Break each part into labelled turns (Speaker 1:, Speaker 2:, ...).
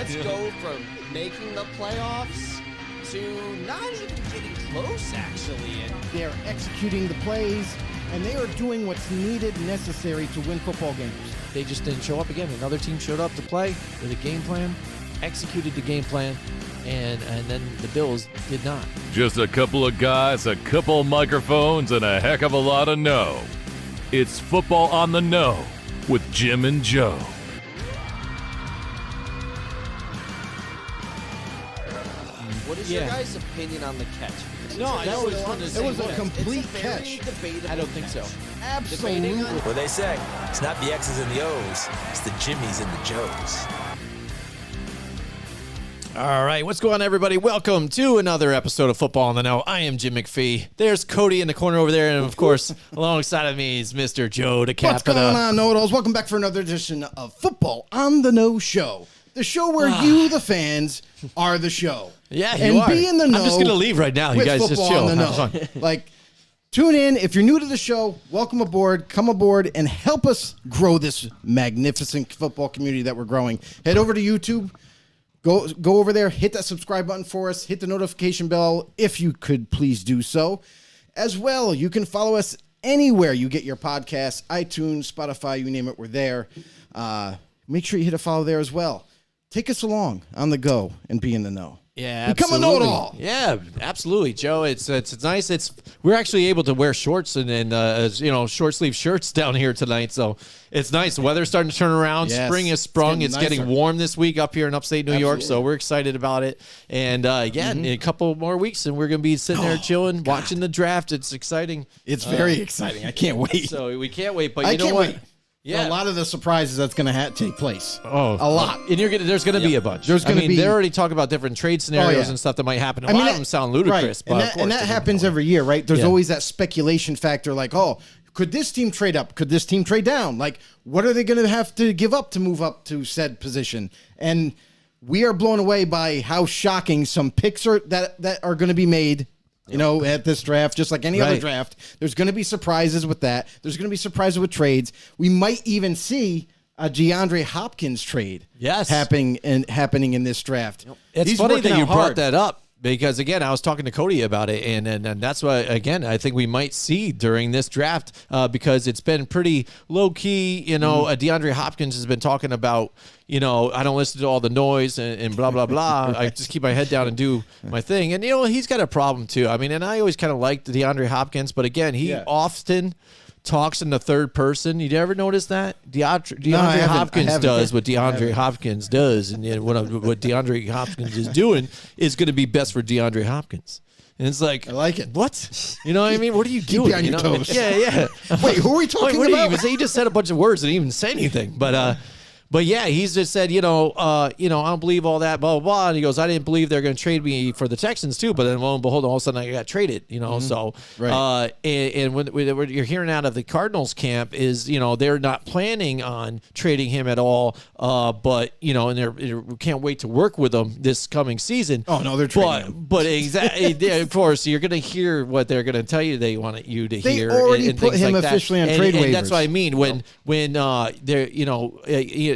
Speaker 1: Jets go from making the playoffs to not even getting close, actually. And
Speaker 2: they're executing the plays, and they are doing what's needed, necessary to win football games.
Speaker 3: They just didn't show up again. Another team showed up to play with a game plan, executed the game plan, and then the Bills did not.
Speaker 4: Just a couple of guys, a couple of microphones, and a heck of a lot of no. It's Football on the No with Jim and Joe.
Speaker 1: what is your guys' opinion on the catch?
Speaker 3: No,
Speaker 2: That was a complete catch.
Speaker 3: I don't think so.
Speaker 2: Absolutely.
Speaker 5: What they say, it's not the X's and the O's, it's the Jimmies and the Joes.
Speaker 3: All right, what's going on, everybody? Welcome to another episode of Football on the No. I am Jim McPhee. There's Cody in the corner over there, and of course, alongside of me is Mr. Joe DeCapita.
Speaker 2: What's going on, know-it-alls? Welcome back for another edition of Football on the No Show. The show where you, the fans, are the show.
Speaker 3: Yeah, you
Speaker 2: and
Speaker 3: are.
Speaker 2: Be in the know.
Speaker 3: I'm just going to leave right now. You guys just chill.
Speaker 2: On the know. Like, tune in. If you're new to the show, welcome aboard. Come aboard and help us grow this magnificent football community that we're growing. Head over to YouTube. Go over there. Hit that subscribe button for us. Hit the notification bell if you could please do so. As well, you can follow us anywhere you get your podcasts. iTunes, Spotify, you name it, we're there. Make sure you hit a follow there as well. Take us along on the go and be in the know.
Speaker 3: Yeah,
Speaker 2: become
Speaker 3: absolutely.
Speaker 2: a know-it-all.
Speaker 3: Yeah, absolutely, Joe. It's nice. We're actually able to wear shorts and short sleeve shirts down here tonight, so it's nice. The weather's starting to turn around.
Speaker 2: Yes,
Speaker 3: Spring has sprung. It's getting warm this week up here in upstate New York, so we're excited about it. And in a couple more weeks, and we're gonna be sitting there chilling, watching the draft. It's exciting.
Speaker 2: It's very exciting. I can't wait.
Speaker 3: So we can't wait. But
Speaker 2: I
Speaker 3: you know
Speaker 2: can't
Speaker 3: what?
Speaker 2: wait.
Speaker 3: Yeah,
Speaker 2: a lot of the surprises that's going to take place.
Speaker 3: Oh,
Speaker 2: a lot.
Speaker 3: And there's going to be a bunch.
Speaker 2: There's going to be.
Speaker 3: They're already talking about different trade scenarios and stuff that might happen. A lot of them sound ludicrous,
Speaker 2: right.
Speaker 3: but
Speaker 2: and that happens every year, right? There's always that speculation factor, like, oh, could this team trade up? Could this team trade down? Like, what are they going to have to give up to move up to said position? And we are blown away by how shocking some picks are that are going to be made. At this draft, just like any other draft, there's going to be surprises with that. There's going to be surprises with trades. We might even see a DeAndre Hopkins trade happening in this draft.
Speaker 3: It's funny that you brought that up because, again, I was talking to Cody about it, and that's why, again, I think we might see during this draft because it's been pretty low-key. DeAndre Hopkins has been talking about, I don't listen to all the noise and blah, blah, blah. I just keep my head down and do my thing. And, he's got a problem, too. I mean, and I always kind of liked DeAndre Hopkins, but, again, he often talks in the third person. You ever notice that? DeAndre Hopkins does what DeAndre Hopkins does, and what DeAndre Hopkins is doing is going to be best for DeAndre Hopkins. And it's like,
Speaker 2: I like it.
Speaker 3: What? You know what I mean? What are you doing?
Speaker 2: Keep you on your toes.
Speaker 3: Yeah.
Speaker 2: Wait, who are we talking about?
Speaker 3: What did he even say? He just said a bunch of words and didn't even say anything. But yeah, he's just said, I don't believe all that, blah, blah, blah. And he goes, I didn't believe they're going to trade me for the Texans too. But then lo and behold, all of a sudden I got traded, So,
Speaker 2: right.
Speaker 3: And what you're hearing out of the Cardinals camp is, they're not planning on trading him at all. But, and they can't wait to work with him this coming season.
Speaker 2: Oh, no, they're trading him.
Speaker 3: But exactly, of course, you're going to hear what they're going to tell you they want you to hear.
Speaker 2: They already
Speaker 3: and
Speaker 2: put him
Speaker 3: like
Speaker 2: officially
Speaker 3: that.
Speaker 2: on trade waivers.
Speaker 3: And that's what I mean. When they're,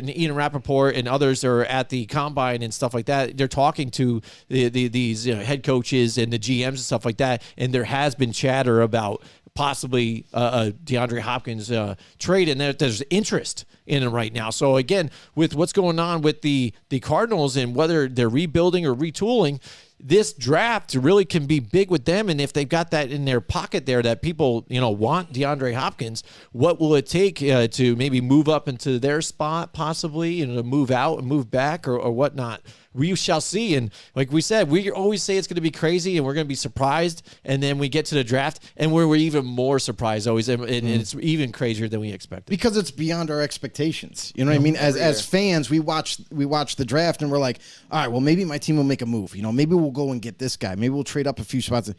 Speaker 3: Ian Rappaport and others are at the combine and stuff like that, they're talking to these head coaches and the GMs and stuff like that, and there has been chatter about possibly DeAndre Hopkins trade, and there's interest in it right now. So again, with what's going on with the Cardinals and whether they're rebuilding or retooling, this draft really can be big with them. And if they've got that in their pocket there that people, want DeAndre Hopkins, what will it take to maybe move up into their spot possibly, to move out and move back or whatnot? We shall see. And like we said, we always say it's going to be crazy and we're going to be surprised. And then we get to the draft and we're even more surprised always. And it's even crazier than we expected.
Speaker 2: Because it's beyond our expectations. You know what I mean? As fans, we watch the draft and we're like, all right, well, maybe my team will make a move. Maybe we'll go and get this guy. Maybe we'll trade up a few spots.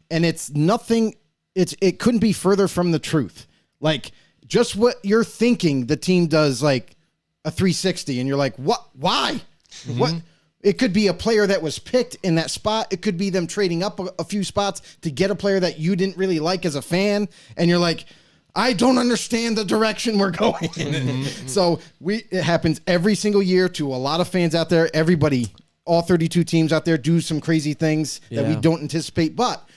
Speaker 2: And it's nothing. It couldn't be further from the truth. Like, just what you're thinking the team does, like a 360. And you're like, what? Why? Mm-hmm. What? It could be a player that was picked in that spot. It could be them trading up a few spots to get a player that you didn't really like as a fan. And you're like, I don't understand the direction we're going. So it happens every single year to a lot of fans out there. Everybody, all 32 teams out there do some crazy things that we don't anticipate. But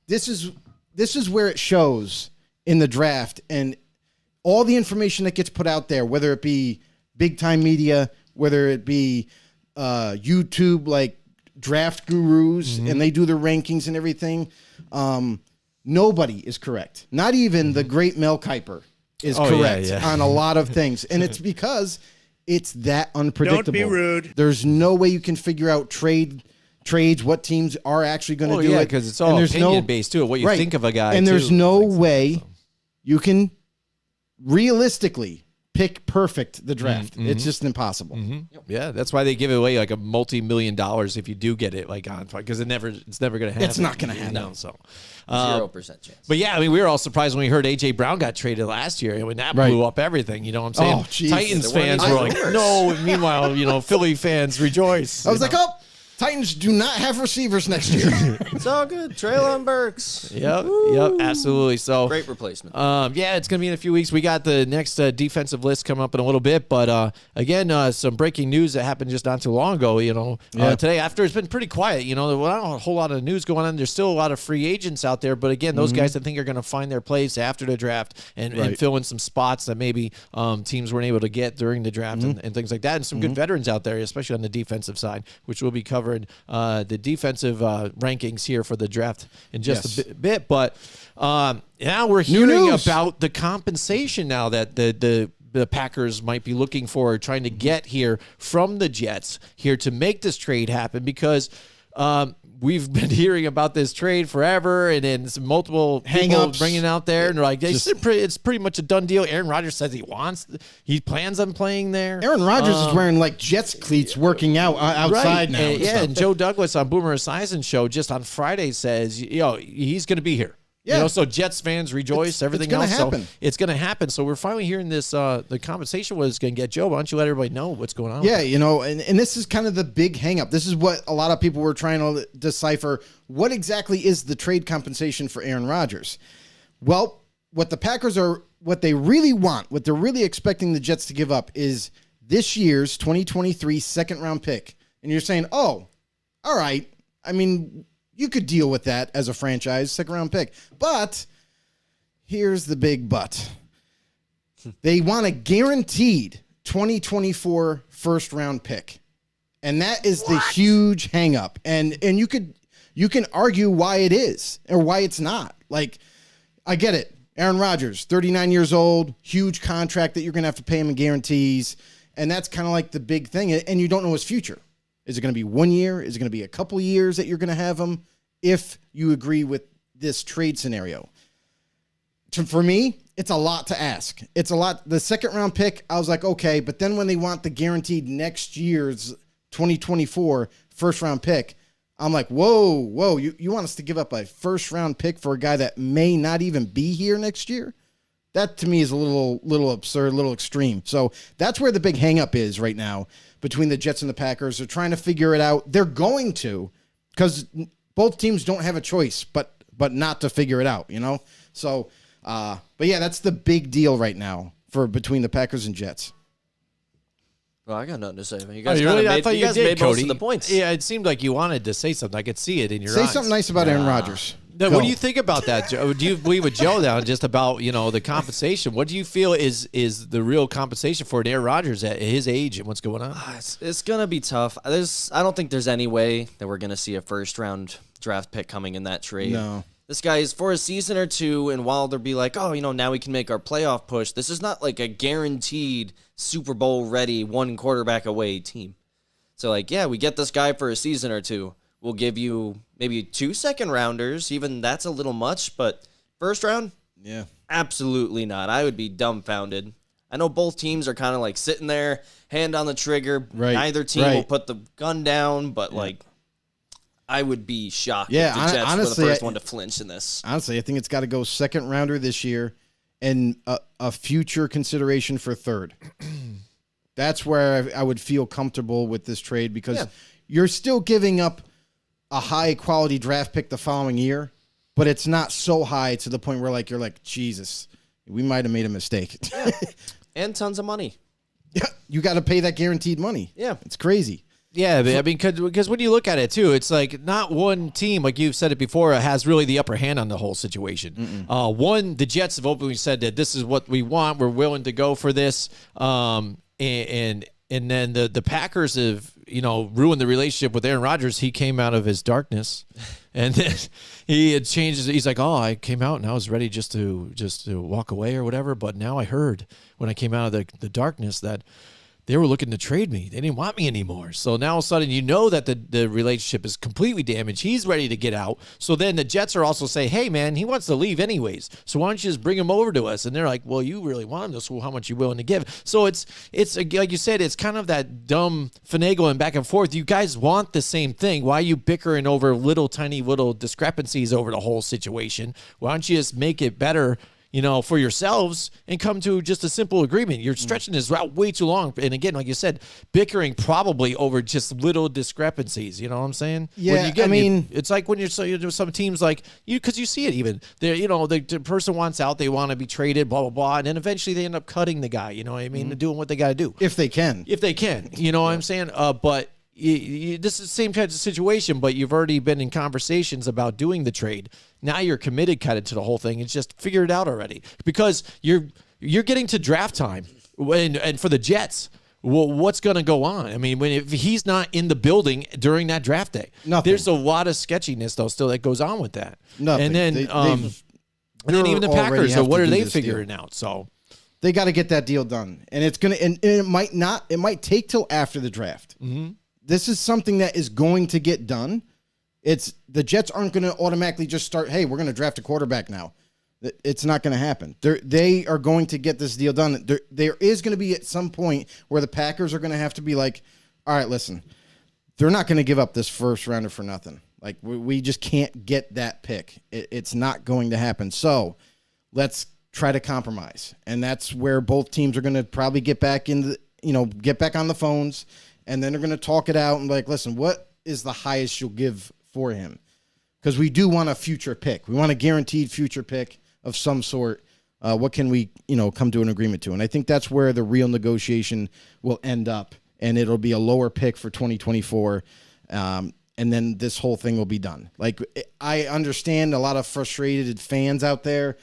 Speaker 2: this is where it shows in the draft and all the information that gets put out there, whether it be big time media, whether it be YouTube, like draft gurus, and they do the rankings and everything. Nobody is correct. Not even the great Mel Kiper is correct on a lot of things. And it's because it's that unpredictable.
Speaker 6: Don't be rude.
Speaker 2: There's no way you can figure out trades, what teams are actually going to do it.
Speaker 3: Because it's all opinion-based, too, what you think of a guy,
Speaker 2: and there's no way you can realistically pick perfect the draft. It's just impossible.
Speaker 3: Yeah, that's why they give away like a $multi-million if you do get it like on, because it's never going to happen.
Speaker 2: It's not going to happen.
Speaker 3: No, so
Speaker 1: 0% chance.
Speaker 3: But yeah, I mean, we were all surprised when we heard AJ Brown got traded last year, and when that blew up everything. You know what I'm saying?
Speaker 2: Oh, geez.
Speaker 3: Titans fans were like, no. And meanwhile, Philly fans rejoice.
Speaker 2: I was like, oh, Titans do not have receivers next year.
Speaker 1: It's all good. Traylon Burks.
Speaker 3: Yep, absolutely. So
Speaker 1: great replacement.
Speaker 3: Yeah, it's going to be in a few weeks. We got the next defensive list coming up in a little bit. But again, some breaking news that happened just not too long ago, today, after it's been pretty quiet, not a whole lot of news going on. There's still a lot of free agents out there. But again, those guys I think are going to find their place after the draft and fill in some spots that maybe teams weren't able to get during the draft and things like that. And some good veterans out there, especially on the defensive side, which we'll be covering the defensive rankings here for the draft in just a bit. But now we're hearing about the compensation now that the Packers might be looking for, trying to get here from the Jets here to make this trade happen, because we've been hearing about this trade forever, and then some multiple people bringing out there, and they're like, it's pretty much a done deal. Aaron Rodgers says he plans on playing there.
Speaker 2: Aaron Rodgers is wearing like Jets cleats working out outside now.
Speaker 3: And Joe Douglas on Boomer Esiason's show just on Friday says, he's going to be here. Yeah. So Jets fans rejoice, everything else. So it's going to happen. So we're finally hearing this, the compensation was going to get. Joe, why don't you let everybody know what's going on?
Speaker 2: Yeah, and this is kind of the big hang up. This is what a lot of people were trying to decipher. What exactly is the trade compensation for Aaron Rodgers? Well, what the Packers what they really want, what they're really expecting the Jets to give up is this year's 2023 second-round pick. And you're saying, oh, all right. I mean, you could deal with that as a franchise second-round pick. But here's the big but. They want a guaranteed 2024 first-round pick. And that is the huge hang-up. And you can argue why it is or why it's not. Like, I get it. Aaron Rodgers, 39 years old, huge contract that you're going to have to pay him in guarantees. And that's kind of like the big thing. And you don't know his future. Is it going to be 1 year? Is it going to be a couple years that you're going to have him if you agree with this trade scenario? For me, it's a lot to ask. It's a lot. The second round pick, I was like, okay. But then when they want the guaranteed next year's 2024 first round pick, I'm like, whoa. You want us to give up a first round pick for a guy that may not even be here next year? That to me is a little absurd, a little extreme. So that's where the big hang up is right now between the Jets and the Packers. They're trying to figure it out. They're going to, because both teams don't have a choice but not to figure it out, So, but yeah, that's the big deal right now between the Packers and Jets.
Speaker 1: Well, I got nothing to say. You guys,
Speaker 3: made
Speaker 1: most of the points.
Speaker 3: Yeah, it seemed like you wanted to say something. I could see it in your eyes.
Speaker 2: Say something nice about Aaron Rodgers.
Speaker 3: No, what do you think about that, Joe? Do you agree with Joe now just about, the compensation? What do you feel is the real compensation for Aaron Rodgers at his age and what's going on?
Speaker 7: It's going to be tough. I don't think there's any way that we're going to see a first-round draft pick coming in that trade.
Speaker 2: No.
Speaker 7: This guy is for a season or two, and while they'll be like, oh, now we can make our playoff push, this is not like a guaranteed Super Bowl-ready, one quarterback away team. So, we get this guy for a season or two. We'll give you maybe 2 second-rounders. Even that's a little much, but first round?
Speaker 2: Yeah.
Speaker 7: Absolutely not. I would be dumbfounded. I know both teams are kind of sitting there, hand on the trigger.
Speaker 2: Right.
Speaker 7: Neither team will put the gun down, but I would be shocked if the Jets
Speaker 2: honestly,
Speaker 7: were the first one to flinch in this.
Speaker 2: Honestly, I think it's got to go second rounder this year and a future consideration for third. That's where I would feel comfortable with this trade because you're still giving up a high-quality draft pick the following year, but it's not so high to the point where you're like, Jesus, we might have made a mistake.
Speaker 7: And tons of money.
Speaker 2: Yeah, you got to pay that guaranteed money.
Speaker 7: Yeah.
Speaker 2: It's crazy.
Speaker 3: Yeah, but, I mean, because when you look at it, too, it's like not one team, like you've said it before, has really the upper hand on the whole situation. The Jets have openly said that this is what we want. We're willing to go for this. And then the Packers have, ruined the relationship with Aaron Rodgers. He came out of his darkness, and then he had changed. He's like, oh, I came out and I was ready just to walk away or whatever. But now I heard when I came out of the darkness that they were looking to trade me. They didn't want me anymore. So now all of a sudden, that the relationship is completely damaged. He's ready to get out. So then the Jets are also saying, hey, man, he wants to leave anyways. So why don't you just bring him over to us? And they're like, well, you really want him, so how much you willing to give? So it's like you said, it's kind of that dumb finagling back and forth. You guys want the same thing. Why are you bickering over tiny little discrepancies over the whole situation? Why don't you just make it better for yourselves and come to just a simple agreement? You're stretching this route way too long. And again, like you said, bickering probably over just little discrepancies. You know what I'm saying?
Speaker 2: Yeah,
Speaker 3: it's like when you're some teams like because you see it even there. The person wants out, they want to be traded, blah blah blah, and then eventually they end up cutting the guy. You know what I mean? Doing what they got to do
Speaker 2: if they can.
Speaker 3: You know what I'm saying? But. This is the same type of situation, but you've already been in conversations about doing the trade. Now you're committed kind of to the whole thing. It's just figure it out already because you're getting to draft time, and for the Jets, what's going to go on? I mean, if he's not in the building during that draft day, there's a lot of sketchiness though still that goes on with that.
Speaker 2: Nothing.
Speaker 3: And then even the Packers, what are they figuring out? So
Speaker 2: they got to get that deal done, and it's gonna and it might take till after the draft. Mm-hmm. This is something that is going to get done. It's the Jets aren't going to automatically just start, hey, we're going to draft a quarterback now. It's not going to happen. They are going to get this deal done. There is going to be at some point where the Packers are going to have to be like, all right, listen, they're not going to give up this first rounder for nothing. Like, we just can't get that pick. It's not going to happen. So let's try to compromise. And that's where both teams are going to probably get back on the phones. And then they're going to talk it out and be like, listen, what is the highest you'll give for him? Because we do want a future pick. We want a guaranteed future pick of some sort. What can we, come to an agreement to? And I think that's where the real negotiation will end up. And it'll be a lower pick for 2024. And then this whole thing will be done. Like, I understand a lot of frustrated fans out there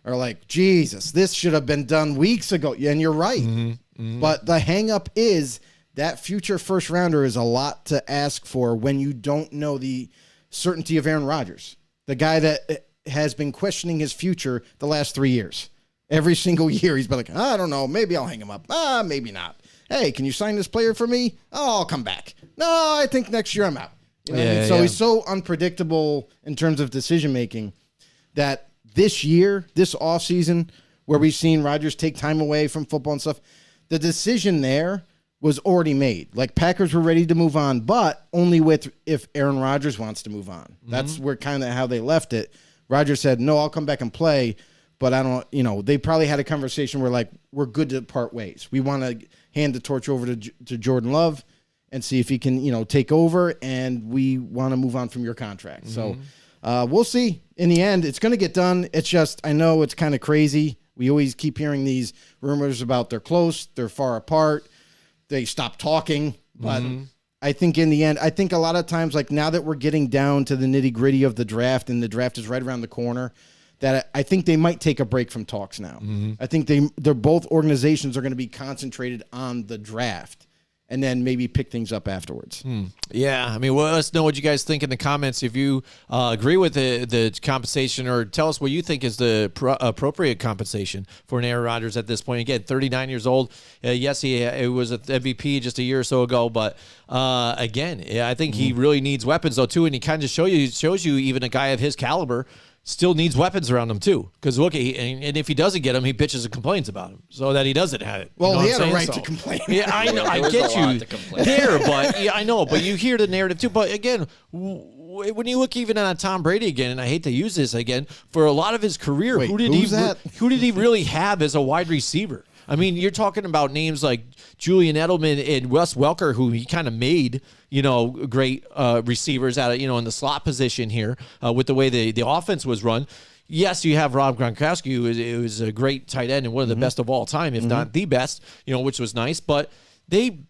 Speaker 2: are like, Jesus, this should have been done weeks ago. And you're right. Mm-hmm. Mm-hmm. But the hang up is that future first rounder is a lot to ask for when you don't know the certainty of Aaron Rodgers, the guy that has been questioning his future the last 3 years. Every single year he's been like, I don't know, maybe I'll hang him up. Maybe not. Hey, can you sign this player for me? Oh, I'll come back. No, I think next year I'm out. He's so unpredictable in terms of decision making that this year, this offseason, where we've seen Rodgers take time away from football and stuff, the decision there was already made. Like, Packers were ready to move on, but only if Aaron Rodgers wants to move on. Mm-hmm. That's where kind of how they left it. Rodgers said, no, I'll come back and play, but I don't, they probably had a conversation where, like, we're good to part ways. We want to hand the torch over to Jordan Love and see if he can, take over, and we want to move on from your contract. Mm-hmm. So we'll see. In the end, it's going to get done. It's just, I know it's kind of crazy. We always keep hearing these rumors about they're close, they're far apart, they stop talking, but I think in the end, I think a lot of times, like, now that we're getting down to the nitty gritty of the draft and the draft is right around the corner, that I think they might take a break from talks now. Mm-hmm. I think they're both organizations are going to be concentrated on the draft and then maybe pick things up afterwards. Yeah, I mean, let us know what you guys think in the comments. If you agree with the compensation, or tell us what you think is the appropriate compensation for an Aaron Rodgers at this point. Again, 39 years old. Yes, it was an MVP just a year or so ago, but again, I think he really needs weapons though too, and he kind of shows you even a guy of his caliber still needs weapons around him too. Because look, and if he doesn't get them, he bitches and complains about him, so that he doesn't have it. Well, he had a right to complain. Yeah, I know. I get you there, but yeah, I know. But you hear the narrative too. But again, when you look even at Tom Brady again, and I hate to use this again, for a lot of his career, who did he really have as a wide receiver? I mean, you're talking about names like Julian Edelman and Wes Welker, who he kind of made, great receivers out of, in the slot position here with the way the offense was run.
Speaker 3: yes, you have Rob Gronkowski, who was a great tight end and one of the best of all time, if not the best, which was nice. But they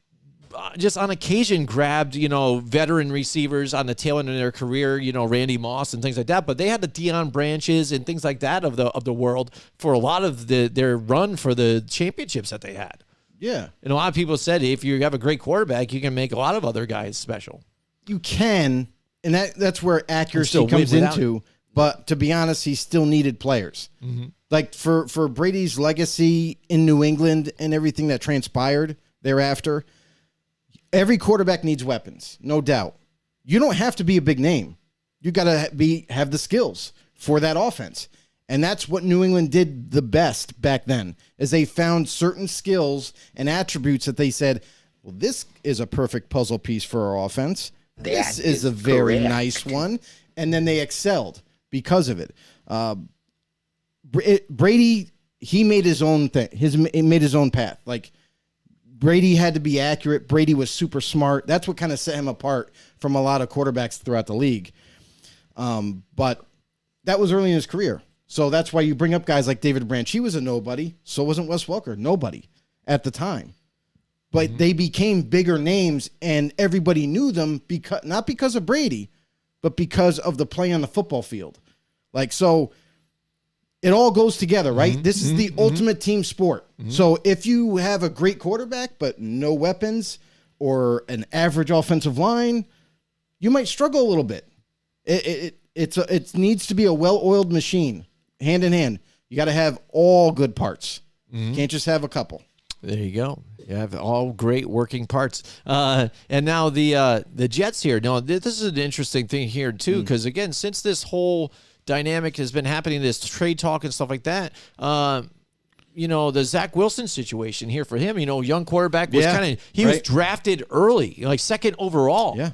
Speaker 3: just on occasion grabbed, veteran receivers on the tail end of their career, Randy Moss and things like that. But they had the Deion Branches and things like that of the world for a lot of their run for the championships that they had.
Speaker 2: Yeah.
Speaker 3: And a lot of people said if you have a great quarterback, you can make a lot of other guys special.
Speaker 2: You can, and that's where accuracy
Speaker 3: still
Speaker 2: comes
Speaker 3: win without
Speaker 2: into. But to be honest, he still needed players. Like for Brady's legacy in New England and everything that transpired thereafter, every quarterback needs weapons, no doubt. You don't have to be a big name. You got to have the skills for that offense. And that's what New England did the best back then, is they found certain skills and attributes that they said, well, this is a perfect puzzle piece for our offense. This is a very nice one. And then they excelled because of it. Brady, he made his own thing. He made his own path. Like, Brady had to be accurate. Brady was super smart. That's what kind of set him apart from a lot of quarterbacks throughout the league. But that was early in his career. So that's why you bring up guys like David Branch. He was a nobody. So wasn't Wes Welker. Nobody at the time. But they became bigger names, and everybody knew them not because of Brady, but because of the play on the football field. Like, so it all goes together, right? This is the ultimate team sport. So if you have a great quarterback but no weapons or an average offensive line, you might struggle a little bit. It needs to be a well-oiled machine, hand in hand. You got to have all good parts. Can't just have a couple.
Speaker 3: There you go. You have all great working parts. And now the Jets here. No, this is an interesting thing here too, because again, since this whole dynamic has been happening, this trade talk and stuff like that, the Zach Wilson situation here for him, young quarterback was was drafted early, like second overall. Yeah.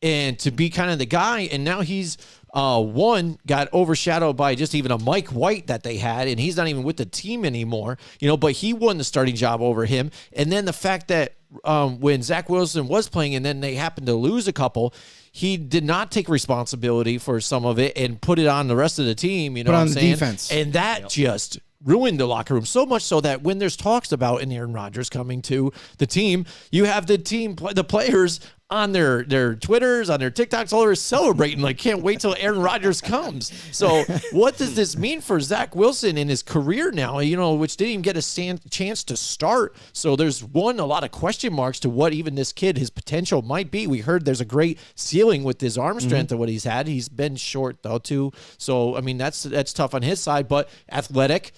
Speaker 3: And to be kind of the guy, and now he's got overshadowed by just even a Mike White that they had, and he's not even with the team anymore, but he won the starting job over him. And then the fact that when Zach Wilson was playing and then they happened to lose a couple, he did not take responsibility for some of it and put it on the rest of the team,
Speaker 2: Put on the defense.
Speaker 3: And that just ruined the locker room so much so that when there's talks about Aaron Rodgers coming to the team, you have the players on their Twitters, on their TikToks, all over celebrating, like, can't wait till Aaron Rodgers comes. So what does this mean for Zach Wilson in his career now, which didn't even get a chance to start? So there's a lot of question marks to what even this kid, his potential might be. We heard there's a great ceiling with his arm strength of what he's had. He's been short though too. So, I mean, that's tough on his side, but athletic.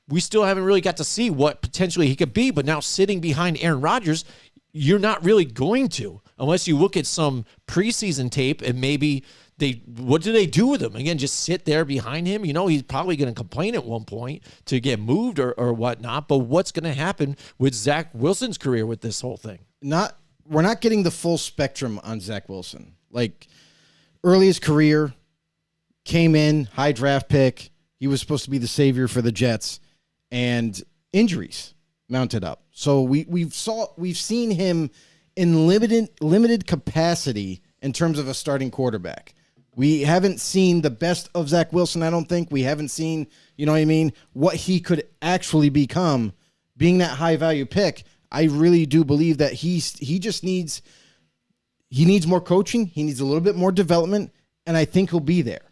Speaker 3: We still haven't really got to see what potentially he could be, but now sitting behind Aaron Rodgers, you're not really going to, unless you look at some preseason tape and maybe what do they do with him? Again, just sit there behind him. He's probably going to complain at one point to get moved or whatnot, but what's going to happen with Zach Wilson's career with this whole thing?
Speaker 2: We're not getting the full spectrum on Zach Wilson. Like, early his career, came in, high draft pick. He was supposed to be the savior for the Jets, and injuries mounted up. So we've seen him in limited capacity in terms of a starting quarterback. We haven't seen the best of Zach Wilson, I don't think. We haven't seen, what he could actually become being that high value pick. I really do believe that he just needs more coaching. He needs a little bit more development, and I think he'll be there.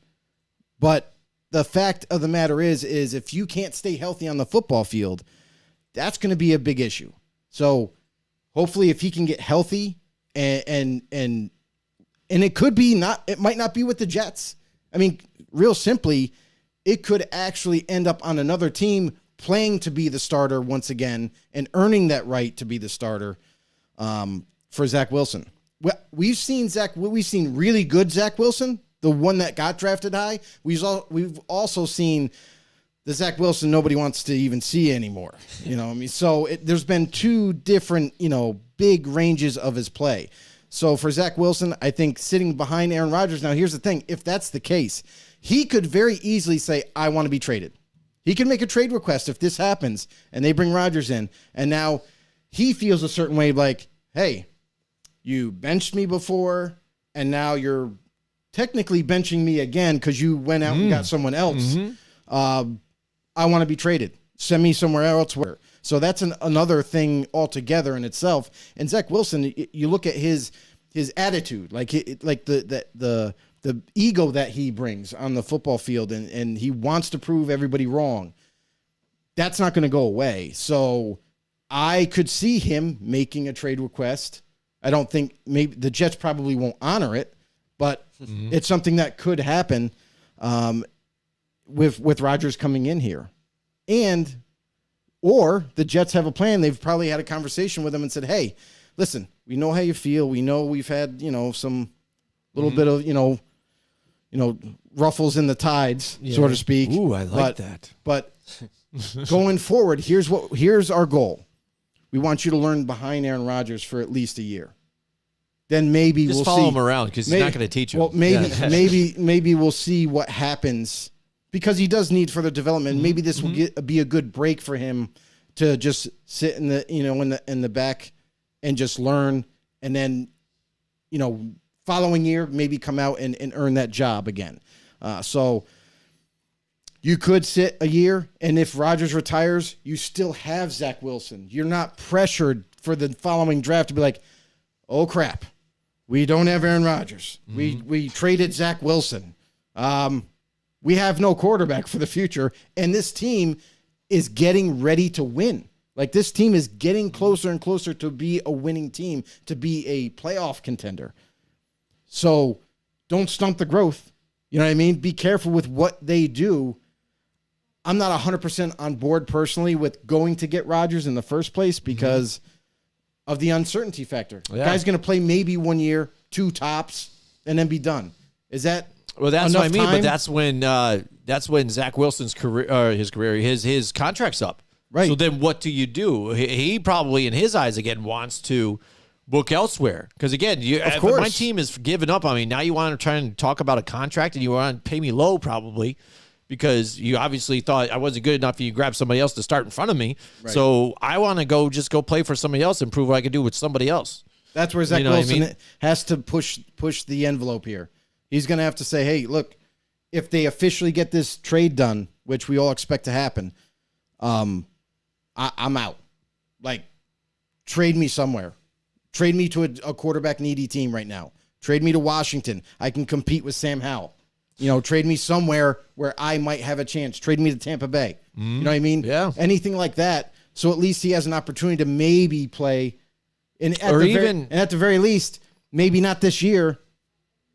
Speaker 2: But the fact of the matter is if you can't stay healthy on the football field, that's going to be a big issue. So hopefully if he can get healthy and it could be it might not be with the Jets. I mean, real simply, it could actually end up on another team playing to be the starter once again and earning that right to be the starter for Zach Wilson. We've seen really good Zach Wilson, the one that got drafted high. We've also seen the Zach Wilson nobody wants to even see anymore. So there's been two different, big ranges of his play. So for Zach Wilson, I think sitting behind Aaron Rodgers, now here's the thing. If that's the case, he could very easily say, I want to be traded. He can make a trade request if this happens and they bring Rodgers in. And now he feels a certain way, like, hey, you benched me before and now you're technically benching me again because you went out and got someone else. I want to be traded. Send me somewhere else. So that's another thing altogether in itself. And Zach Wilson, you look at his attitude, like the ego that he brings on the football field, and he wants to prove everybody wrong. That's not going to go away. So I could see him making a trade request. I don't think maybe the Jets probably won't honor it, but it's something that could happen with Rodgers coming in here. Or the Jets have a plan. They've probably had a conversation with him and said, hey, listen, we know how you feel. We know we've had, some little bit of, ruffles in the tides, so to speak.
Speaker 3: Ooh, I like that.
Speaker 2: But going forward, here's our goal. We want you to learn behind Aaron Rodgers for at least a year. Then maybe
Speaker 3: Just
Speaker 2: we'll
Speaker 3: follow
Speaker 2: see.
Speaker 3: him around because he's not going to teach him.
Speaker 2: Well, maybe we'll see what happens because he does need further development. Maybe this will be a good break for him to just sit in the back and just learn, and then following year maybe come out and earn that job again. So you could sit a year, and if Rodgers retires, you still have Zach Wilson. You're not pressured for the following draft to be like, oh crap, we don't have Aaron Rodgers. We traded Zach Wilson. We have no quarterback for the future, and this team is getting ready to win. Like, this team is getting closer and closer to be a winning team, to be a playoff contender. So don't stump the growth. You know what I mean? Be careful with what they do. I'm not 100% on board personally with going to get Rodgers in the first place because of the uncertainty factor. Yeah. Guy's going to play maybe 1 year, 2 tops, and then be done. Is that
Speaker 3: well? That's
Speaker 2: enough
Speaker 3: what I mean.
Speaker 2: time?
Speaker 3: But that's when Zach Wilson's his contract's up.
Speaker 2: Right.
Speaker 3: So then what do you do? He probably, in his eyes, again, wants to book elsewhere. Because, again, if my team is giving up on me, now you want to try and talk about a contract and you want to pay me low probably because you obviously thought I wasn't good enough and you grabbed somebody else to start in front of me. Right. So I want to go play for somebody else and prove what I can do with somebody else.
Speaker 2: That's where Zach Wilson has to push the envelope here. He's going to have to say, hey, look, if they officially get this trade done, which we all expect to happen, I'm out. Like, trade me somewhere. Trade me to a quarterback needy team right now. Trade me to Washington. I can compete with Sam Howell. Trade me somewhere where I might have a chance. Trade me to Tampa Bay. You know what I mean? Yeah. Anything like that. So at least he has an opportunity to maybe play. And at the very least, maybe not this year,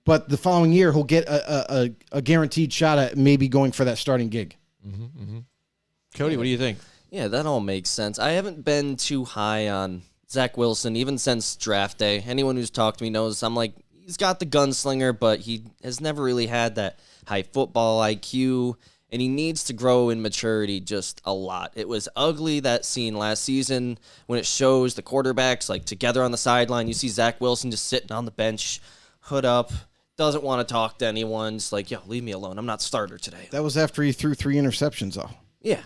Speaker 2: but the following year, he'll get a guaranteed shot at maybe going for that starting gig.
Speaker 3: Cody, what do you think?
Speaker 7: Yeah, that all makes sense. I haven't been too high on Zach Wilson, even since draft day. Anyone who's talked to me knows I'm like, he's got the gunslinger, but he has never really had that high football IQ, and he needs to grow in maturity just a lot. It was ugly, that scene last season, when it shows the quarterbacks like together on the sideline. You see Zach Wilson just sitting on the bench, hood up, doesn't want to talk to anyone. Just like, yo, leave me alone. I'm not starter today.
Speaker 2: That was after he threw 3 interceptions, though.
Speaker 7: Yeah.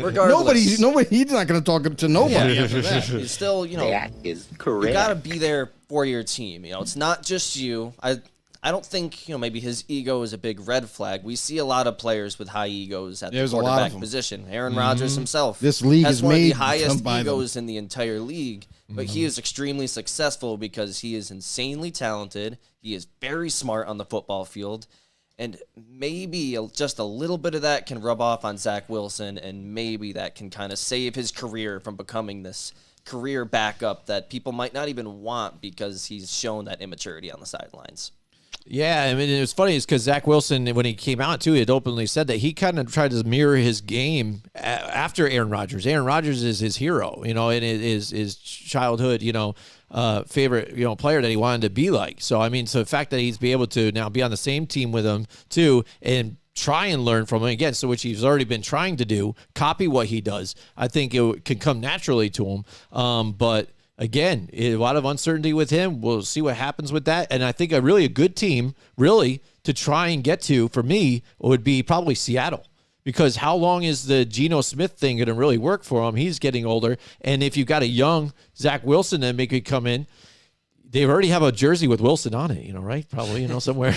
Speaker 7: Regardless.
Speaker 2: Nobody. He's not going to talk to nobody after that.
Speaker 7: You still,
Speaker 6: that is correct.
Speaker 7: You got to be there for your team. It's not just you. I don't think, maybe his ego is a big red flag. We see a lot of players with high egos at the quarterback position. Aaron Rodgers himself.
Speaker 2: This league
Speaker 7: has
Speaker 2: is
Speaker 7: one of
Speaker 2: made
Speaker 7: the highest egos
Speaker 2: them.
Speaker 7: in the entire league, but he is extremely successful because he is insanely talented. He is very smart on the football field. And maybe just a little bit of that can rub off on Zach Wilson, and maybe that can kind of save his career from becoming this career backup that people might not even want because he's shown that immaturity on the sidelines.
Speaker 3: Yeah, I mean, it was funny because Zach Wilson, when he came out, too, he had openly said that he kind of tried to mirror his game after Aaron Rodgers. Aaron Rodgers is his hero, and it is his childhood, favorite, player that he wanted to be like. So, I mean, the fact that he's be able to now be on the same team with him, too, and try and learn from him, again, so which he's already been trying to do, copy what he does, I think it can come naturally to him. But again, a lot of uncertainty with him. We'll see what happens with that. And I think a good team, really, to try and get to, for me, would be probably Seattle. Because how long is the Geno Smith thing going to really work for him? He's getting older. And if you've got a young Zach Wilson that maybe could come in, they already have a jersey with Wilson on it, right? Probably, somewhere.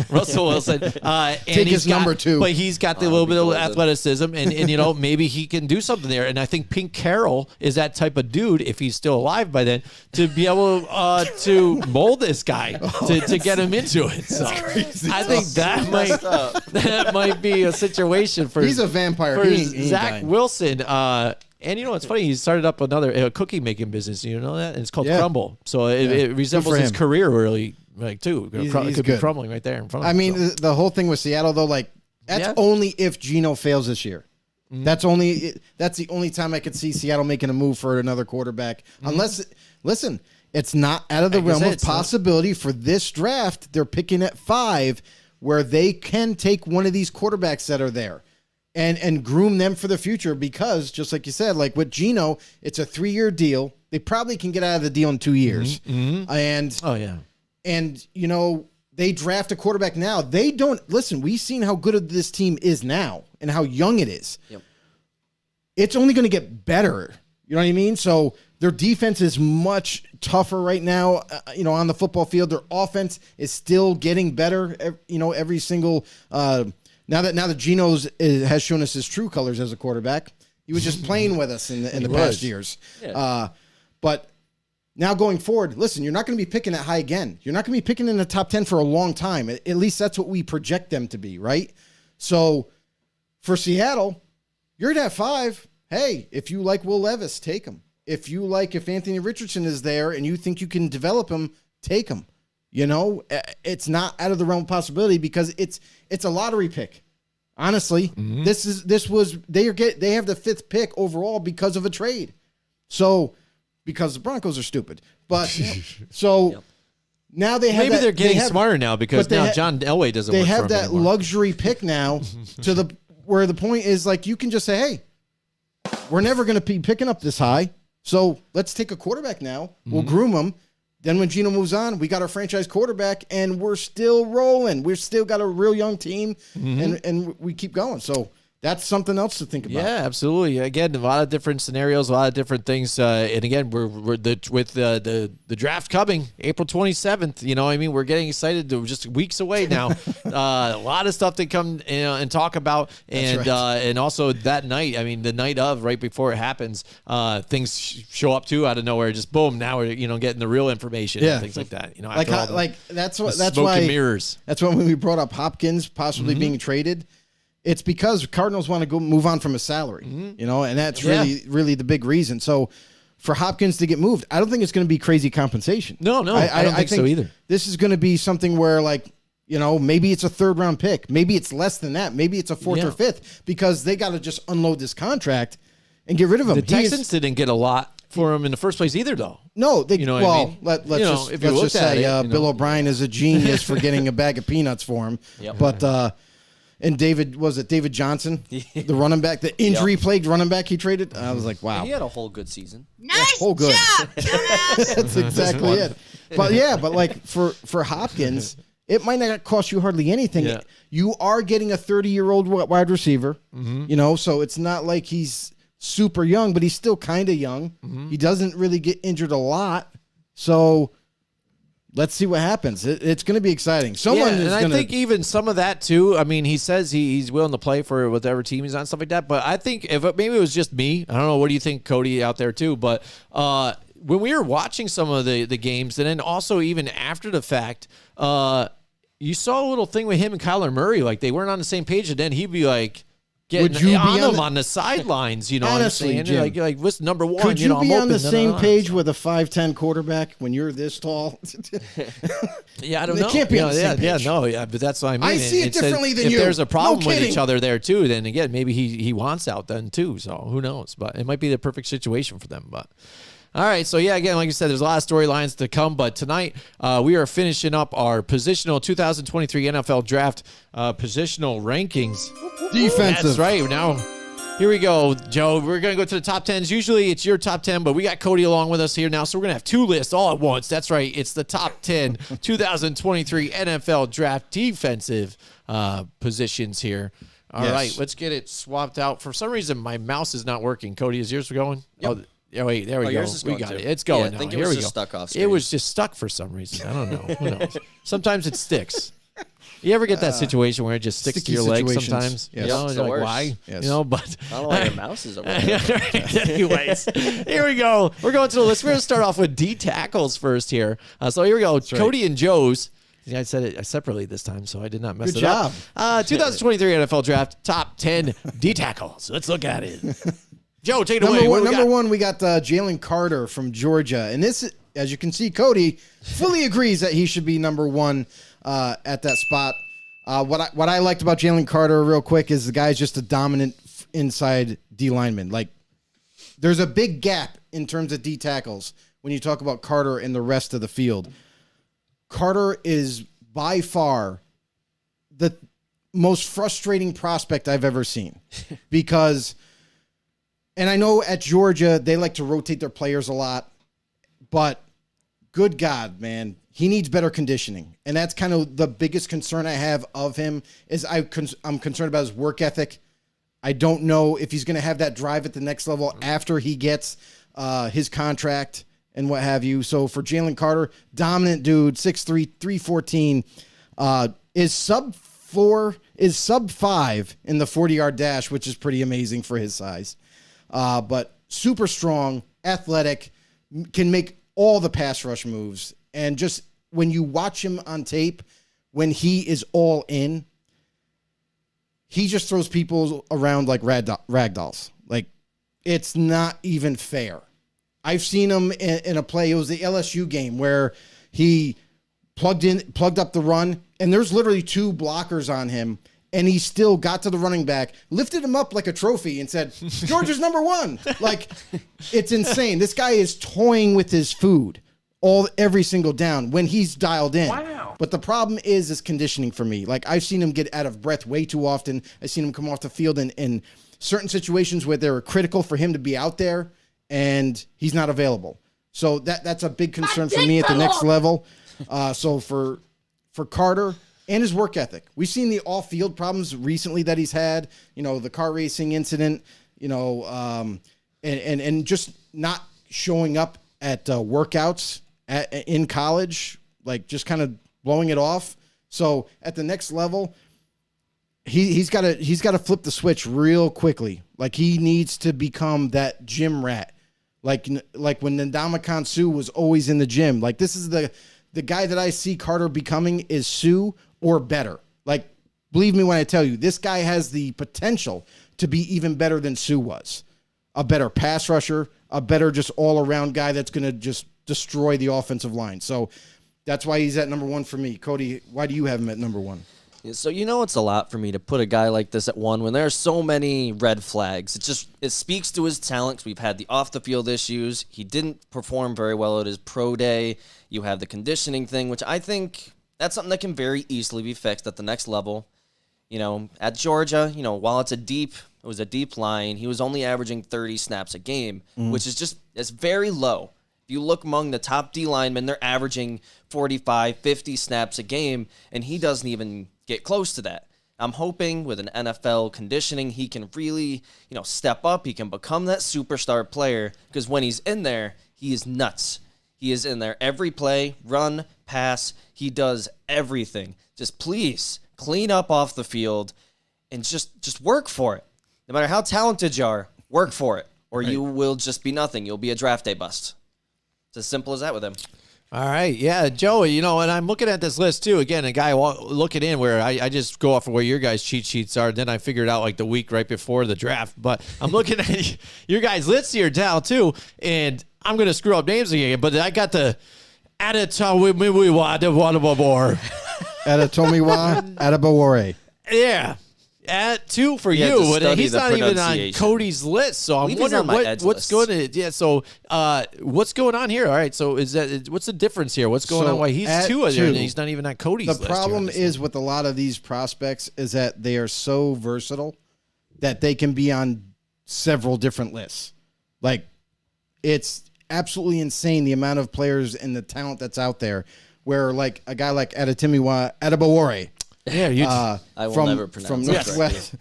Speaker 3: Russell Wilson. And
Speaker 2: Take his number 2.
Speaker 3: But he's got the little bit of athleticism, and maybe he can do something there. And I think Pink Carroll is that type of dude, if he's still alive by then, to be able to mold this guy to get him into it. So I think that might be a situation for
Speaker 2: he's a vampire.
Speaker 3: For
Speaker 2: he ain't
Speaker 3: Zach
Speaker 2: dying.
Speaker 3: Wilson. And it's funny, he started up another cookie making business. You know that? And it's called Crumble. So it resembles his career really, too. It could be crumbling right there in front of him.
Speaker 2: I mean, the whole thing with Seattle, though, that's only if Geno fails this year. Mm-hmm. That's the only time I could see Seattle making a move for another quarterback. Mm-hmm. Unless, listen, it's not out of the realm of possibility for this draft. They're picking at 5 where they can take one of these quarterbacks that are there. And groom them for the future because, just like you said, like with Geno, it's a 3-year deal. They probably can get out of the deal in 2 years. Mm-hmm. And they draft a quarterback now. They don't listen. We've seen how good this team is now and how young it is. Yep. It's only going to get better. You know what I mean? So their defense is much tougher right now. On the football field, their offense is still getting better. Every single. Now that Geno has shown us his true colors as a quarterback, he was just playing with us in the past years. Yeah. But now going forward, listen, you're not going to be picking that high again. You're not going to be picking in the top 10 for a long time. At least that's what we project them to be, right? So for Seattle, you're at 5. Hey, if you like Will Levis, take him. If Anthony Richardson is there and you think you can develop him, take him. It's not out of the realm of possibility because it's a lottery pick. Honestly, they have the 5th pick overall because of a trade. So because the Broncos are stupid, but now they have
Speaker 3: they're getting smarter now because now John Elway doesn't.
Speaker 2: They
Speaker 3: work
Speaker 2: have
Speaker 3: for them
Speaker 2: that
Speaker 3: anymore.
Speaker 2: luxury pick now where the point is like you can just say, hey, we're never going to be picking up this high, so let's take a quarterback now. We'll groom him. Then when Geno moves on, we got our franchise quarterback, and we're still rolling. We've still got a real young team, and we keep going. So that's something else to think about.
Speaker 3: Yeah, absolutely. Again, a lot of different scenarios, a lot of different things. And again, we're with the draft coming April 27th. We're getting excited. We're just weeks away now. A lot of stuff to come and talk about, and and also that night. The night of, right before it happens, things show up too out of nowhere. Just boom. Now we're getting the real information and things like that.
Speaker 2: That's why
Speaker 3: mirrors.
Speaker 2: That's when we brought up Hopkins possibly being traded. It's because Cardinals want to go move on from his salary, and that's really the big reason. So for Hopkins to get moved, I don't think it's going to be crazy compensation.
Speaker 3: No, I don't think so either.
Speaker 2: This is going to be something where maybe it's a 3rd round pick. Maybe it's less than that. Maybe it's a 4th or 5th because they got to just unload this contract and get rid of him.
Speaker 3: The Texans didn't get a lot for him in the first place either, though.
Speaker 2: No, let's just say Bill O'Brien is a genius for getting a bag of peanuts for him. Yep. But and David Johnson, the running back, the injury-plagued running back he traded? I was like, wow.
Speaker 7: He had a whole good season.
Speaker 2: Nice whole good. Job, that's exactly it. But for Hopkins, it might not cost you hardly anything. Yeah. You are getting a 30-year-old wide receiver, so it's not like he's super young, but he's still kind of young. Mm-hmm. He doesn't really get injured a lot. So let's see what happens. It's going to be exciting.
Speaker 3: I think even some of that too. He says he's willing to play for whatever team he's on, stuff like that. But I think maybe it was just me. I don't know. What do you think, Cody, out there too? But when we were watching some of the games, and then also even after the fact, you saw a little thing with him and Kyler Murray. Like they weren't on the same page, and then he'd be like, getting on the sidelines,
Speaker 2: honestly,
Speaker 3: what I'm saying? Like what's number one?
Speaker 2: Could you be on the same page with a 5'10" quarterback when you're this tall?
Speaker 3: Yeah, I don't know.
Speaker 2: They can't be on the same page.
Speaker 3: But that's what I mean.
Speaker 2: I see it differently than you.
Speaker 3: If there's a problem with each other there too, then again, maybe he wants out then too. So who knows? But it might be the perfect situation for them. But all right, so again, like you said, there's a lot of storylines to come, but tonight we are finishing up our positional 2023 NFL Draft positional rankings.
Speaker 2: Defensive.
Speaker 3: That's right. Now, here we go, Joe. We're going to go to the top 10s. Usually it's your top 10, but we got Cody along with us here now, so we're going to have 2 lists all at once. That's right. It's the top 10 2023 NFL Draft defensive positions here. All right, let's get it swapped out. For some reason, my mouse is not working. Cody, is yours going?
Speaker 2: Yep.
Speaker 3: Yeah, wait, there we go.
Speaker 7: yours is
Speaker 3: We
Speaker 7: going
Speaker 3: got
Speaker 7: too.
Speaker 3: it. It's going
Speaker 7: Yeah, I
Speaker 3: now.
Speaker 7: think it
Speaker 3: Here
Speaker 7: was
Speaker 3: we
Speaker 7: just
Speaker 3: go.
Speaker 7: stuck off
Speaker 3: It
Speaker 7: screen.
Speaker 3: was just stuck for some reason. I don't know. Who knows? Sometimes it sticks. You ever get that situation where it just sticks to
Speaker 2: sticky
Speaker 3: your leg
Speaker 2: situations.
Speaker 3: sometimes?
Speaker 2: Yes.
Speaker 3: You know,
Speaker 7: It's
Speaker 3: you're
Speaker 7: the
Speaker 3: like,
Speaker 7: worst.
Speaker 3: why?
Speaker 2: Yes.
Speaker 3: You know, but
Speaker 7: I don't know why your mouse is over there.
Speaker 3: anyways, here we go. We're going to the list. We're going to start off with D tackles first here. So here we go. Cody and Joe's. I said it separately this time, so I did not mess
Speaker 2: Good
Speaker 3: it up.
Speaker 2: job.
Speaker 3: 2023 NFL Draft, top 10 D tackles. Let's look at it. Joe, take it away.
Speaker 2: Number one, we got Jalen Carter from Georgia. And this, as you can see, Cody fully agrees that he should be number one at that spot. What I liked about Jalen Carter real quick is the guy's just a dominant inside D lineman. Like, there's a big gap in terms of D tackles when you talk about Carter and the rest of the field. Carter is by far the most frustrating prospect I've ever seen because, and I know at Georgia, they like to rotate their players a lot, but good God, man, he needs better conditioning. And that's kind of the biggest concern I have of him is I'm concerned about his work ethic. I don't know if he's going to have that drive at the next level after he gets his contract and what have you. So for Jalen Carter, dominant dude, 6'3", 314, is sub 5 in the 40-yard dash, which is pretty amazing for his size. But super strong, athletic, can make all the pass rush moves. And just when you watch him on tape, when he is all in, he just throws people around like rag dolls. Like, it's not even fair. I've seen him in a play. It was the LSU game where he plugged up the run, and there's literally 2 blockers on him, and he still got to the running back, lifted him up like a trophy, and said, "Georgia's number one." Like, it's insane. This guy is toying with his food every single down when he's dialed in. Wow. But the problem is conditioning for me. Like, I've seen him get out of breath way too often. I've seen him come off the field in certain situations where they're critical for him to be out there, and he's not available. So that's a big concern for me at the next level. So for Carter and his work ethic, we've seen the off-field problems recently that he's had. You know, the car racing incident. You know, and just not showing up at workouts in college, like just kind of blowing it off. So at the next level, he's got to flip the switch real quickly. Like, he needs to become that gym rat. Like when Ndamukong Suh was always in the gym. Like, this is the guy that I see Carter becoming is Suh or better. Like, believe me when I tell you, this guy has the potential to be even better than Suh was. A better pass rusher, a better just all-around guy that's going to just destroy the offensive line. So that's why he's at number one for me. Cody, why do you have him at number one?
Speaker 7: So it's a lot for me to put a guy like this at one when there are so many red flags. It speaks to his talents. We've had the off-the-field issues. He didn't perform very well at his pro day. You have the conditioning thing, which I think that's something that can very easily be fixed at the next level. You know, at Georgia, while it was a deep line, he was only averaging 30 snaps a game, which is it's very low. If you look among the top D linemen, they're averaging 45, 50 snaps a game, and he doesn't even get close to that. I'm hoping with an NFL conditioning, he can really, step up. He can become that superstar player, because when he's in there, he is nuts. He is in there every play, run, pass. He does everything. Just please clean up off the field and just work for it. No matter how talented you are, work for it, or you will just be nothing. You'll be a draft day bust. It's as simple as that with him.
Speaker 3: All right. Yeah, Joey, and I'm looking at this list too. Again, a guy looking in where I just go off of where your guys' cheat sheets are. Then I figured out like the week right before the draft. But I'm looking at your guys' lists here now too. And I'm going to screw up names again. But I got the Adetomiwa
Speaker 2: Adebawore.
Speaker 3: Yeah. At 2 for
Speaker 7: Yeah,
Speaker 3: you,
Speaker 7: to
Speaker 3: but
Speaker 7: study
Speaker 3: he's
Speaker 7: the
Speaker 3: not even on
Speaker 7: pronunciation.
Speaker 3: Cody's list. So I'm
Speaker 7: Believe he's
Speaker 3: wondering
Speaker 7: on my edge
Speaker 3: what's
Speaker 7: list.
Speaker 3: going to. Yeah. So what's going on here? All right. So what's the difference here? What's going
Speaker 2: So
Speaker 3: on? Why he's
Speaker 2: at
Speaker 3: 2 and
Speaker 2: 2,
Speaker 3: he's not even on Cody's list?
Speaker 2: The problem is with a lot of these prospects is that they are so versatile that they can be on several different lists. Like, it's absolutely insane the amount of players and the talent that's out there. Where like a guy like Adebawore.
Speaker 3: Yeah,
Speaker 7: I will
Speaker 2: from,
Speaker 7: never pronounce
Speaker 2: from
Speaker 7: that
Speaker 2: Northwest.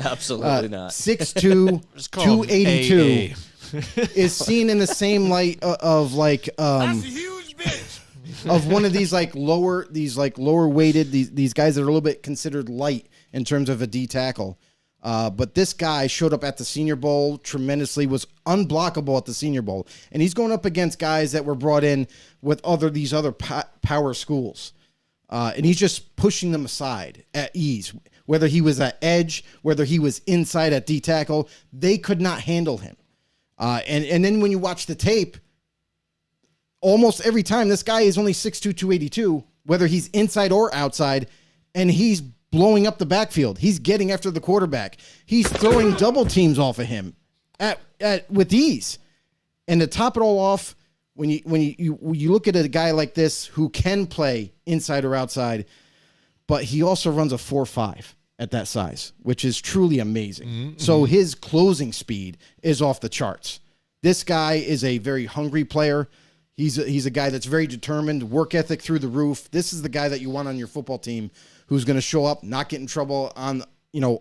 Speaker 7: Absolutely not.
Speaker 2: 6'2",
Speaker 3: Just call him
Speaker 2: 282. is seen in the same light of like
Speaker 6: That's a huge bitch.
Speaker 2: of one of these like lower weighted these guys that are a little bit considered light in terms of a D tackle. But this guy showed up at the Senior Bowl tremendously, was unblockable at the Senior Bowl, and he's going up against guys that were brought in with these other power schools, and he's just pushing them aside at ease. Whether he was at edge, whether he was inside at D tackle, they could not handle him. And then when you watch the tape, almost every time this guy is only 6'2", 282, whether he's inside or outside, and he's blowing up the backfield. He's getting after the quarterback. He's throwing double teams off of him with ease. And to top it all off, when you look at a guy like this who can play inside or outside, but he also runs a 4.5 at that size, which is truly amazing. Mm-hmm. So his closing speed is off the charts. This guy is a very hungry player. He's a guy that's very determined, work ethic through the roof. This is the guy that you want on your football team who's going to show up, not get in trouble on,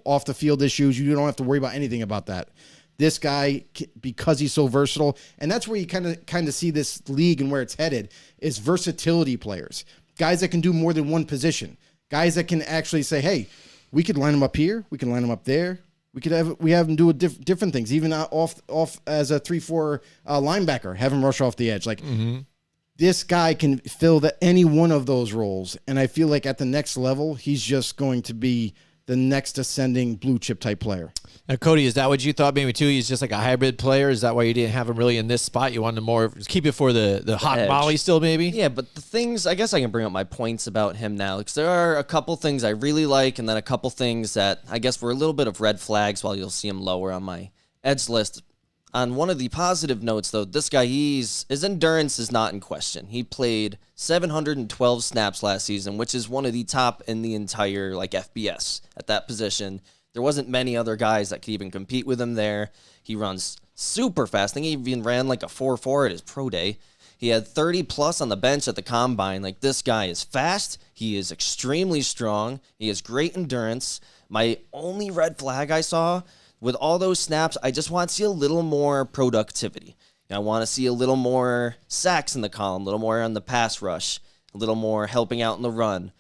Speaker 2: off the field issues. You don't have to worry about anything about that. This guy, because he's so versatile, and that's where you kind of see this league and where it's headed, is versatility players. Guys that can do more than one position. Guys that can actually say, hey, we could line him up here. We can line him up there. We have him do different things, even off as a 3-4 linebacker, have him rush off the edge. Like this guy can fill any one of those roles, and I feel like at the next level, he's just going to be the next ascending blue chip type player.
Speaker 3: Now, Cody, is that what you thought maybe too? He's just like a hybrid player. Is that why you didn't have him really in this spot? You wanted to more keep it for the hot
Speaker 7: edge.
Speaker 3: volley still, maybe?
Speaker 7: Yeah, but the things, I guess I can bring up my points about him now, because there are a couple things I really like, and then a couple things that I guess were a little bit of red flags, while you'll see him lower on my edge list. On one of the positive notes, though, this guy, his endurance is not in question. He played 712 snaps last season, which is one of the top in the entire FBS at that position. There wasn't many other guys that could even compete with him there. He runs super fast. I think he even ran like a 4.4 at his pro day. He had 30 plus on the bench at the combine. This guy is fast. He is extremely strong. He has great endurance. My only red flag I saw, with all those snaps, I just want to see a little more productivity. I want to see a little more sacks in the column, a little more on the pass rush, a little more helping out in the run.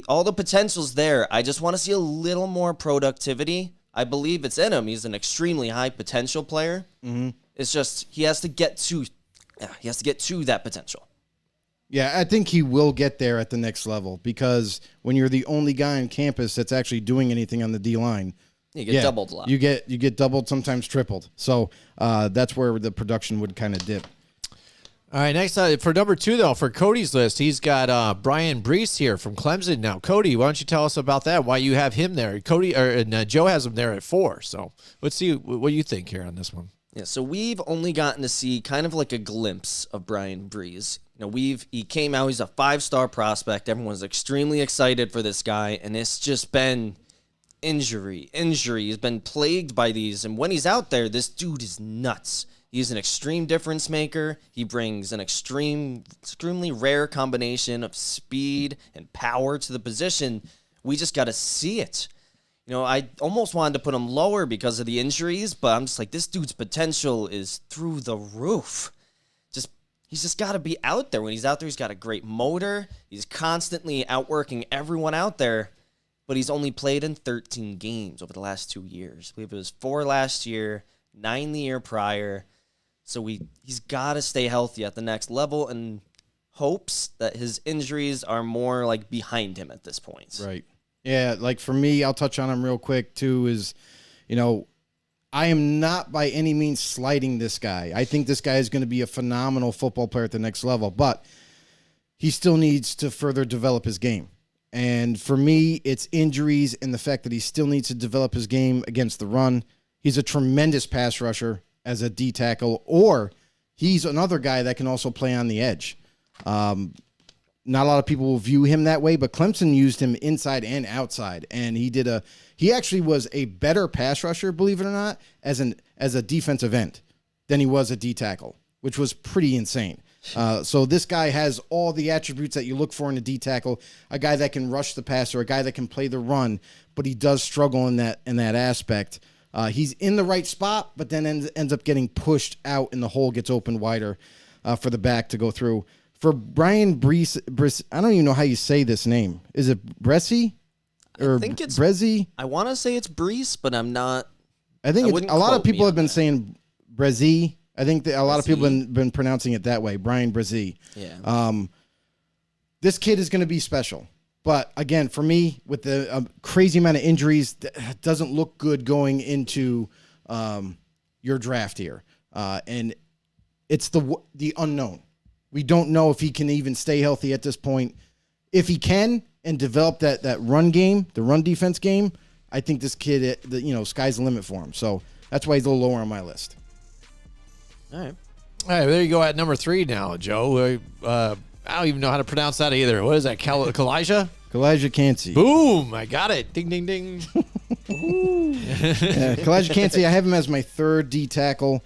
Speaker 7: All the potential's there. I just want to see a little more productivity. I believe it's in him. He's an extremely high potential player. Mm-hmm. It's just he has to get to that potential.
Speaker 2: Yeah, I think he will get there at the next level, because when you're the only guy on campus that's actually doing anything on the D line,
Speaker 7: you get doubled a lot.
Speaker 2: You get doubled, sometimes tripled. So that's where the production would kind of dip.
Speaker 3: All right, next for number 2, though, for Cody's list, he's got Brian Brees here from Clemson now. Cody, why don't you tell us about that, why you have him there? Cody and Joe has him there at 4. So let's see what you think here on this one.
Speaker 7: Yeah, so we've only gotten to see kind of like a glimpse of Brian Brees. He came out, he's a 5-star prospect. Everyone's extremely excited for this guy, and it's just been injury. He's been plagued by these, and when he's out there, this dude is nuts. He's an extreme difference maker. He brings an extremely rare combination of speed and power to the position. We just got to see it. I almost wanted to put him lower because of the injuries, but I'm just like, this dude's potential is through the roof. He's just got to be out there. When he's out there, he's got a great motor. He's constantly outworking everyone out there, but he's only played in 13 games over the last 2 years. I believe it was 4 last year, 9 the year prior. So he's got to stay healthy at the next level, and hopes that his injuries are more behind him at this point.
Speaker 2: Right. Yeah, for me, I'll touch on him real quick too, is, I am not by any means slighting this guy. I think this guy is going to be a phenomenal football player at the next level, but he still needs to further develop his game. And for me, it's injuries and the fact that he still needs to develop his game against the run. He's a tremendous pass rusher as a D tackle, or he's another guy that can also play on the edge. Not a lot of people will view him that way, but Clemson used him inside and outside, and he actually was a better pass rusher, believe it or not, as a defensive end than he was a D tackle, which was pretty insane. So this guy has all the attributes that you look for in a D tackle, a guy that can rush the passer, a guy that can play the run, but he does struggle in that aspect. He's in the right spot, but then ends up getting pushed out, and the hole gets open wider for the back to go through. For Brian Brees, I don't even know how you say this name. Is it Bresci? Or
Speaker 7: I think it's
Speaker 2: Brezzi?
Speaker 7: I want to say it's Brees, but I'm not.
Speaker 2: I think
Speaker 7: wouldn't
Speaker 2: a lot
Speaker 7: quote
Speaker 2: of people
Speaker 7: me
Speaker 2: have
Speaker 7: on
Speaker 2: been
Speaker 7: that.
Speaker 2: saying Brezzi. I think that a lot of people have been pronouncing it that way, Brian Brezzi.
Speaker 7: Yeah.
Speaker 2: This kid is going to be special. But again, for me, with the crazy amount of injuries, that doesn't look good going into your draft here. And it's the unknown. We don't know if he can even stay healthy at this point. If he can and develop that run game, the run defense game, I think this kid, sky's the limit for him. So that's why he's a little lower on my list.
Speaker 7: All right.
Speaker 3: All right, there you go at number 3 now, Joe. I don't even know how to pronounce that either. What is that, Kalijah?
Speaker 2: Kalijah Cansey.
Speaker 3: Boom! I got it. Ding, ding, ding.
Speaker 2: Kalijah Cansey, I have him as my third D tackle.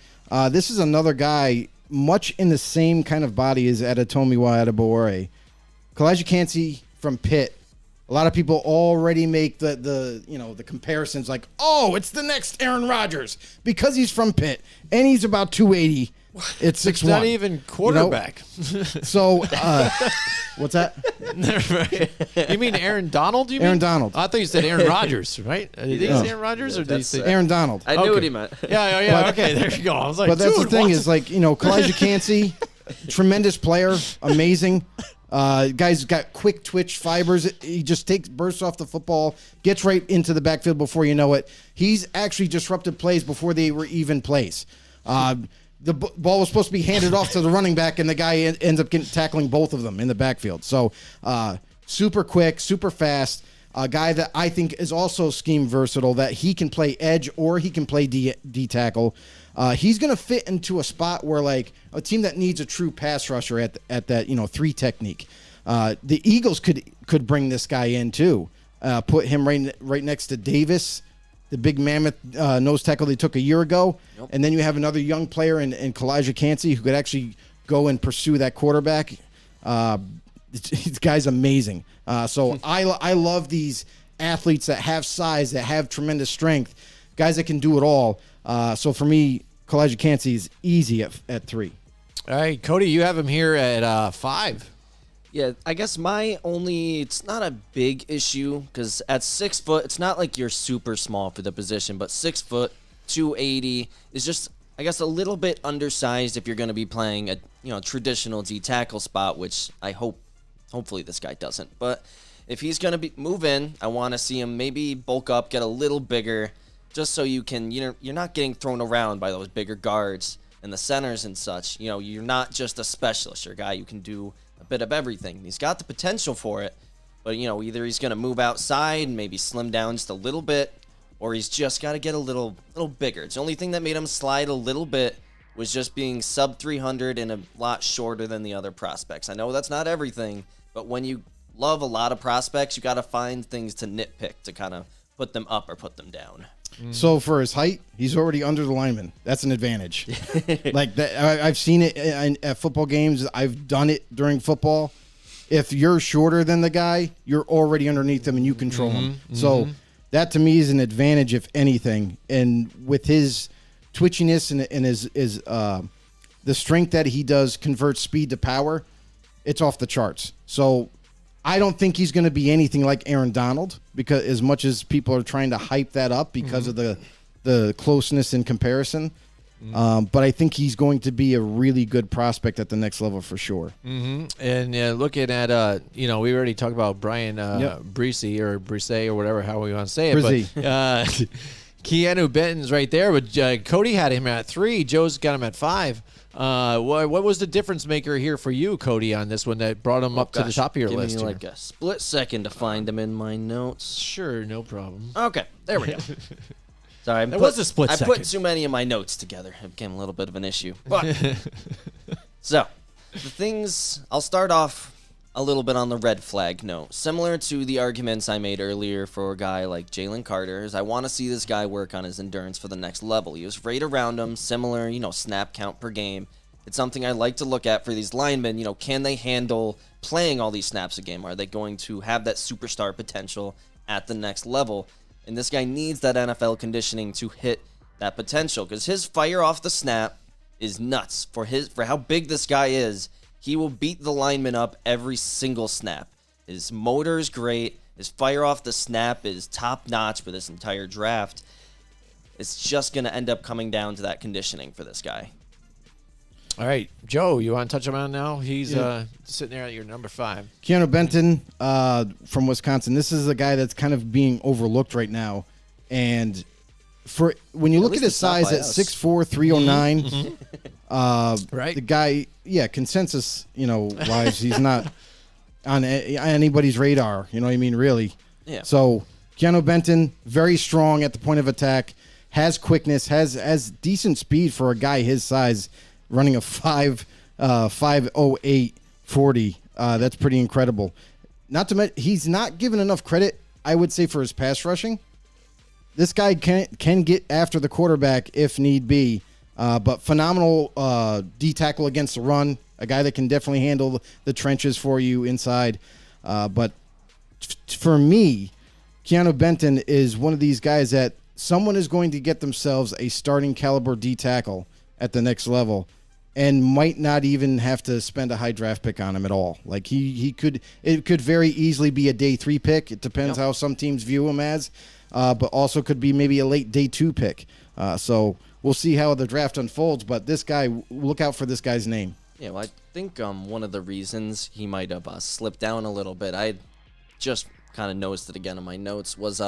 Speaker 2: This is another guy much in the same kind of body as Adetomiwa Adebawore. Kalijah Cansey from Pitt. A lot of people already make the comparisons like, oh, it's the next Aaron Rodgers because he's from Pitt and he's about 280. It's 6'1".
Speaker 3: Not even quarterback.
Speaker 2: So, what's that?
Speaker 3: You mean Aaron Donald?
Speaker 2: Aaron Donald.
Speaker 3: I thought you said Aaron Rodgers, right? Did he say Aaron Rodgers or did he say
Speaker 2: Aaron Donald.
Speaker 7: I knew what he meant.
Speaker 3: Yeah. Okay, there you go. I was like,
Speaker 2: But that's
Speaker 3: dude,
Speaker 2: the thing
Speaker 3: what?
Speaker 2: is Kalijah Cansey, tremendous player, amazing. Guy's got quick twitch fibers. He just bursts off the football, gets right into the backfield before you know it. He's actually disrupted plays before they were even plays. The ball was supposed to be handed off to the running back, and the guy ends up tackling both of them in the backfield. So super quick, super fast. A guy that I think is also scheme versatile, that he can play edge or he can play D tackle. He's going to fit into a spot where, like, a team that needs a true pass rusher at that 3 technique. The Eagles could bring this guy in too. Put him right next to Davis, the big mammoth nose tackle they took a year ago. Yep. And then you have another young player in Kalijah Cansey who could actually go and pursue that quarterback. This guy's amazing. So I love these athletes that have size, that have tremendous strength, guys that can do it all. So for me, Kalijah Cansey is easy at 3.
Speaker 3: All right, Cody, you have him here at 5.
Speaker 7: Yeah, I guess it's not a big issue because at 6 foot, it's not like you're super small for the position, but 6 foot, 280 is just, I guess, a little bit undersized if you're going to be playing a traditional D tackle spot, which hopefully this guy doesn't. But if he's going to move in, I want to see him maybe bulk up, get a little bigger, just so you can, you're not getting thrown around by those bigger guards and the centers and such. You're not just a specialist. You're a guy who can do a bit of everything. He's got the potential for it, but either he's going to move outside and maybe slim down just a little bit, or he's just got to get a little bigger. It's the only thing that made him slide a little bit was just being sub 300 and a lot shorter than the other prospects. I know that's not everything, but when you love a lot of prospects, you got to find things to nitpick to kind of put them up or put them down.
Speaker 2: So for his height, he's already under the lineman. That's an advantage. Like that, I've seen it at football games. I've done it during football. If you're shorter than the guy, you're already underneath him and you control him. So that to me is an advantage, if anything. And with his twitchiness and his the strength that he does convert speed to power, it's off the charts. So I don't think he's going to be anything like Aaron Donald, because as much as people are trying to hype that up because of the closeness in comparison. But I think he's going to be a really good prospect at the next level for sure.
Speaker 3: And looking at, we already talked about Brian Brise or whatever, how we want to say it.
Speaker 2: Brizzy.
Speaker 3: But Keanu Benton's right there. But Cody had him at 3. Joe's got him at 5. What was the difference maker here for you, Cody, on this one that brought him up to the top of your list?
Speaker 7: Give me
Speaker 3: here?
Speaker 7: like a split second to find them in my notes.
Speaker 3: Sure, no problem.
Speaker 7: Okay, there we go. Sorry,
Speaker 3: was a split
Speaker 7: I
Speaker 3: second.
Speaker 7: put too many of my notes together. It became a little bit of an issue. But so the things, I'll start off a little bit on the red flag note. Similar to the arguments I made earlier for a guy like Jalen Carter, is I want to see this guy work on his endurance for the next level. He was right around him, similar, snap count per game. It's something I like to look at for these linemen. Can they handle playing all these snaps a game? Are they going to have that superstar potential at the next level? And this guy needs that NFL conditioning to hit that potential because his fire off the snap is nuts. For how big this guy is, he will beat the lineman up every single snap. His motor is great. His fire off the snap is top notch for this entire draft. It's just going to end up coming down to that conditioning for this guy.
Speaker 3: All right, Joe, you want to touch him on now? He's sitting there at your number 5.
Speaker 2: Keanu Benton from Wisconsin. This is a guy that's kind of being overlooked right now. And for when you look at his size at 6'4", 309,
Speaker 3: right?
Speaker 2: The guy, consensus, wise, he's not on anybody's radar. You know what I mean? Really.
Speaker 7: Yeah.
Speaker 2: So Keanu Benton, very strong at the point of attack, has quickness, has decent speed for a guy his size, running a 5.08 40. That's pretty incredible. Not to mention, he's not given enough credit, I would say, for his pass rushing. This guy can get after the quarterback if need be, but phenomenal D tackle against the run. A guy that can definitely handle the trenches for you inside. But for me, Keanu Benton is one of these guys that someone is going to get themselves a starting caliber D tackle at the next level, and might not even have to spend a high draft pick on him at all. Like it could very easily be a day 3 pick. It depends how some teams view him as. But also could be maybe a late day 2 pick. So we'll see how the draft unfolds. But this guy, look out for this guy's name.
Speaker 7: Yeah, well, I think one of the reasons he might have slipped down a little bit, I just kind of noticed it again in my notes, was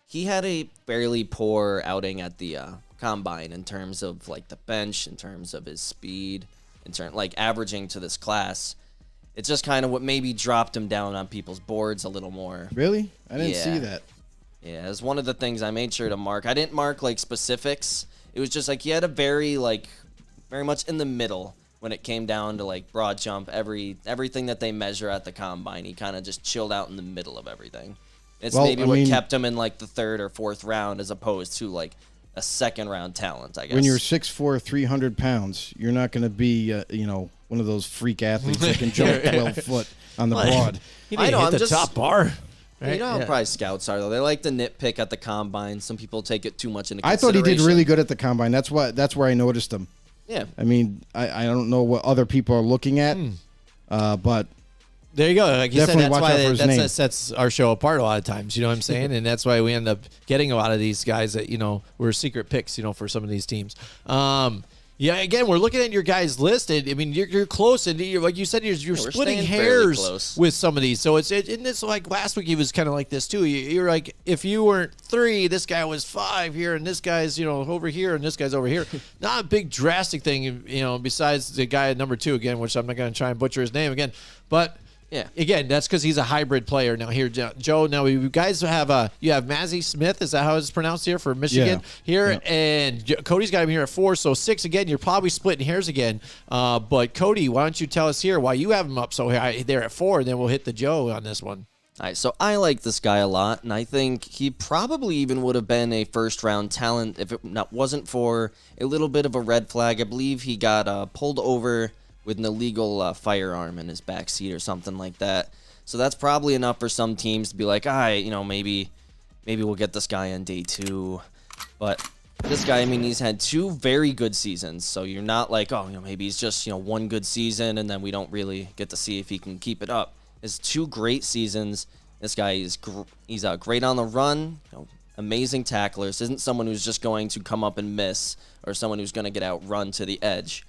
Speaker 7: he had a fairly poor outing at the combine in terms of like the bench, in terms of his speed, in terms like averaging to this class. It's just kind of what maybe dropped him down on people's boards a little more.
Speaker 2: Really? I didn't see that.
Speaker 7: Yeah, it's one of the things I made sure to mark. I didn't mark like specifics. It was just like he had a very much in the middle when it came down to like broad jump, everything that they measure at the combine. He kind of just chilled out in the middle of everything. It's what kept him in like the 3rd or 4th round as opposed to like a 2nd round talent, I guess.
Speaker 2: When you're 6'4", 300 pounds, you're not going to be one of those freak athletes that can jump 12 foot on the broad.
Speaker 3: I know, hit the top bar.
Speaker 7: Right? You know how probably scouts are, though. They like to nitpick at the combine. Some people take it too much into
Speaker 2: I
Speaker 7: consideration.
Speaker 2: thought he did really good at the combine. That's where I noticed him.
Speaker 7: Yeah.
Speaker 2: I mean, I don't know what other people are looking at, but
Speaker 3: there you go. Like you said,
Speaker 2: definitely
Speaker 3: that's why that sets our show apart a lot of times. You know what I'm saying? And that's why we end up getting a lot of these guys that, were secret picks, for some of these teams. Yeah, again, we're looking at your guys' list, and I mean, you're close, and like you said, you're splitting hairs with some of these. So it's like last week he was kind of like this too. You're like, if you weren't 3, this guy was 5 here, and this guy's over here, and this guy's over here. Not a big drastic thing, besides the guy at number 2 again, which I'm not going to try and butcher his name again, but. Yeah. Again, that's because he's a hybrid player. Now here, Joe. Now you guys have you have Mazzy Smith. Is that how it's pronounced here for Michigan? And Cody's got him here at 4. So 6 again. You're probably splitting hairs again. But Cody, why don't you tell us here why you have him up so high there at 4, and then we'll hit the Joe on this one.
Speaker 7: All right. So I like this guy a lot, and I think he probably even would have been a 1st round talent if it wasn't for a little bit of a red flag. I believe he got pulled over with an illegal firearm in his backseat or something like that. So that's probably enough for some teams to be like, maybe we'll get this guy on day 2. But this guy, I mean, he's had 2 very good seasons. So you're not like, maybe he's just, one good season and then we don't really get to see if he can keep it up. It's 2 great seasons. This guy is he's great on the run, amazing tackler. This isn't someone who's just going to come up and miss or someone who's going to get outrun to the edge.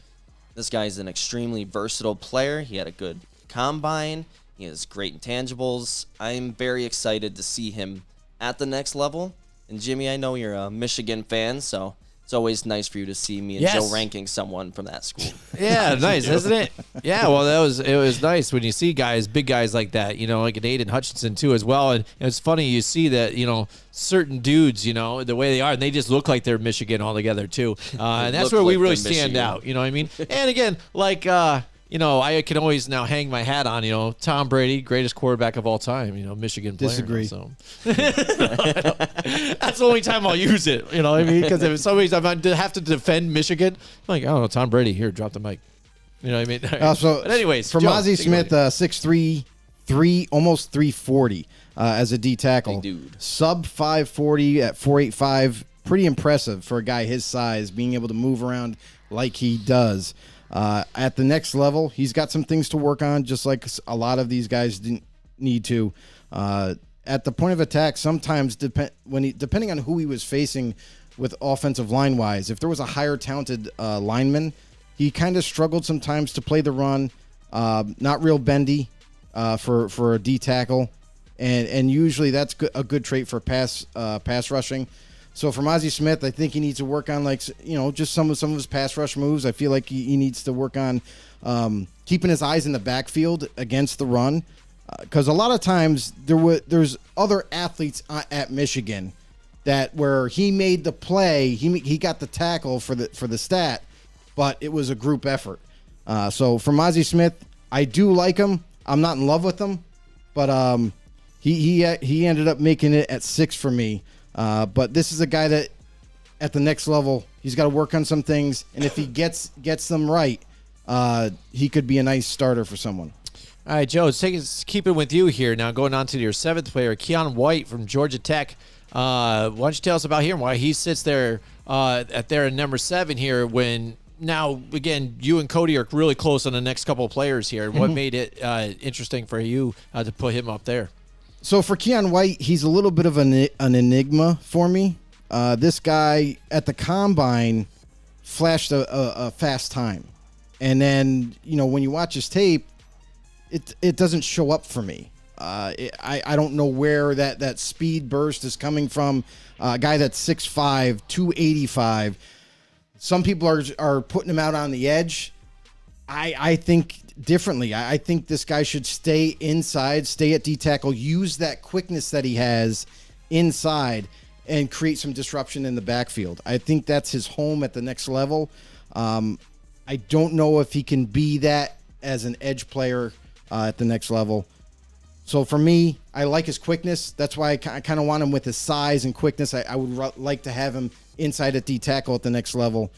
Speaker 7: This guy's an extremely versatile player. He had a good combine. He has great intangibles. I'm very excited to see him at the next level. And Jimmy, I know you're a Michigan fan, so it's always nice for you to see me and Joe ranking someone from that school.
Speaker 3: Yeah, nice, isn't it? Yeah, well, it was nice when you see big guys like that, like an Aiden Hutchinson too as well. And it's funny you see that, certain dudes, the way they are, and they just look like they're Michigan altogether too. And that's where we really stand out, you know what I mean? And again, like, I can always now hang my hat on, Tom Brady, greatest quarterback of all time, Michigan player.
Speaker 2: Disagree.
Speaker 3: So. That's the only time I'll use it, you know what I mean? Because if somebody's, I have to defend Michigan, I'm like, oh, Tom Brady, here, drop the mic. You know what I mean?
Speaker 2: So,
Speaker 3: but anyways,
Speaker 2: for Mazzy Smith, 6'3", almost 340 as a D tackle.
Speaker 7: Big dude.
Speaker 2: Sub 540 at 485. Pretty impressive for a guy his size, being able to move around like he does. At the next level, he's got some things to work on, just like a lot of these guys didn't need to. At the point of attack, sometimes depending on who he was facing with offensive line wise, if there was a higher talented lineman, he kind of struggled sometimes to play the run. Not real bendy for a D tackle, and usually that's a good trait for pass rushing. So for Mazi Smith, I think he needs to work on just some of his pass rush moves. I feel like he needs to work on keeping his eyes in the backfield against the run, because a lot of times there's other athletes at Michigan that where he made the play, he got the tackle for the stat, but it was a group effort. So for Mazi Smith, I do like him. I'm not in love with him, but he ended up making it at 6 for me. But this is a guy that at the next level, he's got to work on some things, and if he gets them right, he could be a nice starter for someone.
Speaker 3: All right, Joe, keep it with you here. Now going on to your 7th player, Keon White from Georgia Tech. Why don't you tell us about him, why he sits there at number 7 here when now, again, you and Cody are really close on the next couple of players here. What made it interesting for you to put him up there?
Speaker 2: So for Keon White, he's a little bit of an enigma for me. This guy at the combine flashed a fast time. And then, when you watch his tape, it doesn't show up for me. I don't know where that speed burst is coming from. A guy that's 6'5", 285. Some people are putting him out on the edge. I think differently. I think this guy should stay inside, stay at D tackle, use that quickness that he has inside, and create some disruption in the backfield. I think that's his home at the next level. I don't know if he can be that as an edge player at the next level. So for me, I like his quickness. That's why I kind of want him with his size and quickness. I would like to have him inside at D tackle at the next level.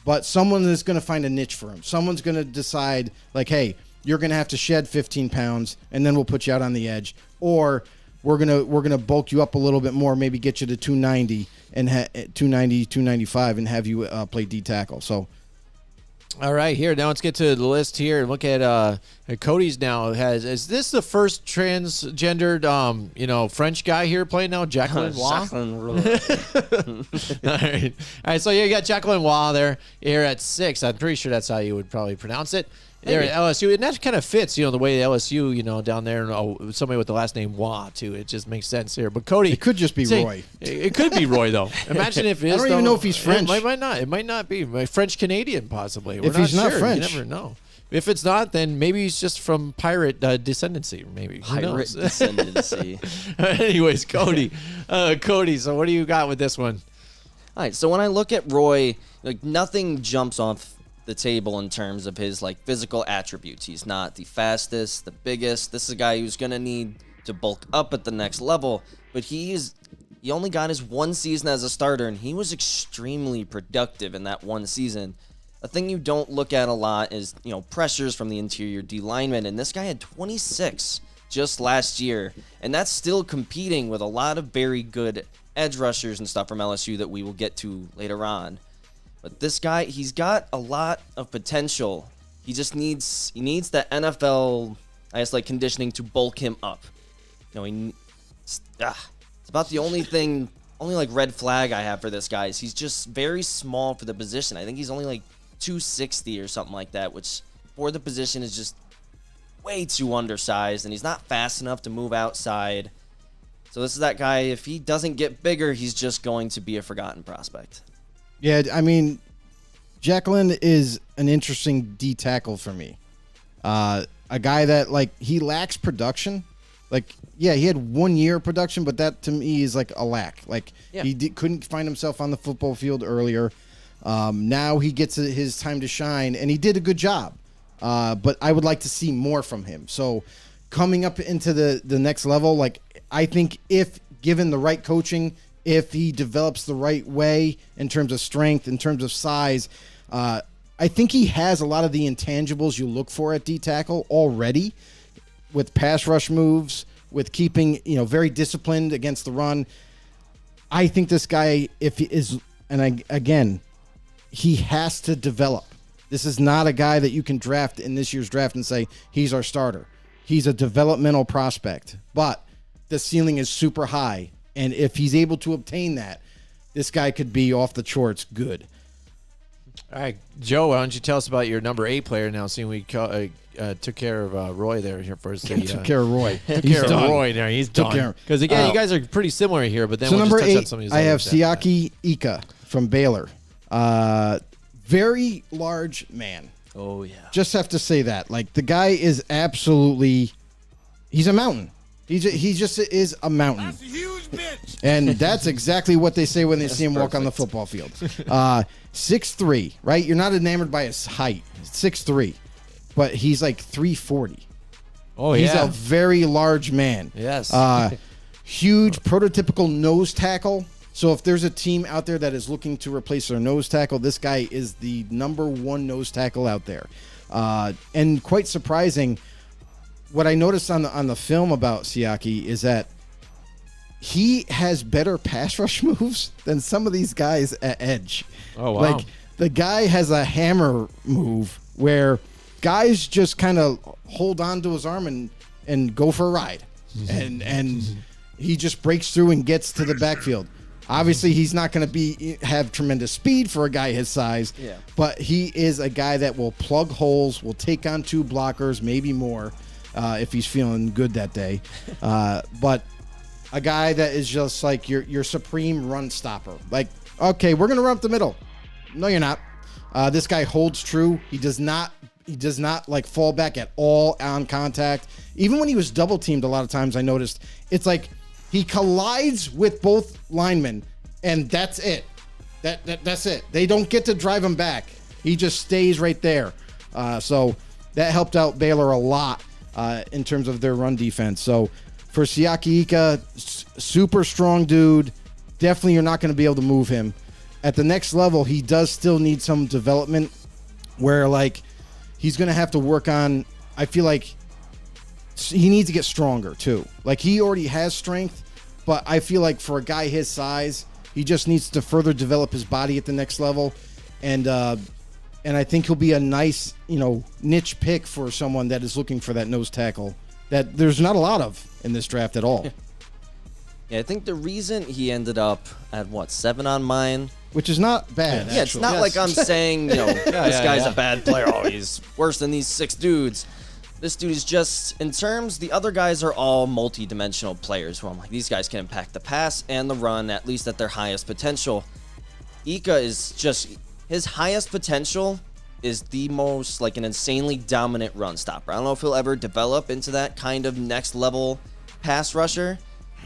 Speaker 2: But someone is going to find a niche for him. Someone's going to decide, like, hey, you're going to have to shed 15 pounds, and then we'll put you out on the edge. Or we're gonna bulk you up a little bit more, maybe get you to 290 and 295, and have you play D tackle. So.
Speaker 3: All right, here now let's get to the list here and look at Cody's now. Is this the first transgendered French guy here playing now? Jacqueline Waugh? All right. So you got Jacqueline Waugh there here at 6. I'm pretty sure that's how you would probably pronounce it. There at LSU, and that kind of fits, the way LSU, down there, and somebody with the last name Waugh too. It just makes sense here. But Cody,
Speaker 2: it could just be Roy.
Speaker 3: It could be Roy though. Imagine if it is.
Speaker 2: I don't even know if he's French.
Speaker 3: It might not. It might not be French Canadian possibly.
Speaker 2: If he's not French,
Speaker 3: you never know. If it's not, then maybe he's just from pirate descendancy. Maybe
Speaker 7: pirate descendancy.
Speaker 3: Anyways, Cody. So what do you got with this one?
Speaker 7: All right. So when I look at Roy, nothing jumps off the table in terms of his physical attributes. He's not the fastest, the biggest. This is a guy who's gonna need to bulk up at the next level, but he only got his 1 season as a starter, and he was extremely productive in that 1 season. A thing you don't look at a lot is pressures from the interior D lineman, and this guy had 26 just last year, and that's still competing with a lot of very good edge rushers and stuff from LSU that we will get to later on. But this guy, he's got a lot of potential. He just needs that NFL, conditioning to bulk him up. It's about the only red flag I have for this guy is he's just very small for the position. I think he's only 260 or something like that, which for the position is just way too undersized, and he's not fast enough to move outside. So this is that guy, if he doesn't get bigger, he's just going to be a forgotten prospect.
Speaker 2: Yeah, I mean, Jacqueline is an interesting D tackle for me. A guy that he lacks production. He had 1 year of production, but that to me is a lack. He couldn't find himself on the football field earlier. Now he gets his time to shine, and he did a good job. But I would like to see more from him. So coming up into the next level, I think if given the right coaching, if he develops the right way in terms of strength, in terms of size, I think he has a lot of the intangibles you look for at D tackle already. with pass rush moves, with keeping, very disciplined against the run. I think this guy, if he is, again, he has to develop. This is not a guy that you can draft in this year's draft and say, he's our starter. He's a developmental prospect, but the ceiling is super high. And if he's able to obtain that, this guy could be off the charts good.
Speaker 3: All right, Joe, why don't you tell us about your number 8 player now, seeing we took care of Roy there here first.
Speaker 2: Took care of Roy.
Speaker 3: Took
Speaker 2: He's
Speaker 3: care
Speaker 2: done.
Speaker 3: of Roy there. He's done. Because, again, you guys are pretty similar here, but then
Speaker 2: So
Speaker 3: we'll
Speaker 2: number
Speaker 3: just touch on
Speaker 2: 8,
Speaker 3: some of these
Speaker 2: I have
Speaker 3: others after
Speaker 2: Siaki Ika from Baylor. Very large man.
Speaker 7: Oh, yeah.
Speaker 2: Just have to say that. Like, the guy is absolutely, he's a mountain. He just is a mountain.
Speaker 6: That's a huge bitch.
Speaker 2: And that's exactly what they say when they see him walk on the football field. 6'3", right? You're not enamored by his height. 6'3", but he's like 340.
Speaker 3: that. Oh,
Speaker 2: He's
Speaker 3: yeah.
Speaker 2: a very large man.
Speaker 3: Yes.
Speaker 2: Huge prototypical nose tackle. So if there's a team out there that is looking to replace their nose tackle, this guy is the number 1 nose tackle out there. And quite surprising, what I noticed on the film about Siaki is that he has better pass rush moves than some of these guys at edge.
Speaker 3: Oh, wow.
Speaker 2: Like, the guy has a hammer move where guys just kind of hold on to his arm and go for a ride. and he just breaks through and gets to the backfield. Obviously, he's not going to have tremendous speed for a guy his size, but he is a guy that will plug holes, will take on 2 blockers, maybe more, if he's feeling good that day. But a guy that is just like your supreme run stopper. Like, okay, we're going to run up the middle. No, you're not. This guy holds true. He does not like fall back at all on contact. Even when he was double teamed, a lot of times I noticed it's like he collides with both linemen, and that's it. That's it. They don't get to drive him back. He just stays right there. So that helped out Baylor a lot in terms of their run defense. So for Siaki Ika, super strong dude. Definitely you're not going to be able to move him. At the next level, he does still need some development where, like, he's going to have to work on, I feel like he needs to get stronger too. Like, he already has strength, but I feel like for a guy his size, he just needs to further develop his body at the next level. And I think he'll be a nice, niche pick for someone that is looking for that nose tackle that there's not a lot of in this draft at all.
Speaker 7: Yeah, I think the reason he ended up at 7 on mine.
Speaker 2: Which is not bad.
Speaker 7: Yeah, it's not like I'm saying, this guy's a bad player. Oh, he's worse than these 6 dudes. This dude is just, in terms, the other guys are all multi-dimensional players who I'm like, these guys can impact the pass and the run, at least at their highest potential. Ika is just, his highest potential is the most, like, an insanely dominant run stopper. I don't know if he'll ever develop into that kind of next level pass rusher,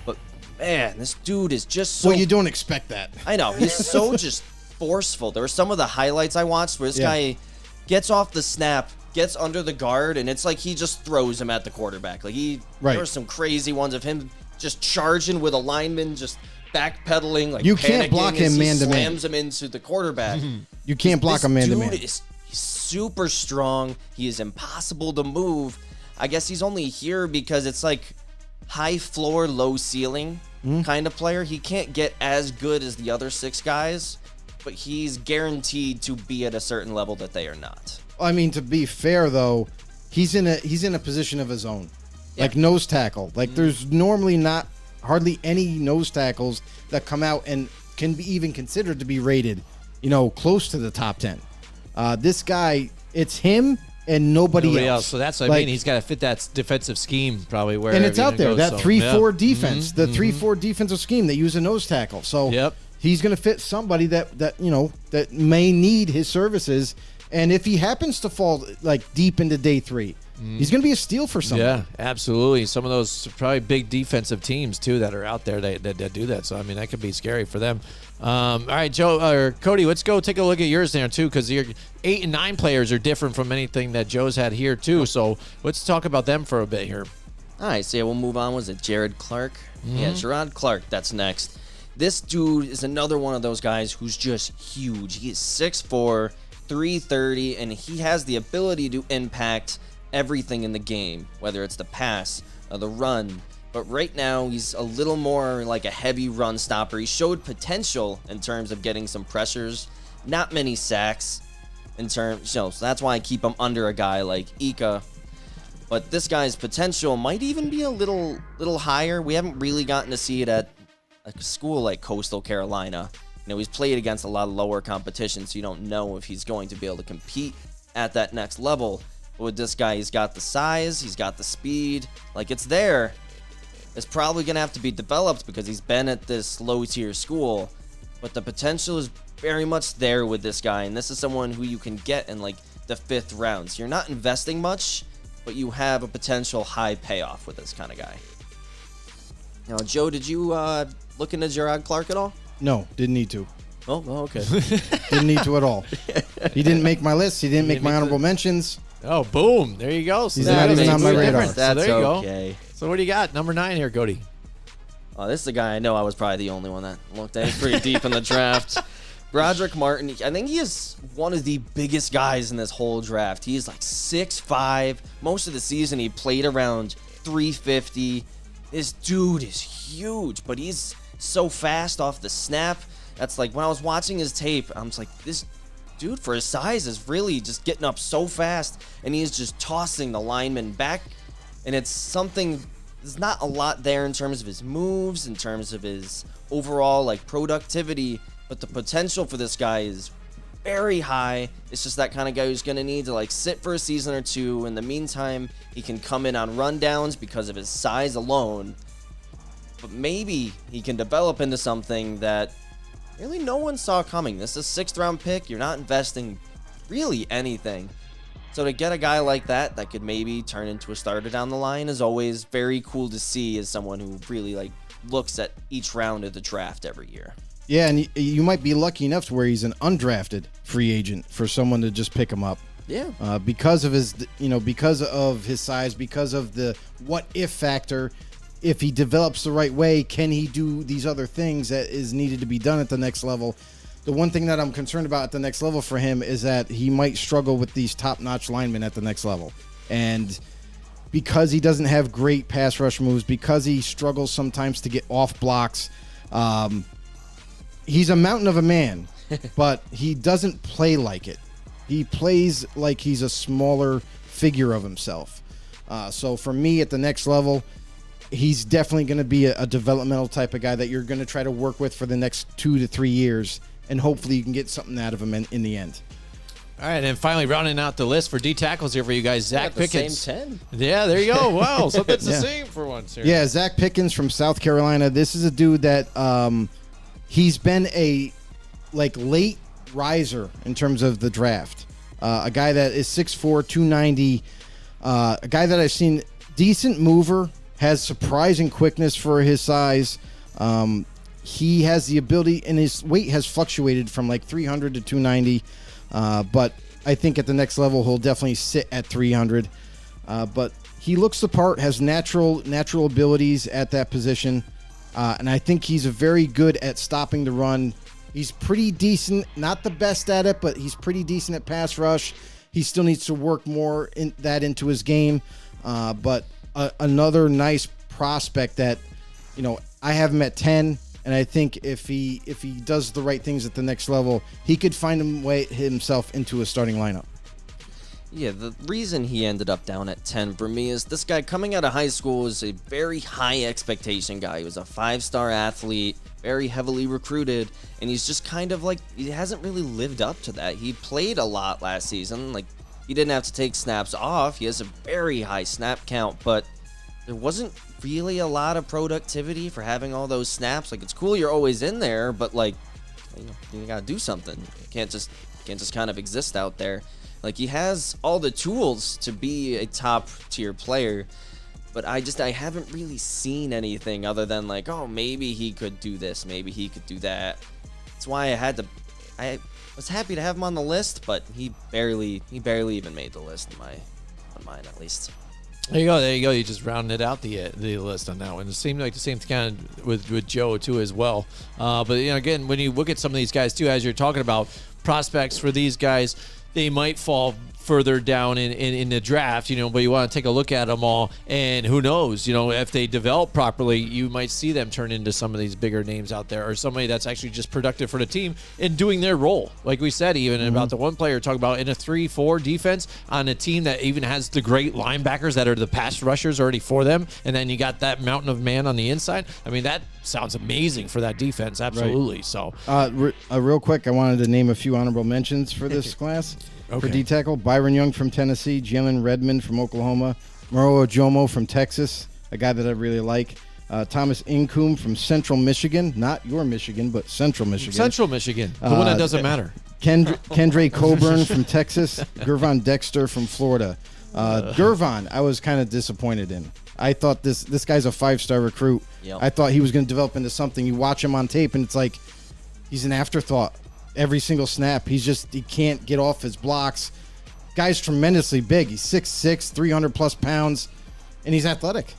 Speaker 7: but man, this dude is just so...
Speaker 2: Well, you don't expect that.
Speaker 7: I know. He's so just forceful. There were some of the highlights I watched where this guy gets off the snap, gets under the guard, and it's like he just throws him at the quarterback. Like, there were some crazy ones of him just charging with a lineman, just backpedaling, like,
Speaker 2: you can't block him man-to-man.
Speaker 7: Slams him into the quarterback.
Speaker 2: You can't block him man-to-man.
Speaker 7: Dude is super strong. He is impossible to move. I guess he's only here because it's like high floor, low ceiling kind of player. He can't get as good as the other 6 guys, but he's guaranteed to be at a certain level that they are not.
Speaker 2: I mean, to be fair though, he's in a position of his own, like nose tackle. Like there's normally not hardly any nose tackles that come out and can be even considered to be rated, close to the top 10. This guy, it's him and nobody else.
Speaker 3: So that's what I mean. He's got to fit that defensive scheme probably where.
Speaker 2: And it's out there, that 3-4 defense, the 3-4 defensive scheme. They use a nose tackle. So he's going to fit somebody that may need his services. And if he happens to fall like deep into day 3, he's going to be a steal for someone.
Speaker 3: Yeah, absolutely. Some of those probably big defensive teams too that are out there that do that. So I mean, that could be scary for them. All right, Joe or Cody, let's go take a look at yours there too, because your 8 and 9 players are different from anything that Joe's had here too. So let's talk about them for a bit here.
Speaker 7: All right, so we'll move on. Was it Jared Clark? Yeah, Gerard Clark. That's next. This dude is another one of those guys who's just huge. He is 6'4", 330, and he has the ability to impact everything in the game, whether it's the pass or the run. But right now, he's a little more like a heavy run stopper. He showed potential in terms of getting some pressures, not many sacks in terms, so that's why I keep him under a guy like Ika. But this guy's potential might even be a little higher. We haven't really gotten to see it at a school like Coastal Carolina. He's played against a lot of lower competition, so you don't know if he's going to be able to compete at that next level. But with this guy, he's got the size, he's got the speed, like it's there. It's probably going to have to be developed because he's been at this low-tier school, but the potential is very much there with this guy, and this is someone who you can get in like the 5th round. So you're not investing much, but you have a potential high payoff with this kind of guy. Now, Joe, did you look into Gerard Clark at all?
Speaker 2: No, didn't need to.
Speaker 7: Oh, okay.
Speaker 2: Didn't need to at all. He didn't make my list. He didn't make my honorable mentions.
Speaker 3: Oh, boom. There you go. So
Speaker 2: He's not even on my radar.
Speaker 7: That's
Speaker 3: so there you
Speaker 7: okay.
Speaker 3: Go. So what do you got? Number 9 here, Cody.
Speaker 7: Oh, this is a guy I know I was probably the only one that looked at. He's pretty deep in the draft. Broderick Martin, I think he is one of the biggest guys in this whole draft. He is like 6'5". Most of the season he played around 350. This dude is huge, but he's so fast off the snap. That's like when I was watching his tape, I'm just like, this dude for his size is really just getting up so fast, and he's just tossing the lineman back. And it's something, there's not a lot there in terms of his moves, in terms of his overall like productivity, but the potential for this guy is very high. It's just that kind of guy who's going to need to like sit for a season or two. In the meantime, he can come in on rundowns because of his size alone. But maybe he can develop into something that really no one saw coming. This is a 6th round pick. You're not investing really anything. So to get a guy like that could maybe turn into a starter down the line is always very cool to see as someone who really like looks at each round of the draft every year.
Speaker 2: Yeah, and you might be lucky enough to where he's an undrafted free agent for someone to just pick him up.
Speaker 7: Yeah.
Speaker 2: Because of his, because of his size, because of the what if factor. If he develops the right way, can he do these other things that is needed to be done at the next level? The one thing that I'm concerned about at the next level for him is that he might struggle with these top-notch linemen at the next level. And because he doesn't have great pass rush moves, because he struggles sometimes to get off blocks, he's a mountain of a man, but he doesn't play like it. He plays like he's a smaller figure of himself. So for me at the next level, he's definitely going to be a developmental type of guy that you're going to try to work with for the next 2 to 3 years, and hopefully you can get something out of him in the end.
Speaker 3: All right, and finally rounding out the list for D tackles here for you guys, Zach Pickens.
Speaker 7: Same 10.
Speaker 3: Yeah, there you go. Wow, something's
Speaker 2: Yeah.
Speaker 3: the same for once here.
Speaker 2: Yeah, Zach Pickens from South Carolina. This is a dude that he's been a late riser in terms of the draft. A guy that is 6'4", 290. A guy that I've seen decent mover, has surprising quickness for his size. He has the ability, and his weight has fluctuated from like 300 to 290. But I think at the next level, he'll definitely sit at 300. But he looks the part, has natural abilities at that position. And I think he's very good at stopping the run. He's pretty decent, not the best at it, but he's pretty decent at pass rush. He still needs to work more into his game. But another nice prospect that, I have him at 10. And I think if he does the right things at the next level, he could find himself into a starting lineup.
Speaker 7: Yeah, the reason he ended up down at 10 for me is this guy coming out of high school was a very high expectation guy. He was a 5-star athlete, very heavily recruited, and he's just kind of like, he hasn't really lived up to that. He played a lot last season. Like, he didn't have to take snaps off. He has a very high snap count, but there wasn't really a lot of productivity for having all those snaps. Like, it's cool you're always in there, but like, you gotta do something. You can't just kind of exist out there. Like, he has all the tools to be a top tier player, but I haven't really seen anything other than like, oh, maybe he could do this, maybe he could do that. That's why I was happy to have him on the list, but he barely even made the list on mine at least.
Speaker 3: There you go. You just rounded out the list on that one. It seemed like the same kind of with Joe too as well. But again, when you look at some of these guys too, as you're talking about prospects for these guys, they might fall further down in the draft, but you want to take a look at them all, and who knows, if they develop properly, you might see them turn into some of these bigger names out there, or somebody that's actually just productive for the team and doing their role. Like we said, even about the one player talking about in a 3-4 defense on a team that even has the great linebackers that are the pass rushers already for them, and then you got that mountain of man on the inside. I mean, that sounds amazing for that defense, absolutely. Right. So,
Speaker 2: real quick, I wanted to name a few honorable mentions for this class. For D tackle, Byron Young from Tennessee, Jalen Redmond from Oklahoma, Moro Ojomo from Texas, a guy that I really like. Thomas Incoom from Central Michigan, not your Michigan, but Central Michigan.
Speaker 3: Central Michigan, the one that doesn't matter.
Speaker 2: Kendre Coburn from Texas, Gervon Dexter from Florida. Gervon, I was kind of disappointed in. I thought this guy's a 5-star recruit.
Speaker 7: Yep.
Speaker 2: I thought he was going to develop into something. You watch him on tape, and it's like he's an afterthought. Every single snap, he can't get off his blocks. Guy's tremendously big. He's 6'6", 300-plus pounds, and he's athletic.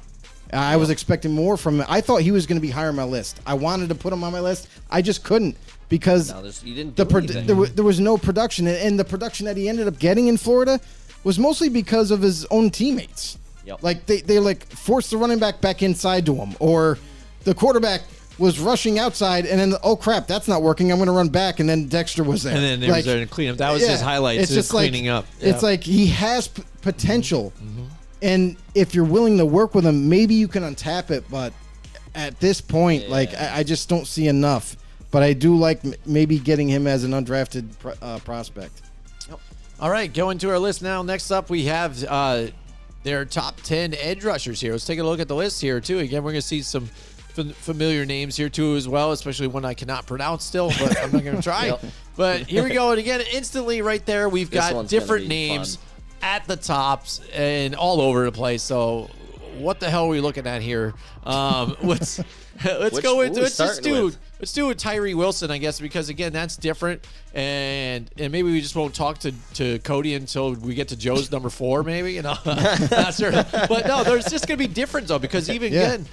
Speaker 2: I was expecting more from him. I thought he was going to be higher on my list. I wanted to put him on my list. I just couldn't because there was no production. And the production that he ended up getting in Florida was mostly because of his own teammates.
Speaker 7: Yep.
Speaker 2: Like, they forced the running back inside to him, or the quarterback was rushing outside, and then, oh crap, that's not working. I'm going to run back, and then Dexter was there.
Speaker 3: And then was there to clean up. That was his highlight. It's just cleaning up.
Speaker 2: It's like he has potential, and if you're willing to work with him, maybe you can untap it. But at this point, I just don't see enough. But I do like maybe getting him as an undrafted prospect.
Speaker 3: Yep. All right, going to our list now. Next up, we have their top 10 edge rushers here. Let's take a look at the list here, too. Again, we're going to see some familiar names here too as well, especially one I cannot pronounce still, but I'm not going to try.
Speaker 7: Yep.
Speaker 3: But here we go, and again, instantly right there, we've got different names at the tops and all over the place. So what the hell are we looking at here? Let's go into it. Let's do with Tyree Wilson, I guess, because again, that's different, and maybe we just won't talk to Cody until we get to Joe's number 4, maybe. Not sure. But no, there's just gonna be difference though, because even again,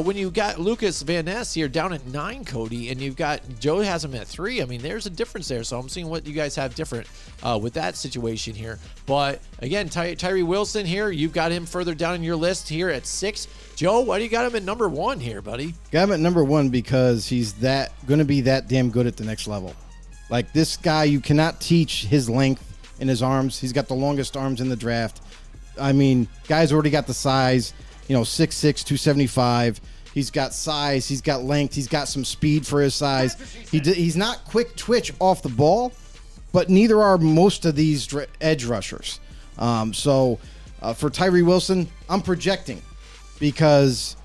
Speaker 3: when you got Lucas Van Ness here down at 9, Cody, and you've got Joe has him at 3. I mean, there's a difference there. So I'm seeing what you guys have different with that situation here. But again, Tyree Wilson here, you've got him further down in your list here at 6. Joe, why do you got him at number 1 here, buddy?
Speaker 2: Got him at number 1 because he's going to be that damn good at the next level. Like, this guy, you cannot teach his length and his arms. He's got the longest arms in the draft. I mean, guy's already got the size, 6'6", 275. He's got size. He's got length. He's got some speed for his size. He's not quick twitch off the ball, but neither are most of these edge rushers. So for Tyree Wilson, I'm projecting, because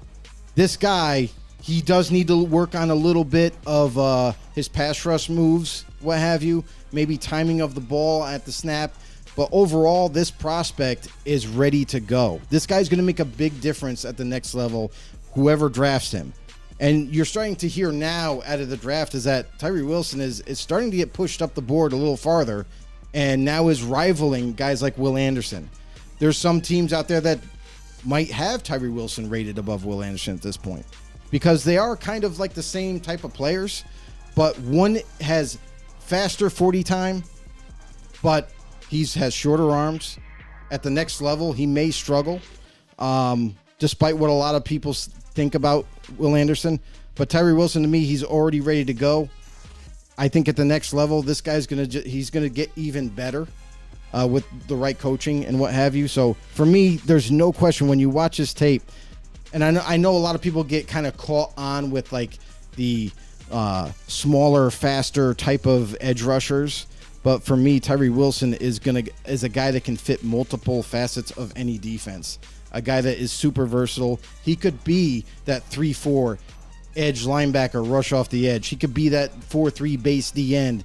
Speaker 2: this guy, he does need to work on a little bit of his pass rush moves, what have you, maybe timing of the ball at the snap. But overall, this prospect is ready to go. This guy's going to make a big difference at the next level, whoever drafts him. And you're starting to hear now out of the draft is that Tyree Wilson is starting to get pushed up the board a little farther, and now is rivaling guys like Will Anderson. There's some teams out there that might have Tyree Wilson rated above Will Anderson at this point, because they are kind of like the same type of players, but one has faster 40 time, but he has shorter arms. At the next level, he may struggle, despite what a lot of people think about Will Anderson. But Tyree Wilson, to me, he's already ready to go. I think at the next level, this guy's he's gonna get even better with the right coaching and what have you. So for me, there's no question when you watch his tape, and I know a lot of people get kind of caught on with like the smaller, faster type of edge rushers. But for me, Tyree Wilson is a guy that can fit multiple facets of any defense. A guy that is super versatile. He could be that 3-4 edge linebacker, rush off the edge. He could be that 4-3 base D end.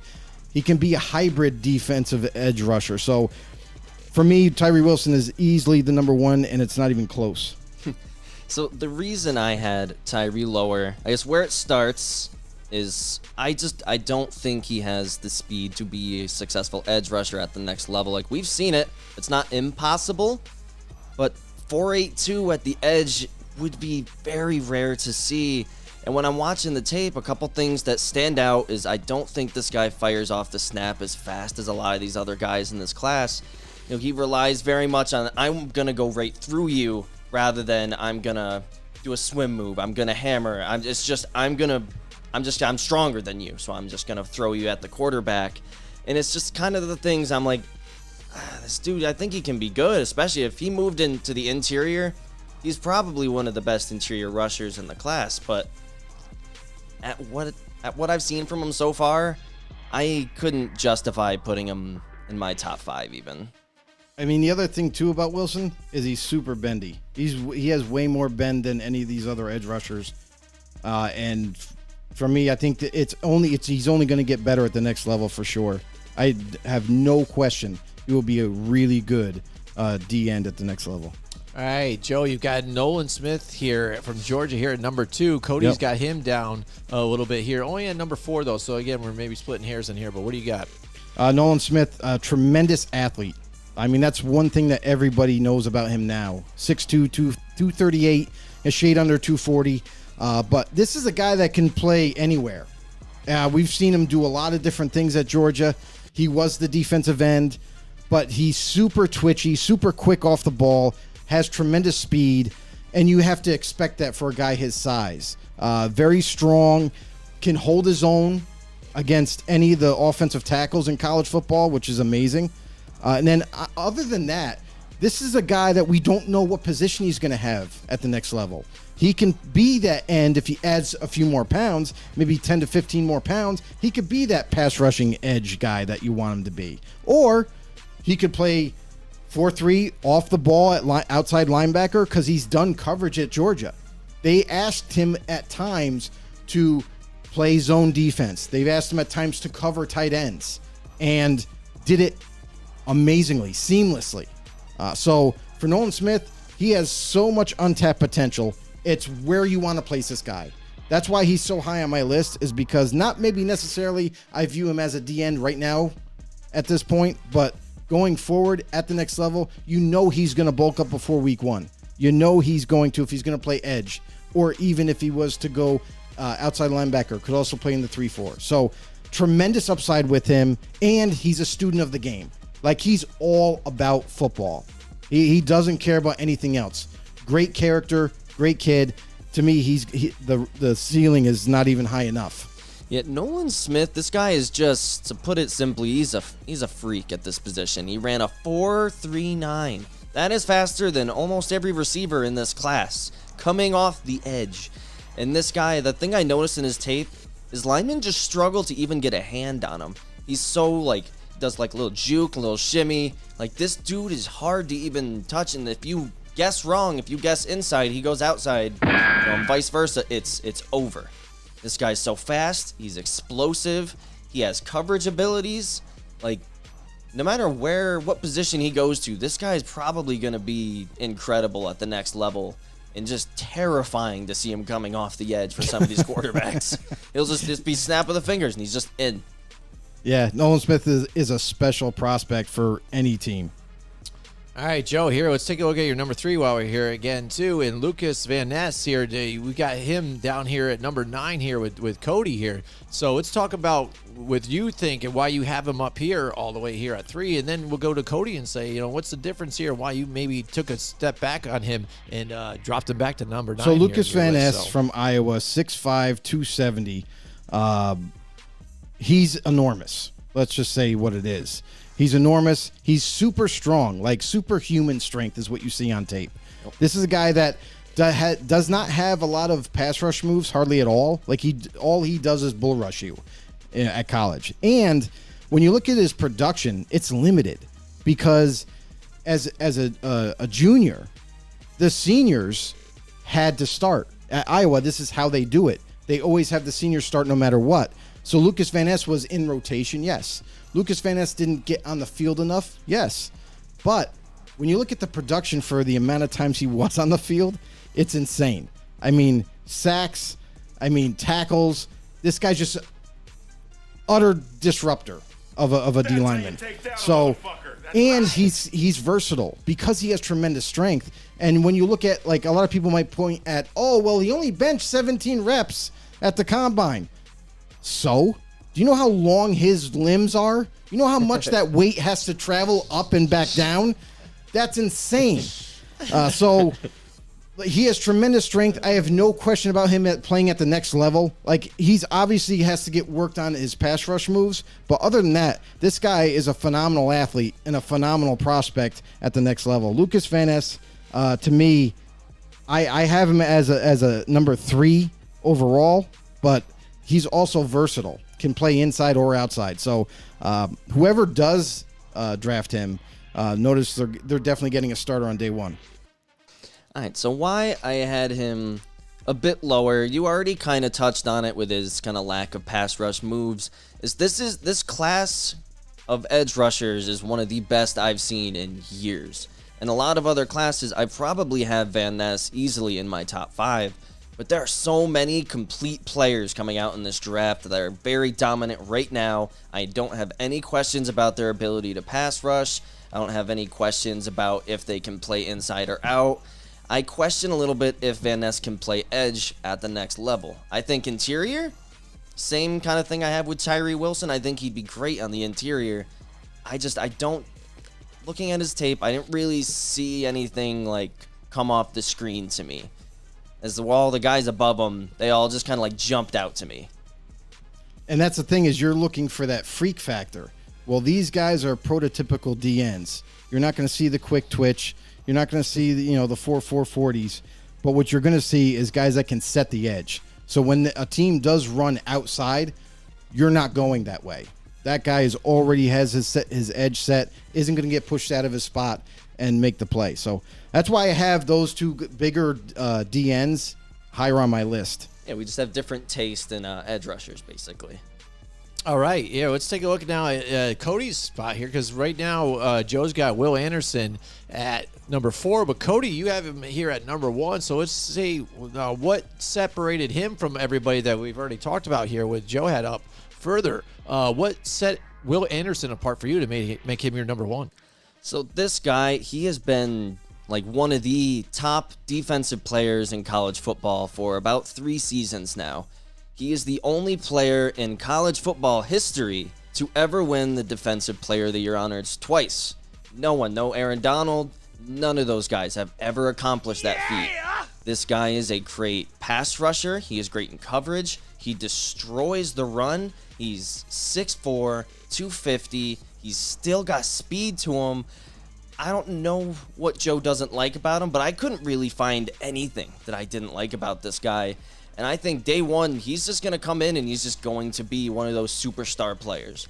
Speaker 2: He can be a hybrid defensive edge rusher. So for me, Tyree Wilson is easily the number 1, and it's not even close.
Speaker 7: So the reason I had Tyree lower, I guess where it starts is I don't think he has the speed to be a successful edge rusher at the next level. Like, we've seen it. It's not impossible, but 4.82 at the edge would be very rare to see. And when I'm watching the tape, a couple things that stand out is I don't think this guy fires off the snap as fast as a lot of these other guys in this class. he relies very much on I'm gonna go right through you rather than I'm gonna do a swim move. I'm gonna hammer. I'm stronger than you, so I'm just gonna throw you at the quarterback. And it's just kind of the things I'm like, this dude, I think he can be good, especially if he moved into the interior. He's probably one of the best interior rushers in the class, but at what I've seen from him so far, I couldn't justify putting him in my top 5 even.
Speaker 2: I mean, the other thing too about Wilson is he's super bendy. He has way more bend than any of these other edge rushers, and for me, I think that he's only going to get better at the next level for sure. I have no question he will be a really good D end at the next level.
Speaker 3: All right, Joe, you've got Nolan Smith here from Georgia here at number 2. Cody's got him down a little bit here. Only at number 4, though. So, again, we're maybe splitting hairs in here. But what do you got?
Speaker 2: Nolan Smith, tremendous athlete. I mean, that's one thing that everybody knows about him now. 6'2", 238, a shade under 240. But this is a guy that can play anywhere. We've seen him do a lot of different things at Georgia. He was the defensive end, but he's super twitchy, super quick off the ball, has tremendous speed, and you have to expect that for a guy his size. Very strong, can hold his own against any of the offensive tackles in college football, which is amazing. And then other than that, this is a guy that we don't know what position he's going to have at the next level. He can be that end if he adds a few more pounds, maybe 10 to 15 more pounds. He could be that pass rushing edge guy that you want him to be. Or he could play 4-3 off the ball at outside linebacker because he's done coverage at Georgia. They asked him at times to play zone defense. They've asked him at times to cover tight ends and did it amazingly, seamlessly. So for Nolan Smith, he has so much untapped potential. It's where you want to place this guy. That's why he's so high on my list, is because not maybe necessarily I view him as a D end right now at this point, but going forward at the next level, you know he's going to bulk up before week 1. You know he's going to, if he's going to play edge, or even if he was to go outside linebacker, could also play in the 3-4. So tremendous upside with him, and he's a student of the game. Like, he's all about football. He doesn't care about anything else. Great character, great kid. To me, the ceiling is not even high enough.
Speaker 7: Yet Nolan Smith, this guy is just, to put it simply, he's a freak at this position. He ran a 4.39. That is faster than almost every receiver in this class, coming off the edge. And this guy, the thing I noticed in his tape is linemen just struggle to even get a hand on him. He's so, does a little juke, a little shimmy. This dude is hard to even touch, and if you guess wrong, if you guess inside, he goes outside, and vice versa, it's over. This guy's so fast, he's explosive, he has coverage abilities. No matter what position he goes to, this guy is probably going to be incredible at the next level, and just terrifying to see him coming off the edge for some of these quarterbacks. He'll just be snap of the fingers, and he's just in.
Speaker 2: Yeah, Nolan Smith is a special prospect for any team.
Speaker 3: All right, Joe, here, let's take a look at your number 3 while we're here again, too. And Lucas Van Ness here, we got him down here at number 9 here with Cody here. So let's talk about what you think and why you have him up here all the way here at 3. And then we'll go to Cody and say, what's the difference here, why you maybe took a step back on him and dropped him back to number 9.
Speaker 2: So Lucas Van Ness from Iowa, 6'5", 270. He's enormous. Let's just say what it is. He's enormous. He's super strong, superhuman strength is what you see on tape. This is a guy that does not have a lot of pass rush moves, hardly at all. All he does is bull rush you at college. And when you look at his production, it's limited because as a junior, the seniors had to start. At Iowa, this is how they do it. They always have the seniors start no matter what. So Lucas Van Ness was in rotation, yes. Lucas Van Ness didn't get on the field enough, yes. But when you look at the production for the amount of times he was on the field, it's insane. I mean, sacks, tackles. This guy's just utter disruptor of a D lineman. So, and he's versatile because he has tremendous strength. And when you look at, a lot of people might point at, he only benched 17 reps at the combine. So Do you know how long his limbs are? You know how much that weight has to travel up and back down? That's insane. So he has tremendous strength. I have no question about him playing at the next level. Like, he's obviously has to get worked on his pass rush moves. But other than that, this guy is a phenomenal athlete and a phenomenal prospect at the next level. Lucas Van Ness, to me, I have him as a number 3 overall, but he's also versatile, can play inside or outside. So whoever does draft him, notice they're definitely getting a starter on day 1.
Speaker 7: All right, so why I had him a bit lower, you already kind of touched on it with his kind of lack of pass rush moves, is this class of edge rushers is one of the best I've seen in years. And a lot of other classes, I probably have Van Ness easily in my top 5, but there are so many complete players coming out in this draft that are very dominant right now. I don't have any questions about their ability to pass rush. I don't have any questions about if they can play inside or out. I question a little bit if Van Ness can play edge at the next level. I think interior, same kind of thing I have with Tyree Wilson. I think he'd be great on the interior. I don't, looking at his tape, I didn't really see anything like come off the screen to me. As all the guys above him, they all just kind of like jumped out to me.
Speaker 2: And that's the thing, is you're looking for that freak factor. Well, these guys are prototypical DNs. You're not going to see the quick twitch. You're not going to see the 4.40s, but what you're going to see is guys that can set the edge. So when a team does run outside, you're not going that way. That guy already has his edge set, isn't going to get pushed out of his spot and make the play. So that's why I have those 2 bigger DNs higher on my list.
Speaker 7: Yeah, we just have different taste in edge rushers, basically.
Speaker 3: All right, yeah, let's take a look now at Cody's spot here, because right now Joe's got Will Anderson at number 4, but Cody, you have him here at number 1. So let's see what separated him from everybody that we've already talked about here with Joe had up further. What set Will Anderson apart for you to make him your number 1?
Speaker 7: So this guy, he has been like one of the top defensive players in college football for about 3 seasons now. He is the only player in college football history to ever win the Defensive Player of the Year honors twice. No Aaron Donald, none of those guys have ever accomplished that feat. This guy is a great pass rusher. He is great in coverage. He destroys the run. He's 6'4", 250. He's still got speed to him. I don't know what Joe doesn't like about him, but I couldn't really find anything that I didn't like about this guy. And I think day 1, he's just going to come in and he's just going to be one of those superstar players.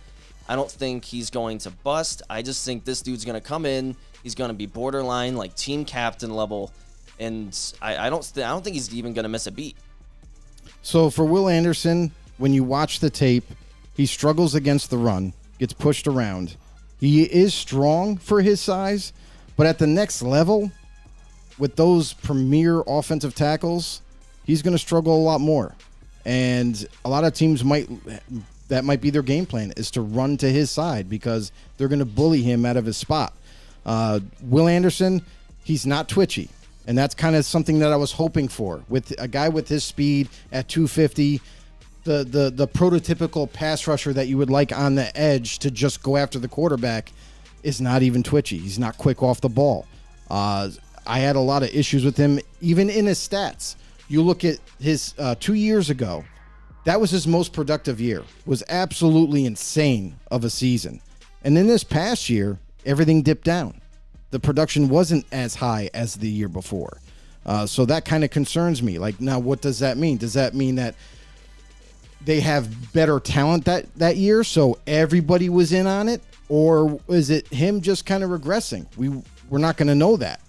Speaker 7: I don't think he's going to bust. I just think this dude's going to come in. He's going to be borderline like team captain level. And I don't think he's even going to miss a beat.
Speaker 2: So for Will Anderson, when you watch the tape, he struggles against the run, gets pushed around. He is strong for his size, but at the next level, with those premier offensive tackles, he's going to struggle a lot more. And a lot of teams might be their game plan, is to run to his side because they're going to bully him out of his spot. Will Anderson, he's not twitchy. And that's kind of something that I was hoping for. With a guy with his speed at 250, the prototypical pass rusher that you would like on the edge to just go after the quarterback is not even twitchy. He's not quick off the ball. I had a lot of issues with him, even in his stats. You look at his 2 years ago, that was his most productive year. It was absolutely insane of a season. And in this past year, everything dipped down. The production wasn't as high as the year before. So that kind of concerns me. Like, now what does that mean? Does that mean that they have better talent that year, so everybody was in on it? Or is it him just kind of regressing? We're not going to know that.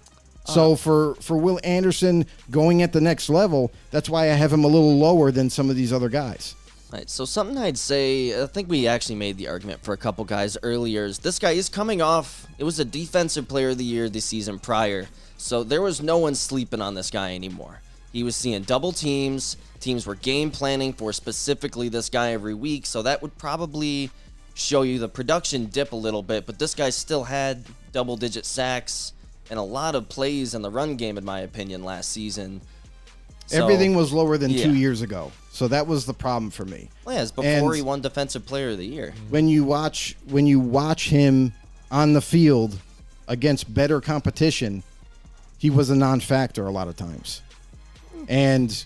Speaker 2: So for Will Anderson going at the next level, that's why I have him a little lower than some of these other guys.
Speaker 7: All right, so something I'd say, I think we actually made the argument for a couple guys earlier, is this guy is coming off, it was a Defensive Player of the Year the season prior, so there was no one sleeping on this guy anymore. He was seeing double teams were game planning for specifically this guy every week, so that would probably show you the production dip a little bit, but this guy still had double-digit sacks and a lot of plays in the run game, in my opinion, last season. So,
Speaker 2: Everything was lower than
Speaker 7: yeah.
Speaker 2: 2 years ago. So that was the problem for me.
Speaker 7: Well, yeah, it's before
Speaker 2: And
Speaker 7: he won Defensive Player of the Year.
Speaker 2: when you watch him on the field against better competition, he was a non-factor a lot of times. And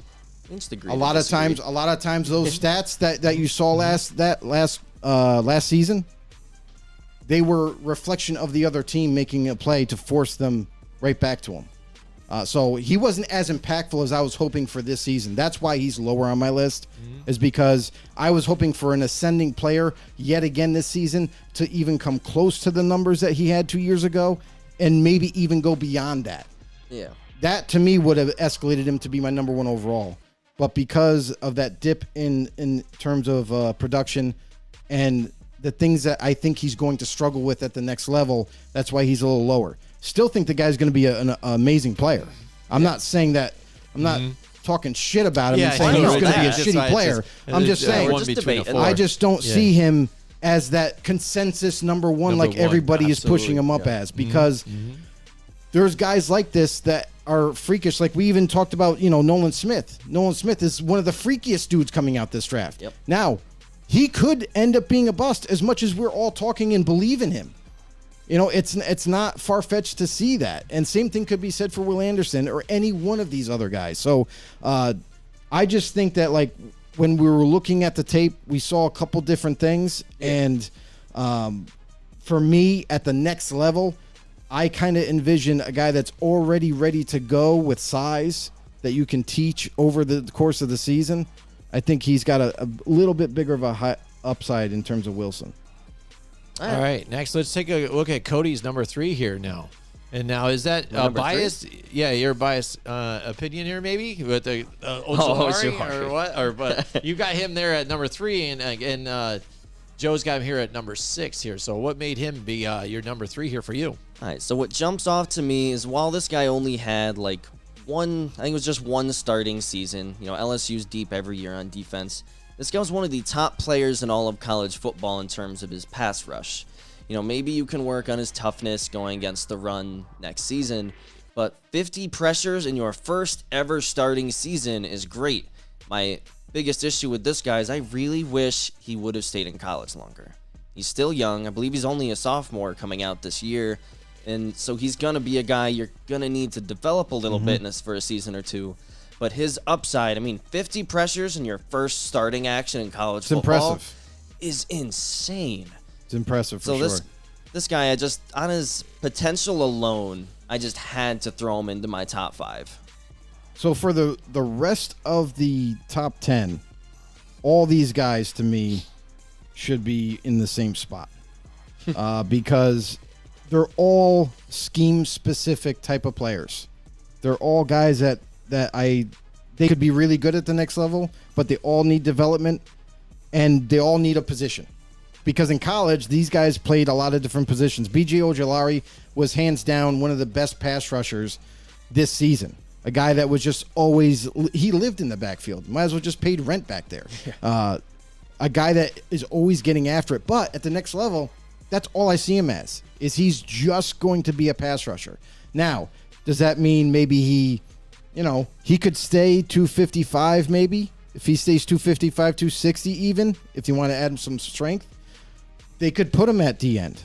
Speaker 2: a lot of times those stats that you saw last season, they were reflection of the other team making a play to force them right back to him. So he wasn't as impactful as I was hoping for this season. That's why he's lower on my list, is because I was hoping for an ascending player yet again this season to even come close to the numbers that he had 2 years ago and maybe even go beyond that.
Speaker 7: Yeah.
Speaker 2: That, to me, would have escalated him to be my number one overall. But because of that dip in terms of production and the things that I think he's going to struggle with at the next level, that's why he's a little lower. Still think the guy's going to be an amazing player. I'm not saying that. I'm not talking shit about him and saying he's going to be a shitty player. I'm just saying I just don't see him as that consensus number one like everybody is pushing him up as, because there's guys like this that are freakish. Like we even talked about, Nolan Smith. Nolan Smith is one of the freakiest dudes coming out this draft.
Speaker 7: Yep.
Speaker 2: Now, he could end up being a bust as much as we're all talking and believe in him. It's not far-fetched to see that. And same thing could be said for Will Anderson or any one of these other guys. So I just think that, like, when we were looking at the tape, we saw a couple different things. And for me, at the next level, I kind of envision a guy that's already ready to go with size that you can teach over the course of the season. I think he's got a little bit bigger of a high upside in terms of Wilson.
Speaker 3: All right, next let's take a look at Cody's number 3 here now. And now is that biased? Yeah, your biased opinion here, maybe with the Ojulari or what? Or but you got him there at number 3, and Joe's got him here at number 6 here. So what made him be your number 3 here for you?
Speaker 7: All right, so what jumps off to me is while this guy only had like I think it was just one starting season. LSU's deep every year on defense. This guy was one of the top players in all of college football in terms of his pass rush. Maybe you can work on his toughness going against the run next season, but 50 pressures in your first ever starting season is great. My biggest issue with this guy is I really wish he would have stayed in college longer. He's still young. I believe he's only a sophomore coming out this year, and so he's going to be a guy you're going to need to develop a little bit in this for a season or two. But his upside, 50 pressures in your first starting action in college football is insane.
Speaker 2: It's impressive for sure.
Speaker 7: So this guy, on his potential alone, I just had to throw him into my top 5.
Speaker 2: So for the rest of the top 10, all these guys to me should be in the same spot because they're all scheme-specific type of players. They're all guys that they could be really good at the next level, but they all need development and they all need a position. Because in college, these guys played a lot of different positions. B.J. Ojulari was hands down one of the best pass rushers this season. A guy that was just always, he lived in the backfield. Might as well just paid rent back there. A guy that is always getting after it. But at the next level, that's all I see him as, is he's just going to be a pass rusher. Now, does that mean maybe he could stay 255 maybe? If he stays 255, 260 even, if you want to add him some strength, they could put him at the end.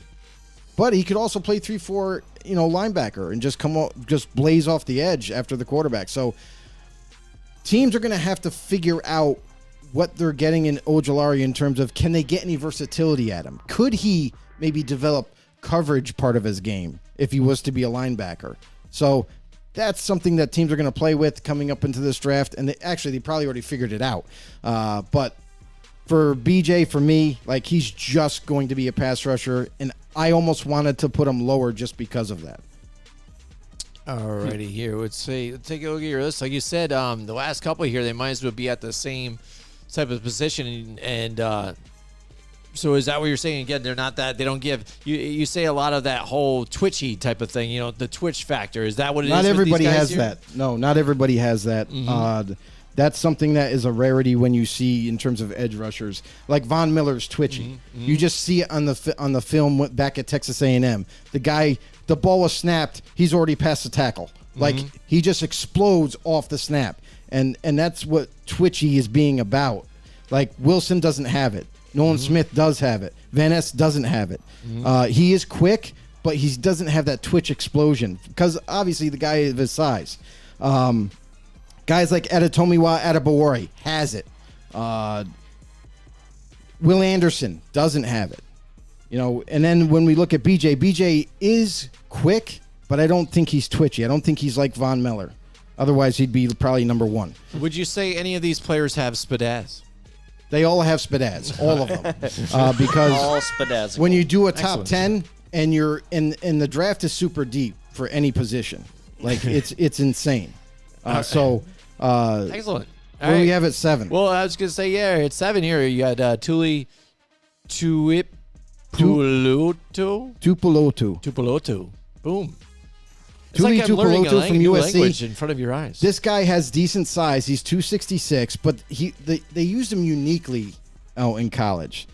Speaker 2: But he could also play 3-4, linebacker and just blaze off the edge after the quarterback. So teams are going to have to figure out what they're getting in Ojulari in terms of, can they get any versatility at him? Could he maybe develop coverage part of his game if he was to be a linebacker? So that's something that teams are going to play with coming up into this draft. And they probably already figured it out. But for BJ, for me, he's just going to be a pass rusher. And I almost wanted to put him lower just because of that.
Speaker 3: Alrighty, here. Let's take a look at your list. Like you said, the last couple here, they might as well be at the same type of position. And so is that what you're saying? Again, they're not that, they don't give, you say a lot of that whole twitchy type of thing, the twitch factor. Is that what it is?
Speaker 2: Not everybody has
Speaker 3: here?
Speaker 2: that. No, not everybody has that. That's something that is a rarity when you see in terms of edge rushers. Like Von Miller's twitchy. You just see it on the film back at Texas A&M. The guy the ball was snapped, he's already past the tackle. Like, he just explodes off the snap. And that's what twitchy is being about. Like, Wilson doesn't have it. Nolan Smith does have it. Van Ness doesn't have it. He is quick, but he doesn't have that twitch explosion because obviously the guy of his size. Guys like Adetomiwa Adebawore has it. Will Anderson doesn't have it. You know, and then when we look at BJ is quick, but I don't think he's twitchy. I don't think he's like Von Miller. Otherwise, he'd be probably number one.
Speaker 3: Would you say any of these players have spidaz?
Speaker 2: They all have spidaz, all of them, because
Speaker 7: All spadazical.
Speaker 2: when you do a top
Speaker 3: Excellent.
Speaker 2: 10 and you're in the draft is super deep for any position, like it's insane. So
Speaker 3: Excellent.
Speaker 2: what do we have at 7?
Speaker 3: Well, I was gonna say, yeah, it's 7 here. You got Tuli Tuipulotu. Boom. It's
Speaker 2: Tuli
Speaker 3: like I'm learning
Speaker 2: Tuipulotu
Speaker 3: a
Speaker 2: from
Speaker 3: new
Speaker 2: USC.
Speaker 3: language in front of your eyes.
Speaker 2: This guy has decent size. He's 266, but they used him uniquely in college.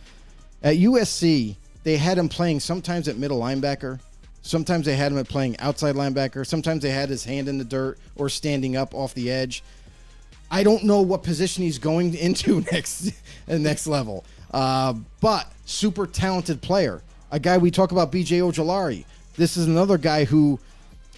Speaker 2: At USC, they had him playing sometimes at middle linebacker. Sometimes they had him at playing outside linebacker. Sometimes they had his hand in the dirt or standing up off the edge. I don't know what position he's going into next level. But super talented player. A guy we talk about, B.J. Ojolari. This is another guy who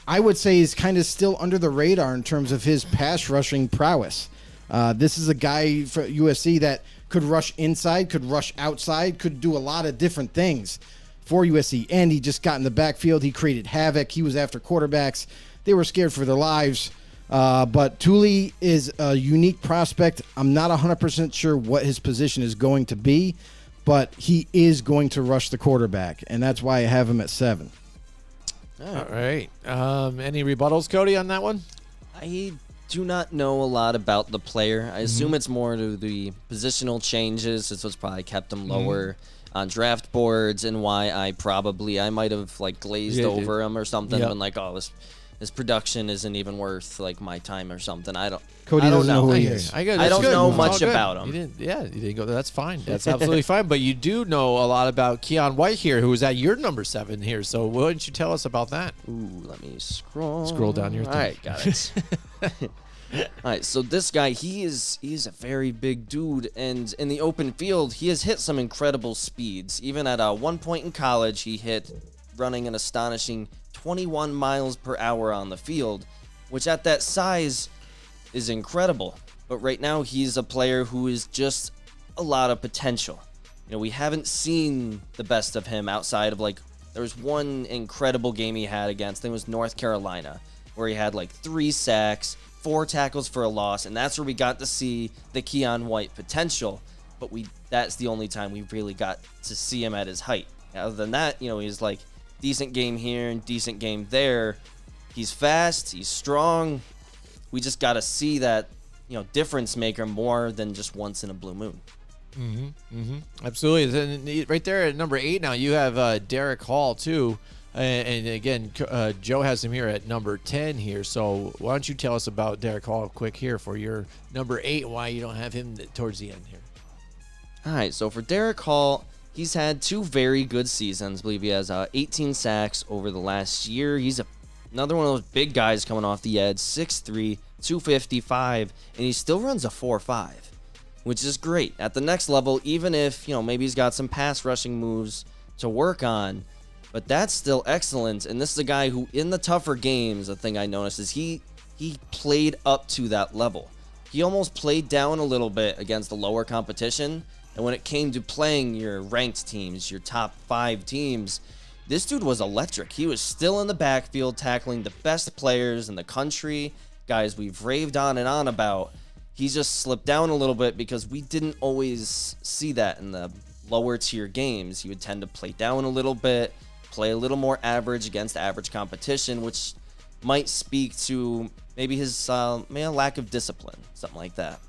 Speaker 2: I would say is kind of still under the radar in terms of his pass rushing prowess. This is a guy for USC that could rush inside, could rush outside, could do a lot of different things for USC. And he just got in the backfield. He created havoc. He was after quarterbacks. They were scared for their lives. But Tuli is a unique prospect. I'm not 100% sure what his position is going to be, but he is going to rush the quarterback, and that's why I have him at 7.
Speaker 3: All right. Any rebuttals, Cody, on that one?
Speaker 7: I do not know a lot about the player. I assume it's more to the positional changes. It's what's probably kept him lower on draft boards, and why I might have like glazed over him or something,
Speaker 3: Yep.
Speaker 7: been like, oh, this production isn't even worth like my time or something.
Speaker 2: Cody
Speaker 7: I don't
Speaker 2: doesn't know who he
Speaker 3: I
Speaker 2: is.
Speaker 7: I don't know much about him.
Speaker 3: You didn't go. That's fine. That's absolutely fine. But you do know a lot about Keon White here, who is at your number 7 here. So why don't you tell us about that?
Speaker 7: Ooh, let me scroll.
Speaker 3: Scroll down your
Speaker 7: All
Speaker 3: thing.
Speaker 7: right, got it. All right, so this guy, he is a very big dude, and in the open field, he has hit some incredible speeds. Even at one point in college, he hit running an astonishing 21 miles per hour on the field, which at that size is incredible. But right now, he's a player who is just a lot of potential. You know, we haven't seen the best of him outside of like, there was one incredible game he had against, I think it was North Carolina, where he had like 3 sacks, 4 tackles for a loss, and that's where we got to see the Keon White potential. But that's the only time we really got to see him at his height. Other than that, you know, he's like decent game here and decent game there. He's fast, he's strong. We just got to see that, you know, difference maker more than just once in a blue moon.
Speaker 3: Absolutely. Then right there at number 8 now, you have Derek Hall, too. And again, Joe has him here at number 10 here. So why don't you tell us about Derek Hall quick here for your number 8 and why you don't have him towards the end here.
Speaker 7: All right, so for Derek Hall, he's had 2 very good seasons. I believe he has 18 sacks over the last year. He's another one of those big guys coming off the edge, 6'3", 255, and he still runs a 4.5, which is great. At the next level, even if, you know, maybe he's got some pass rushing moves to work on, but that's still excellent. And this is a guy who, in the tougher games, the thing I noticed is he played up to that level. He almost played down a little bit against the lower competition. And when it came to playing your ranked teams, your top 5 teams, this dude was electric. He was still in the backfield tackling the best players in the country, guys we've raved on and on about. He just slipped down a little bit because we didn't always see that in the lower tier games. He would tend to play down a little bit, play a little more average against average competition, which might speak to maybe his lack of discipline, something like that.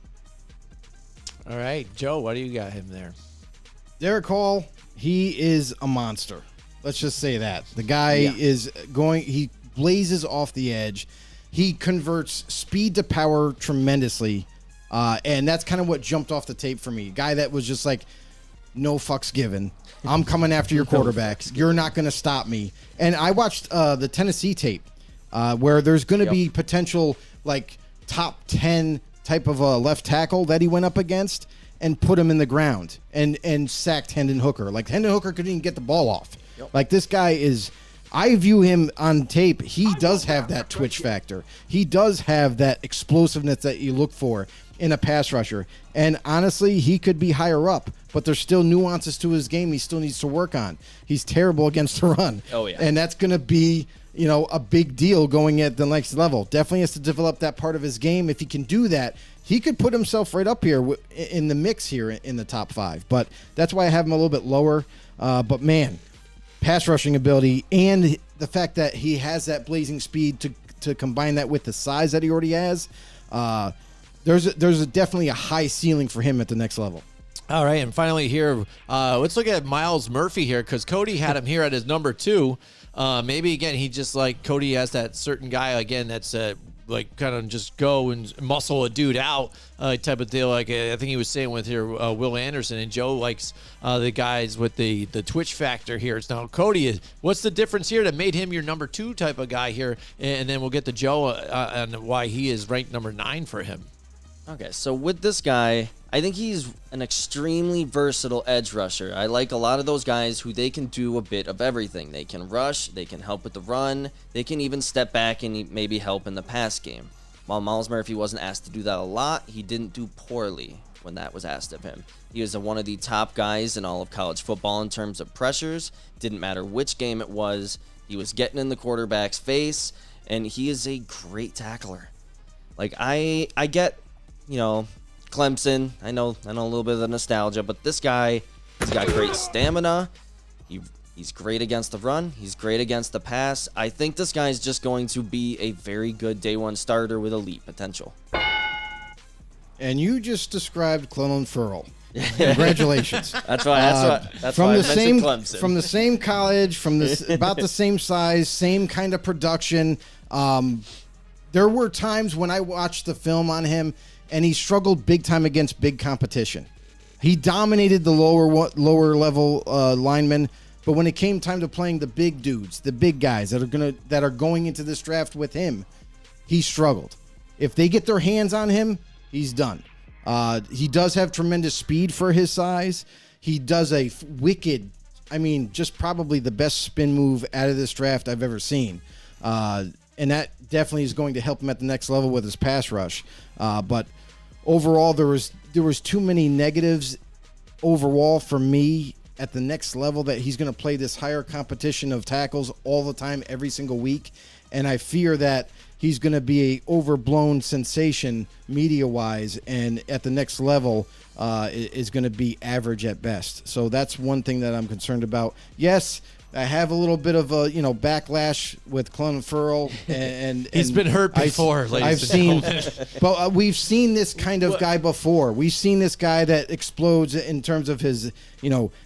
Speaker 3: All right, Joe, what do you got him there?
Speaker 2: Derek Hall, he is a monster. Let's just say that. The guy he blazes off the edge. He converts speed to power tremendously. And that's kind of what jumped off the tape for me. Guy that was just like, no fucks given. I'm coming after your quarterbacks. You're not going to stop me. And I watched the Tennessee tape where there's going to be potential like top 10 type of a left tackle that he went up against and put him in the ground and sacked Hendon Hooker. Like Hendon Hooker couldn't even get the ball off. Like this guy is, I view him on tape. He does have that twitch factor. He does have that explosiveness that you look for in a pass rusher. And honestly, he could be higher up, but there's still nuances to his game he still needs to work on. He's terrible against the run.
Speaker 7: Oh, yeah.
Speaker 2: And that's going to be, a big deal going at the next level. Definitely has to develop that part of his game. If he can do that, he could put himself right up here in the mix here in the top 5. But that's why I have him a little bit lower. But man, pass rushing ability and the fact that he has that blazing speed to combine that with the size that he already has, there's definitely a high ceiling for him at the next level.
Speaker 3: All right, and finally here, let's look at Miles Murphy here because Cody had him here at his number 2. Maybe, again, he just like Cody has that certain guy, again, that's like kind of just go and muscle a dude out type of deal. Like I think he was saying with here, Will Anderson, and Joe likes the guys with the twitch factor here. It's now Cody. What's the difference here that made him your number 2 type of guy here? And then we'll get to Joe on why he is ranked number 9 for him.
Speaker 7: Okay, so with this guy, I think he's an extremely versatile edge rusher. I like a lot of those guys who they can do a bit of everything. They can rush, they can help with the run, they can even step back and maybe help in the pass game. While Miles Murphy wasn't asked to do that a lot, he didn't do poorly when that was asked of him. He was one of the top guys in all of college football in terms of pressures. Didn't matter which game it was. He was getting in the quarterback's face, and he is a great tackler. Like, I get, Clemson. I know a little bit of the nostalgia, but this guy, he's got great stamina. He's great against the run. He's great against the pass. I think this guy is just going to be a very good day 1 starter with elite potential.
Speaker 2: And you just described Clellan Ferrell. Congratulations.
Speaker 7: That's why I mentioned Clemson.
Speaker 2: From the same college, about the same size, same kind of production. There were times when I watched the film on him and he struggled big time against big competition. He dominated the lower level linemen, but when it came time to playing the big dudes, the big guys that are going into this draft with him, he struggled. If they get their hands on him, he's done. He does have tremendous speed for his size. He does a wicked, just probably the best spin move out of this draft I've ever seen. And that definitely is going to help him at the next level with his pass rush. But overall, there was too many negatives overall for me at the next level that he's going to play this higher competition of tackles all the time, every single week. And I fear that he's going to be a overblown sensation media-wise, and at the next level is going to be average at best. So that's one thing that I'm concerned about. Yes, I have a little bit of a backlash with Clellan Ferrell, and
Speaker 3: he's been hurt before.
Speaker 2: But we've seen this kind of guy before. We've seen this guy that explodes in terms of his,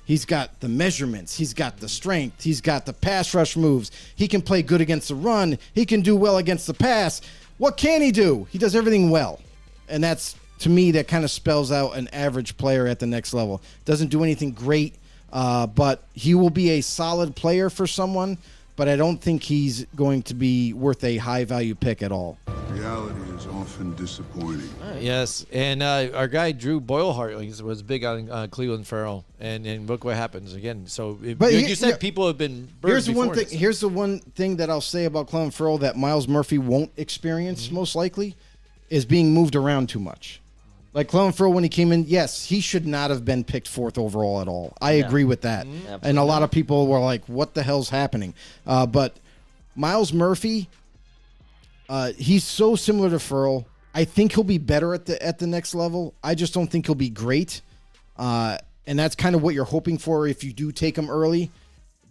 Speaker 2: he's got the measurements, he's got the strength, he's got the pass rush moves. He can play good against the run. He can do well against the pass. What can he do? He does everything well, and that's, to me, that kind of spells out an average player at the next level. Doesn't do anything great. But he will be a solid player for someone, but I don't think he's going to be worth a high-value pick at all.
Speaker 6: Reality is often disappointing.
Speaker 3: Yes, and our guy Drew Boylehart was big on Clellan Ferrell, and look what happens again. So, you said people have been burned.
Speaker 2: Here's the one thing that I'll say about Clellan Ferrell that Miles Murphy won't experience most likely is being moved around too much. Like Clellan Ferrell, when he came in, yes, he should not have been picked 4th overall at all. I agree with that. And a lot of people were like, what the hell's happening? But Miles Murphy, he's so similar to Ferrell. I think he'll be better at the next level. I just don't think he'll be great. And that's kind of what you're hoping for if you do take him early.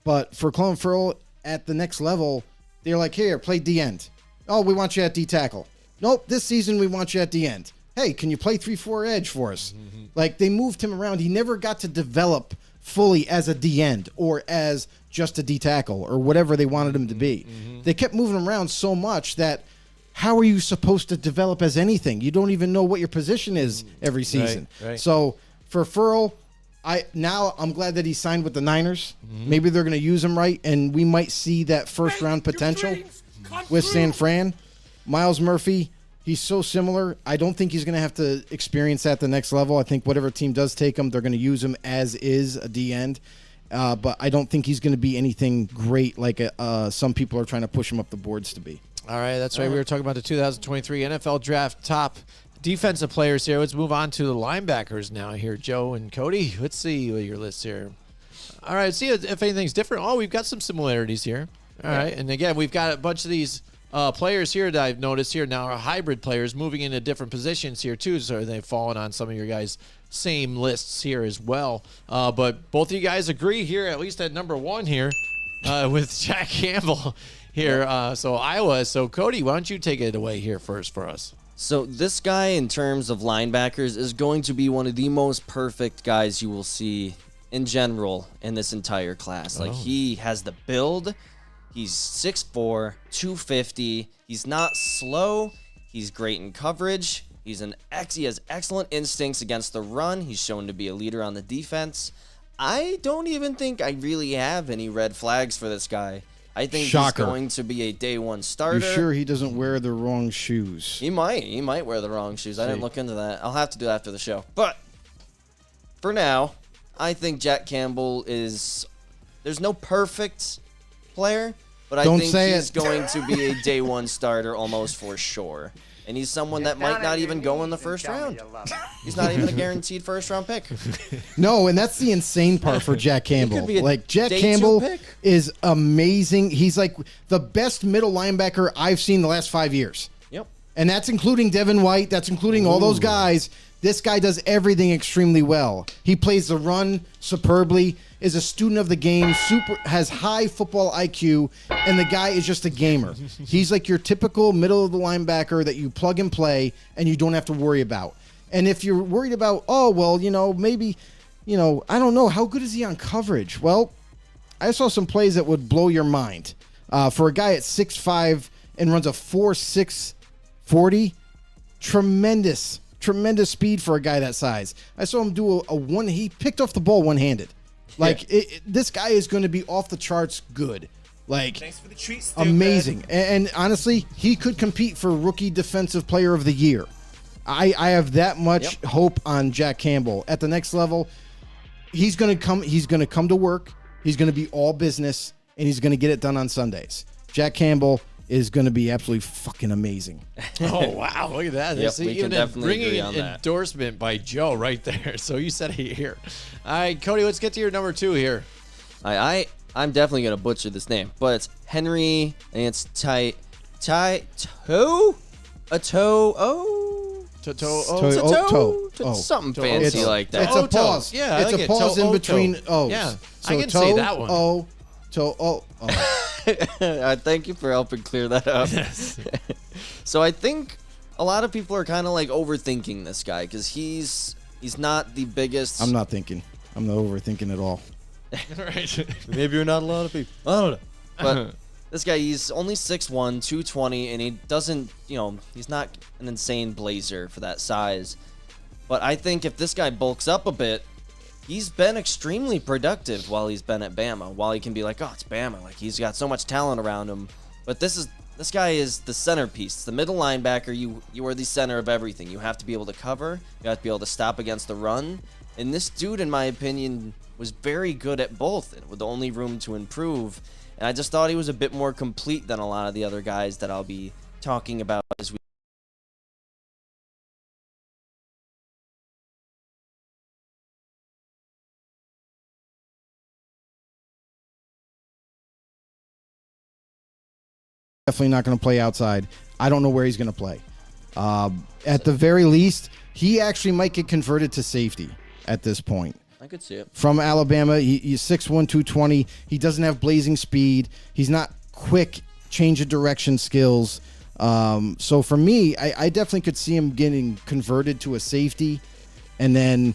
Speaker 2: But for Clellan Ferrell at the next level, they're like, here, play D-end. Oh, we want you at D-tackle. Nope, this season we want you at D-end. Hey, can you play 3-4 edge for us? Like, they moved him around. He never got to develop fully as a D-end or as just a D-tackle or whatever they wanted him to be. They kept moving him around so much that how are you supposed to develop as anything? You don't even know what your position is every season.
Speaker 3: Right.
Speaker 2: So for Ferrell, I'm glad that he signed with the Niners. Maybe they're going to use him right, and we might see that first round potential with San Fran. Miles Murphy, he's so similar. I don't think he's going to have to experience that at the next level. I think whatever team does take him, they're going to use him as is a D end. But I don't think he's going to be anything great like some people are trying to push him up the boards to be.
Speaker 3: All right, that's right. We were talking about the 2023 NFL Draft top defensive players here. Let's move on to the linebackers now here, Joe and Cody. Let's see your list here. All right, see if anything's different. Oh, we've got some similarities here. All right, and again, we've got a bunch of these players here that I've noticed here now are hybrid players moving into different positions here too, so they've fallen on some of your guys' same lists here as well. But both of you guys agree here, at least at number one here, with Jack Campbell here. So Iowa. So Cody, why don't you take it away here first for us?
Speaker 7: So this guy, in terms of linebackers, is going to be one of the most perfect guys you will see in general in this entire class. Like, he has the build. He's 6'4", 250. He's not slow. He's great in coverage. He has excellent instincts against the run. He's shown to be a leader on the defense. I don't even think I really have any red flags for this guy. I think he's going to be a day one starter.
Speaker 2: You sure he doesn't wear the wrong shoes?
Speaker 7: He might. He might wear the wrong shoes. I didn't look into that. I'll have to do that after the show. But for now, I think Jack Campbell is... There's no perfect player, but I think he's going to be a day one starter almost for sure. And he's someone that might not even go in the first round. He's not even a guaranteed first round pick.
Speaker 2: No, and that's the insane part for Jack Campbell. Like, Jack
Speaker 7: day
Speaker 2: Campbell
Speaker 7: 2 pick.
Speaker 2: is amazing. He's like the best middle linebacker I've seen the last 5 years.
Speaker 7: Yep.
Speaker 2: And that's including Devin White. That's including all those guys. This guy does everything extremely well. He plays the run superbly, is a student of the game, has high football IQ, and the guy is just a gamer. He's like your typical middle of the linebacker that you plug and play and you don't have to worry about. And if you're worried about, maybe, I don't know, how good is he on coverage? Well, I saw some plays that would blow your mind. For a guy at 6'5" and runs a 4.6 40, tremendous speed for a guy that size. I saw him do he picked off the ball one-handed. Like, this guy is going to be off the charts good. Like, thanks for the treat, amazing. And honestly, he could compete for Rookie Defensive Player of the Year. I have that much hope on Jack Campbell. At the next level, he's going to come to work. He's going to be all business, and he's going to get it done on Sundays. Jack Campbell is going to be absolutely fucking amazing.
Speaker 3: Oh, wow. Look at that.
Speaker 7: Yep, we can definitely agree on that.
Speaker 3: Endorsement by Joe right there. So you said it here. All right, Cody, let's get to your number two here.
Speaker 7: I'm definitely going to butcher this name, but it's Henry, and it's something fancy like that.
Speaker 2: It's a pause.
Speaker 3: Yeah,
Speaker 2: it's a pause in between O's.
Speaker 3: Yeah,
Speaker 2: so
Speaker 3: I can say that one.
Speaker 7: Thank you for helping clear that up.
Speaker 3: Yes.
Speaker 7: So I think a lot of people are kind of like overthinking this guy because he's not the biggest.
Speaker 2: I'm not overthinking at all.
Speaker 3: Right.
Speaker 7: Maybe you're not a lot of people. I don't know. But this guy, he's only 6'1", 220, and he doesn't, he's not an insane blazer for that size. But I think if this guy bulks up a bit, he's been extremely productive while he's been at Bama. While he can be like, oh, it's Bama. Like, he's got so much talent around him. But this guy is the centerpiece. The middle linebacker, you are the center of everything. You have to be able to cover. You have to be able to stop against the run. And this dude, in my opinion, was very good at both, with the only room to improve. And I just thought he was a bit more complete than a lot of the other guys that I'll be talking about as we.
Speaker 2: Definitely not going to play outside. I don't know where he's going to play. At the very least, he actually might get converted to safety at this point.
Speaker 7: I could see it. From
Speaker 2: Alabama, he's 6'1", 220. He doesn't have blazing speed. He's not quick change of direction skills. So for me, I definitely could see him getting converted to a safety, and then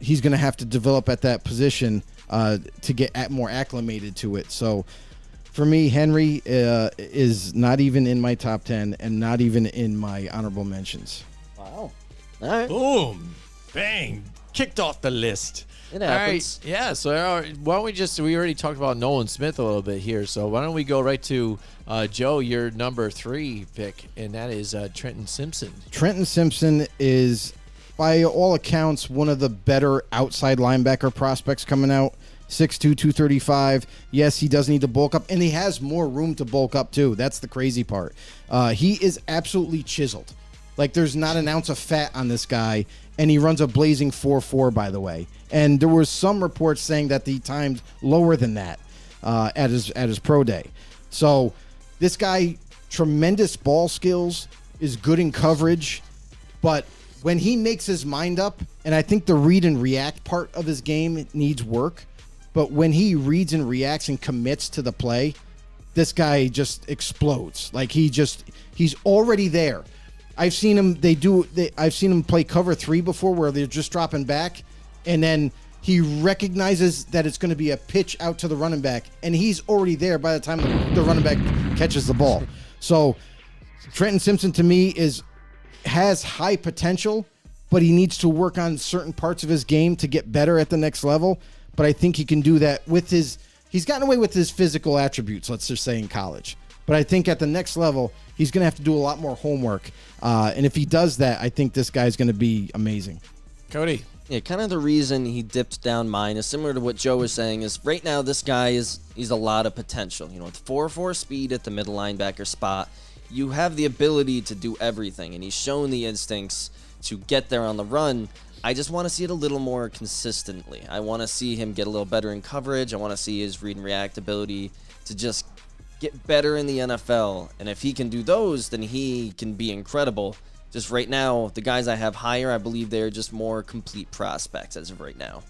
Speaker 2: he's going to have to develop at that position to get more acclimated to it. So for me, Henry is not even in my top 10 and not even in my honorable mentions.
Speaker 7: Wow. All right.
Speaker 3: Boom. Bang. Kicked off the list.
Speaker 7: It
Speaker 3: All
Speaker 7: happens.
Speaker 3: right. Yeah. So why don't we already talked about Nolan Smith a little bit here. So why don't we go right to Joe, your number 3 pick, and that is Trenton Simpson.
Speaker 2: Trenton Simpson is, by all accounts, one of the better outside linebacker prospects coming out. 6'2", 235. Yes, he does need to bulk up, and he has more room to bulk up, too. That's the crazy part. He is absolutely chiseled. Like, there's not an ounce of fat on this guy, and he runs a blazing 4.4, by the way. And there was some reports saying that he timed lower than that at his pro day. So this guy, tremendous ball skills, is good in coverage, but when he makes his mind up, and I think the read and react part of his game needs work, but when he reads and reacts and commits to the play, this guy just explodes. Like he's already there. I've seen him. I've seen him play cover 3 before, where they're just dropping back, and then he recognizes that it's going to be a pitch out to the running back, and he's already there by the time the running back catches the ball. So Trenton Simpson, to me, has high potential, but he needs to work on certain parts of his game to get better at the next level. But I think he can do that with he's gotten away with his physical attributes, let's just say, in college. But I think at the next level, he's going to have to do a lot more homework. And if he does that, I think this guy's going to be amazing.
Speaker 3: Cody.
Speaker 7: Yeah, kind of the reason he dipped down mine is similar to what Joe was saying. Is right now this guy he's a lot of potential. With 4.4 speed at the middle linebacker spot, you have the ability to do everything, and he's shown the instincts to get there on the run. I just want to see it a little more consistently. I want to see him get a little better in coverage. I want to see his read and react ability to just get better in the NFL. And if he can do those, then he can be incredible. Just right now, the guys I have higher, I believe they're just more complete prospects as of right now.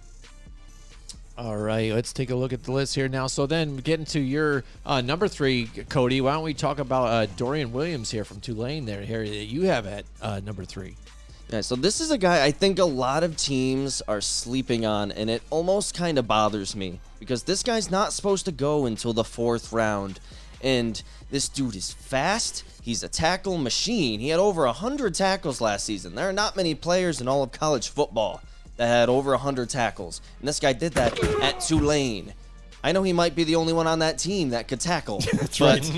Speaker 3: All right, let's take a look at the list here now. So then getting to your number 3, Cody, why don't we talk about Dorian Williams here from Tulane there here that you have at number 3.
Speaker 7: Yeah, so this is a guy I think a lot of teams are sleeping on, and it almost kind of bothers me because this guy's not supposed to go until the 4th round, and this dude is fast. He's a tackle machine. He had over 100 tackles last season. There are not many players in all of college football that had over 100 tackles, and this guy did that at Tulane. I know he might be the only one on that team that could tackle, but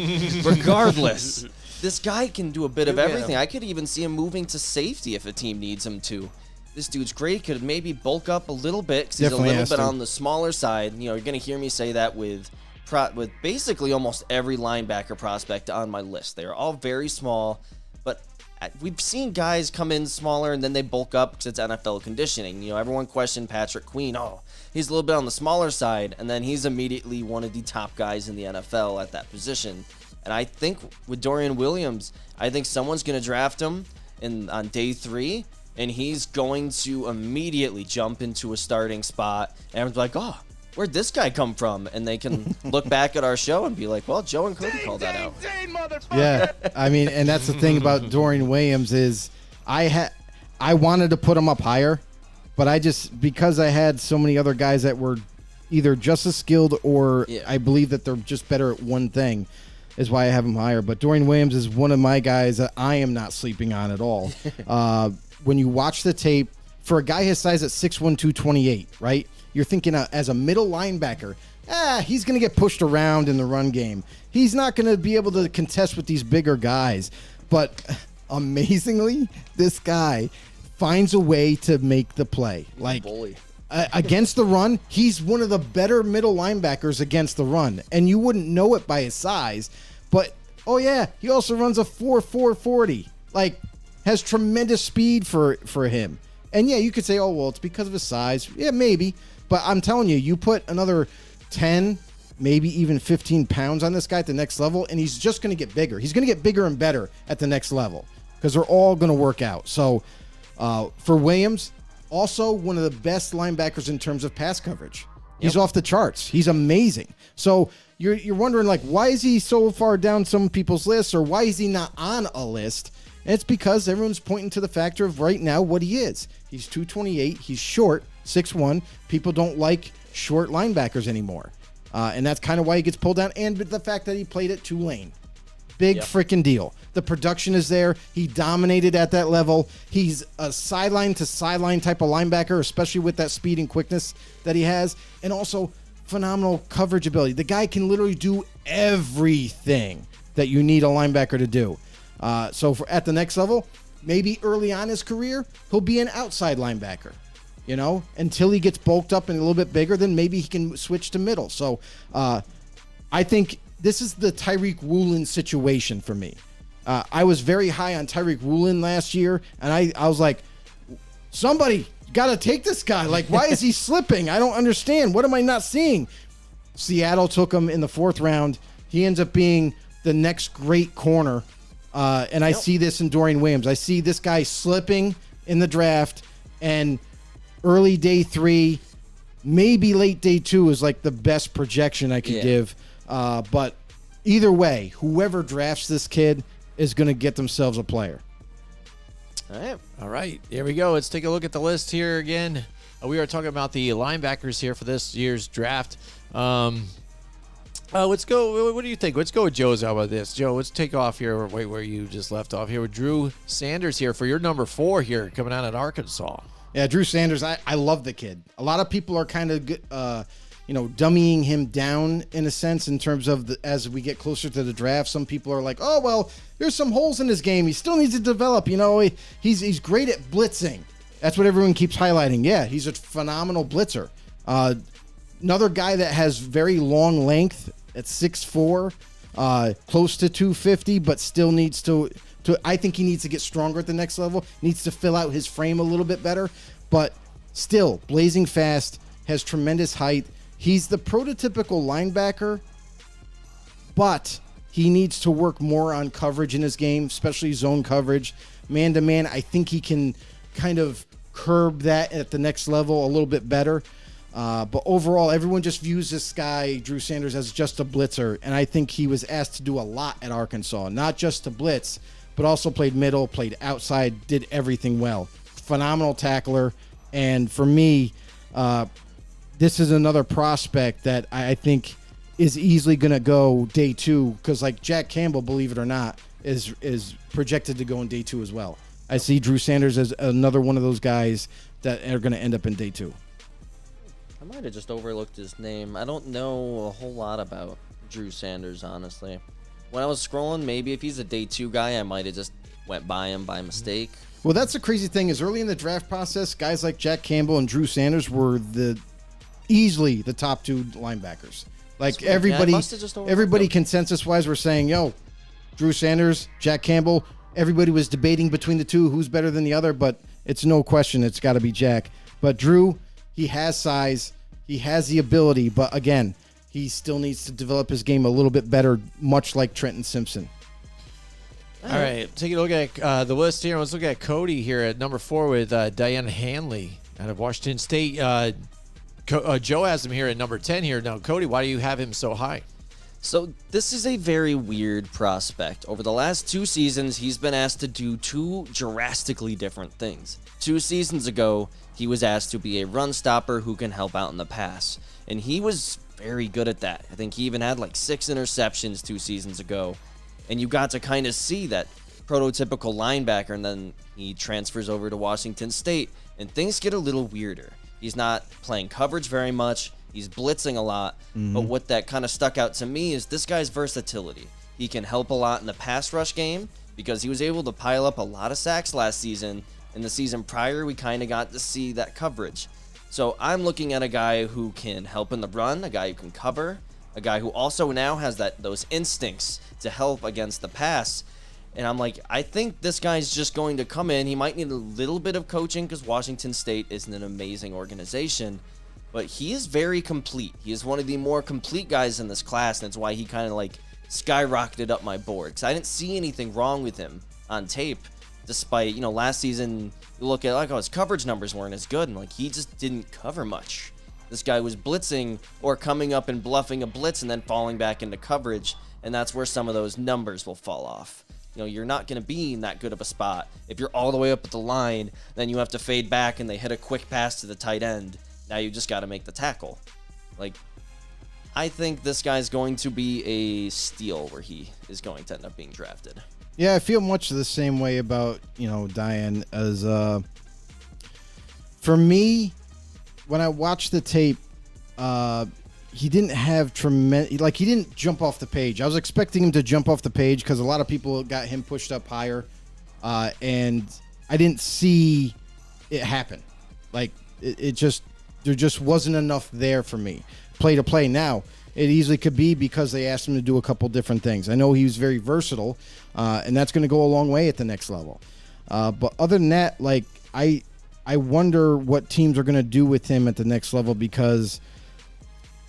Speaker 7: regardless, this guy can do a bit of everything. I could even see him moving to safety if a team needs him to. This dude's great. Could maybe bulk up a little bit because he's
Speaker 2: Definitely
Speaker 7: a little bit on the smaller side. You're going to hear me say that with basically almost every linebacker prospect on my list. They are all very small, but we've seen guys come in smaller and then they bulk up because it's NFL conditioning. Everyone questioned Patrick Queen. Oh, he's a little bit on the smaller side, and then he's immediately one of the top guys in the NFL at that position. And I think with Dorian Williams, I think someone's going to draft him on day 3, and he's going to immediately jump into a starting spot. And everyone's like, oh, where'd this guy come from? And they can look back at our show and be like, well, Joe and Cody called that out.
Speaker 2: Yeah, I mean, and that's the thing about Dorian Williams is I wanted to put him up higher, but because I had so many other guys that were either just as skilled or I believe that they're just better at one thing, is why I have him higher. But Dorian Williams is one of my guys that I am not sleeping on at all. When you watch the tape, for a guy his size at 6'1", 228, right? You're thinking as a middle linebacker, he's going to get pushed around in the run game. He's not going to be able to contest with these bigger guys. But amazingly, this guy finds a way to make the play. Like against the run, he's one of the better middle linebackers against the run. And you wouldn't know it by his size. But, he also runs a 4.4 40. Like, has tremendous speed for him. And, you could say, it's because of his size. Yeah, maybe. But I'm telling you, you put another 10, maybe even 15 pounds on this guy at the next level, and he's just going to get bigger. He's going to get bigger and better at the next level because they're all going to work out. So, for Williams, also one of the best linebackers in terms of pass coverage. He's off the charts. He's amazing. So you're wondering, like, why is he so far down some people's lists, or why is he not on a list? And it's because everyone's pointing to the factor of right now what he is. He's 228. He's short, 6'1". People don't like short linebackers anymore. And that's kind of why he gets pulled down. And the fact that he played at Tulane. Big freaking deal. The production is there. He dominated at that level. He's a sideline to sideline type of linebacker, especially with that speed and quickness that he has, and also phenomenal coverage ability. The guy can literally do everything that you need a linebacker to do. So at the next level, maybe early on in his career, he'll be an outside linebacker. Until he gets bulked up and a little bit bigger, then maybe he can switch to middle. So I think this is the Tyreek Woolen situation for me. I was very high on Tyreek Woolen last year, and I was like, somebody got to take this guy. Like, why is he slipping? I don't understand. What am I not seeing? Seattle took him in the 4th round. He ends up being the next great corner, and I see this in Dorian Williams. I see this guy slipping in the draft, and early day 3, maybe late day 2 is like the best projection I could give. But either way, whoever drafts this kid is going to get themselves a player.
Speaker 3: All right. Here we go. Let's take a look at the list here again. We are talking about the linebackers here for this year's draft. Let's go. What do you think? Let's go with Joe's. How about this? Joe, let's take off here right where you just left off here with Drew Sanders here for your number 4 here coming out of Arkansas.
Speaker 2: Yeah, Drew Sanders, I love the kid. A lot of people are kind of, dummying him down in a sense in terms of as we get closer to the draft. Some people are like, oh, well, there's some holes in his game. He still needs to develop. He's great at blitzing. That's what everyone keeps highlighting. Yeah, he's a phenomenal blitzer. Another guy that has very long length at 6'4", close to 250, but still needs to I think he needs to get stronger at the next level, needs to fill out his frame a little bit better, but still blazing fast, has tremendous height. He's the prototypical linebacker, but he needs to work more on coverage in his game, especially zone coverage. Man-to-man, I think he can kind of curb that at the next level a little bit better. But overall, everyone just views this guy, Drew Sanders, as just a blitzer, and I think he was asked to do a lot at Arkansas, not just to blitz, but also played middle, played outside, did everything well. Phenomenal tackler, and for me, this is another prospect that I think is easily going to go day 2, because like Jack Campbell, believe it or not, is projected to go in day 2 as well. I see Drew Sanders as another one of those guys that are going to end up in day 2.
Speaker 7: I might have just overlooked his name. I don't know a whole lot about Drew Sanders, honestly. When I was scrolling, maybe if he's a day 2 guy, I might have just went by him by mistake.
Speaker 2: Well, that's the crazy thing is early in the draft process, guys like Jack Campbell and Drew Sanders were easily the top 2 linebackers. Like everybody consensus-wise were saying, yo, Drew Sanders, Jack Campbell, everybody was debating between the two, who's better than the other, but it's no question it's got to be Jack. But Drew, he has size, he has the ability, but again, he still needs to develop his game a little bit better, much like Trenton Simpson.
Speaker 3: All right, take a look at the list here. Let's look at Cody here at number 4 with Diana Hanley out of Washington State. Joe has him here at number 10 here. Now, Cody, why do you have him so high?
Speaker 7: So this is a very weird prospect. Over the last 2 seasons, he's been asked to do 2 drastically different things. 2 seasons ago, he was asked to be a run stopper who can help out in the pass, and he was very good at that. I think he even had like 6 interceptions 2 seasons ago, and you got to kind of see that prototypical linebacker, and then he transfers over to Washington State, and things get a little weirder. He's not playing coverage very much. He's blitzing a lot, but what that kind of stuck out to me is this guy's versatility. He can help a lot in the pass rush game because he was able to pile up a lot of sacks last season, and the season prior we kind of got to see that coverage. So I'm looking at a guy who can help in the run, a guy who can cover, a guy who also now has those instincts to help against the pass. And I'm like, I think this guy's just going to come in. He might need a little bit of coaching because Washington State isn't an amazing organization, but he is very complete. He is one of the more complete guys in this class, and that's why he kind of like skyrocketed up my board because I didn't see anything wrong with him on tape. Despite, last season, you look at his coverage numbers weren't as good, and like he just didn't cover much. This guy was blitzing or coming up and bluffing a blitz and then falling back into coverage, and that's where some of those numbers will fall off. You're not going to be in that good of a spot. If you're all the way up at the line, then you have to fade back and they hit a quick pass to the tight end. Now you just got to make the tackle. Like, I think this guy's going to be a steal where he is going to end up being drafted.
Speaker 2: Yeah, I feel much the same way about, Diane, as for me, when I watched the tape, he didn't have tremendous, he didn't jump off the page. I was expecting him to jump off the page because a lot of people got him pushed up higher, and I didn't see it happen. There just wasn't enough there for me. Play to play. Now, it easily could be because they asked him to do a couple different things. I know he was very versatile, and that's going to go a long way at the next level. But other than that, I wonder what teams are going to do with him at the next level, because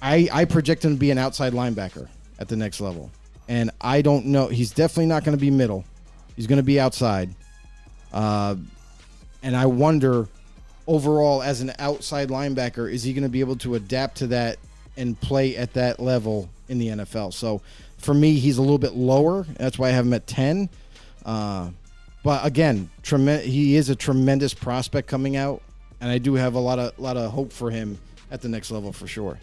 Speaker 2: I project him to be an outside linebacker at the next level. And I don't know. He's definitely not going to be middle. He's going to be outside. And I wonder, overall, as an outside linebacker, is he going to be able to adapt to that and play at that level in the NFL? So for me, he's a little bit lower. That's why I have him at 10. But again, he is a tremendous prospect coming out, and I do have a lot of hope for him at the next level for sure.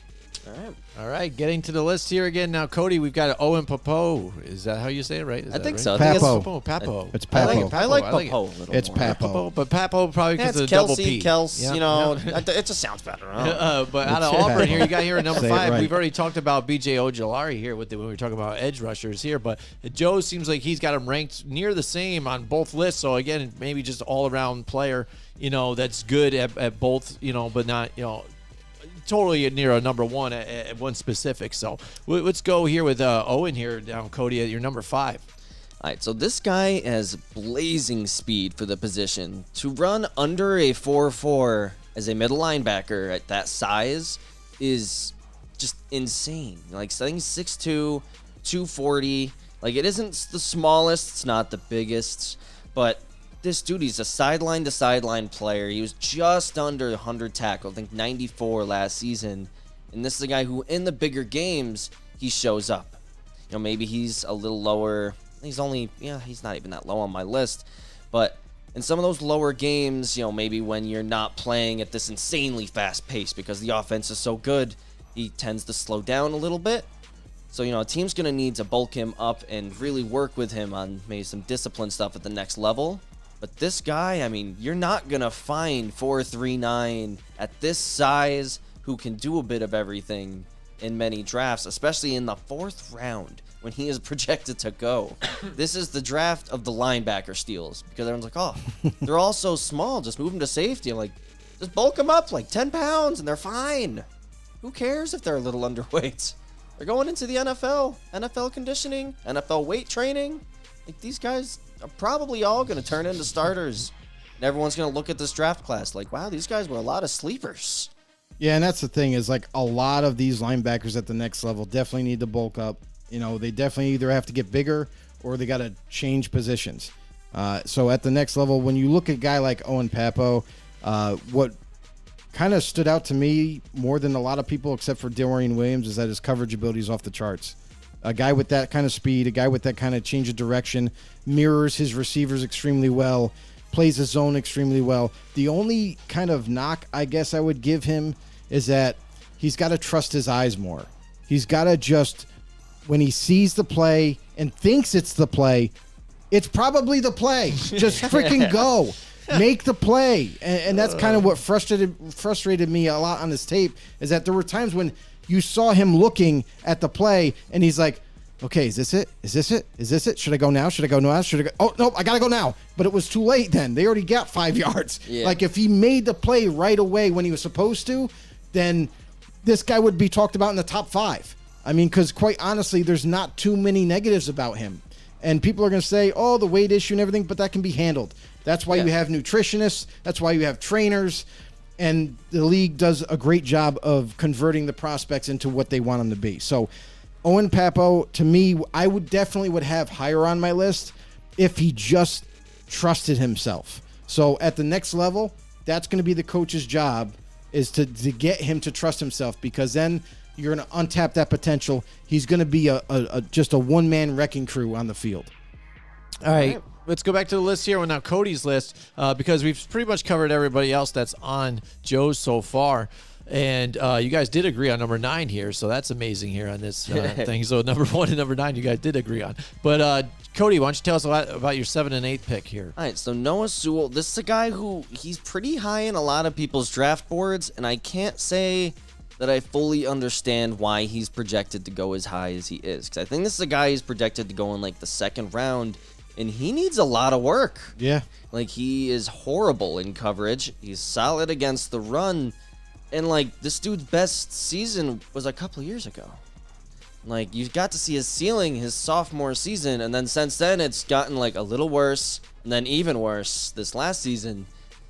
Speaker 3: All right. Getting to the list here again now, Cody. We've got Owen Papo. Is that how you say it? Right?
Speaker 7: I think
Speaker 3: right?
Speaker 7: so.
Speaker 2: Papo.
Speaker 3: Papo.
Speaker 2: It's Papo.
Speaker 7: I like
Speaker 3: I
Speaker 7: Papo a little
Speaker 2: It's
Speaker 7: more.
Speaker 2: Papo.
Speaker 3: But Papo probably because
Speaker 7: Yeah,
Speaker 3: of
Speaker 7: it's
Speaker 3: the double
Speaker 7: Kelsey,
Speaker 3: P.
Speaker 7: Kels,
Speaker 3: Yeah.
Speaker 7: it just sounds better.
Speaker 3: But out of
Speaker 2: It's
Speaker 3: Auburn
Speaker 2: Papo.
Speaker 3: here, you got here at number
Speaker 2: Say it
Speaker 3: 5.
Speaker 2: right.
Speaker 3: We've already talked about B.J. Ojolari here when we were talking about edge rushers here. But Joe seems like he's got him ranked near the same on both lists. So, again, maybe just all-around player, that's good at both, but not, totally near a number one at one specific. So let's go here with Owen here down, Cody, at your number 5.
Speaker 7: All right, so this guy has blazing speed for the position. To run under a 4.4 as a middle linebacker at that size is just insane. I think he's 6'2", 240. It isn't the smallest, it's not the biggest, but this dude, he's a sideline-to-sideline player. He was just under 100 tackles, I think 94 last season. And this is a guy who, in the bigger games, he shows up. Maybe he's a little lower. He's not even that low on my list. But in some of those lower games, maybe when you're not playing at this insanely fast pace because the offense is so good, he tends to slow down a little bit. So, a team's going to need to bulk him up and really work with him on maybe some discipline stuff at the next level. But this guy, you're not going to find 4.39 at this size who can do a bit of everything in many drafts, especially in the 4th round when he is projected to go. This is the draft of the linebacker steals because everyone's like, oh, they're all so small. Just move them to safety. Just bulk them up 10 pounds and they're fine. Who cares if they're a little underweight? They're going into the NFL conditioning, NFL weight training. These guys are probably all going to turn into starters. And everyone's going to look at this draft class wow, these guys were a lot of sleepers.
Speaker 2: Yeah, and that's the thing is a lot of these linebackers at the next level definitely need to bulk up. They definitely either have to get bigger or they got to change positions. So at the next level, when you look at a guy like Owen Papo, what kind of stood out to me more than a lot of people except for Dorian Williams is that his coverage ability is off the charts. A guy with that kind of speed, a guy with that kind of change of direction, mirrors his receivers extremely well, plays his zone extremely well. The only kind of knock I guess I would give him is that he's got to trust his eyes more. He's got to just, when he sees the play and thinks it's the play, it's probably the play. Just freaking go. Make the play. And that's kind of what frustrated me a lot on this tape, is that there were times when you saw him looking at the play and he's like, okay, is this it? Is this it? Is this it? Should I go now? Should I go now? Should I go? Oh, no, I got to go now. But it was too late then. They already got 5 yards.
Speaker 7: Yeah.
Speaker 2: If he made the play right away when he was supposed to, then this guy would be talked about in the top 5. Because quite honestly, there's not too many negatives about him. And people are going to say, oh, the weight issue and everything, but that can be handled. That's why you have nutritionists. That's why you have trainers. And the league does a great job of converting the prospects into what they want them to be. So Owen Papo, to me, I would have higher on my list if he just trusted himself. So at the next level, that's going to be the coach's job, is to get him to trust himself, because then you're going to untap that potential. He's going to be just a one-man wrecking crew on the field.
Speaker 3: All right. Let's go back to the list here. Well, now Cody's list, because we've pretty much covered everybody else that's on Joe's so far. And you guys did agree on number 9 here, so that's amazing here on this thing. So number 1 and number 9 you guys did agree on. But Cody, why don't you tell us about your 7 and 8 pick here?
Speaker 7: All right, so Noah Sewell, this is a guy who he's pretty high in a lot of people's draft boards, and I can't say that I fully understand why he's projected to go as high as he is. Because I think this is a guy who's projected to go in like the 2nd round, and he needs a lot of work.
Speaker 2: Yeah.
Speaker 7: Like, he is horrible in coverage. He's solid against the run. And, like, this dude's best season was a couple of years ago. Like, you got to see his ceiling his sophomore season, and then since then it's gotten, like, a little worse, and then even worse this last season.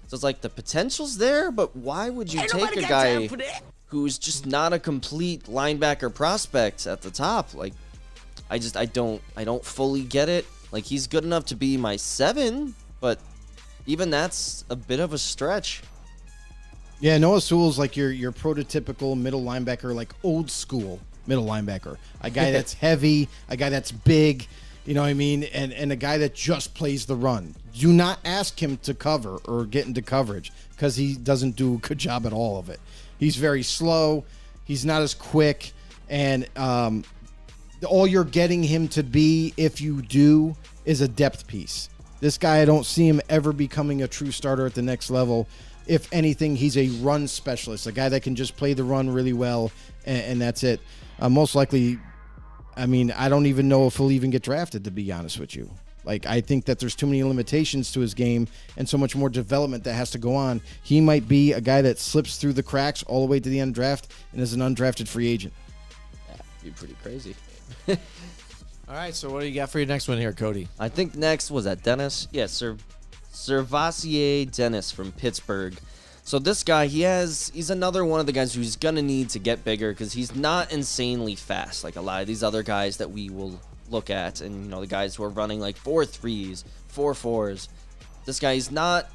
Speaker 7: So it's like the potential's there, but why would you take a guy who's just not a complete linebacker prospect at the top? Like, I don't fully get it. Like, he's good enough to be my 7, but even that's a bit of a stretch.
Speaker 2: Yeah, Noah Sewell's like your prototypical middle linebacker, like old school middle linebacker. A guy that's heavy, a guy that's big, you know what I mean? And a guy that just plays the run. Do not ask him to cover or get into coverage because he doesn't do a good job at all of it. He's very slow. He's not as quick. And all you're getting him to be, if you do, is a depth piece. This guy, I don't see him ever becoming a true starter at the next level. If anything, he's a run specialist, a guy that can just play the run really well, and that's it. Most likely, I mean, I don't even know if he'll even get drafted, to be honest with you. Like, I think that there's too many limitations to his game and so much more development that has to go on. He might be a guy that slips through the cracks all the way to the end draft and is an undrafted free agent.
Speaker 7: That'd be pretty crazy.
Speaker 3: All right, so what do you got for your next one here, Cody?
Speaker 7: I think next was that Dennis. Yes, sir. Servassier Dennis from Pittsburgh. So this guy, he's another one of the guys who's going to need to get bigger because he's not insanely fast like a lot of these other guys that we will look at. And, you know, the guys who are running like 4.3s, 4.4s. This guy is not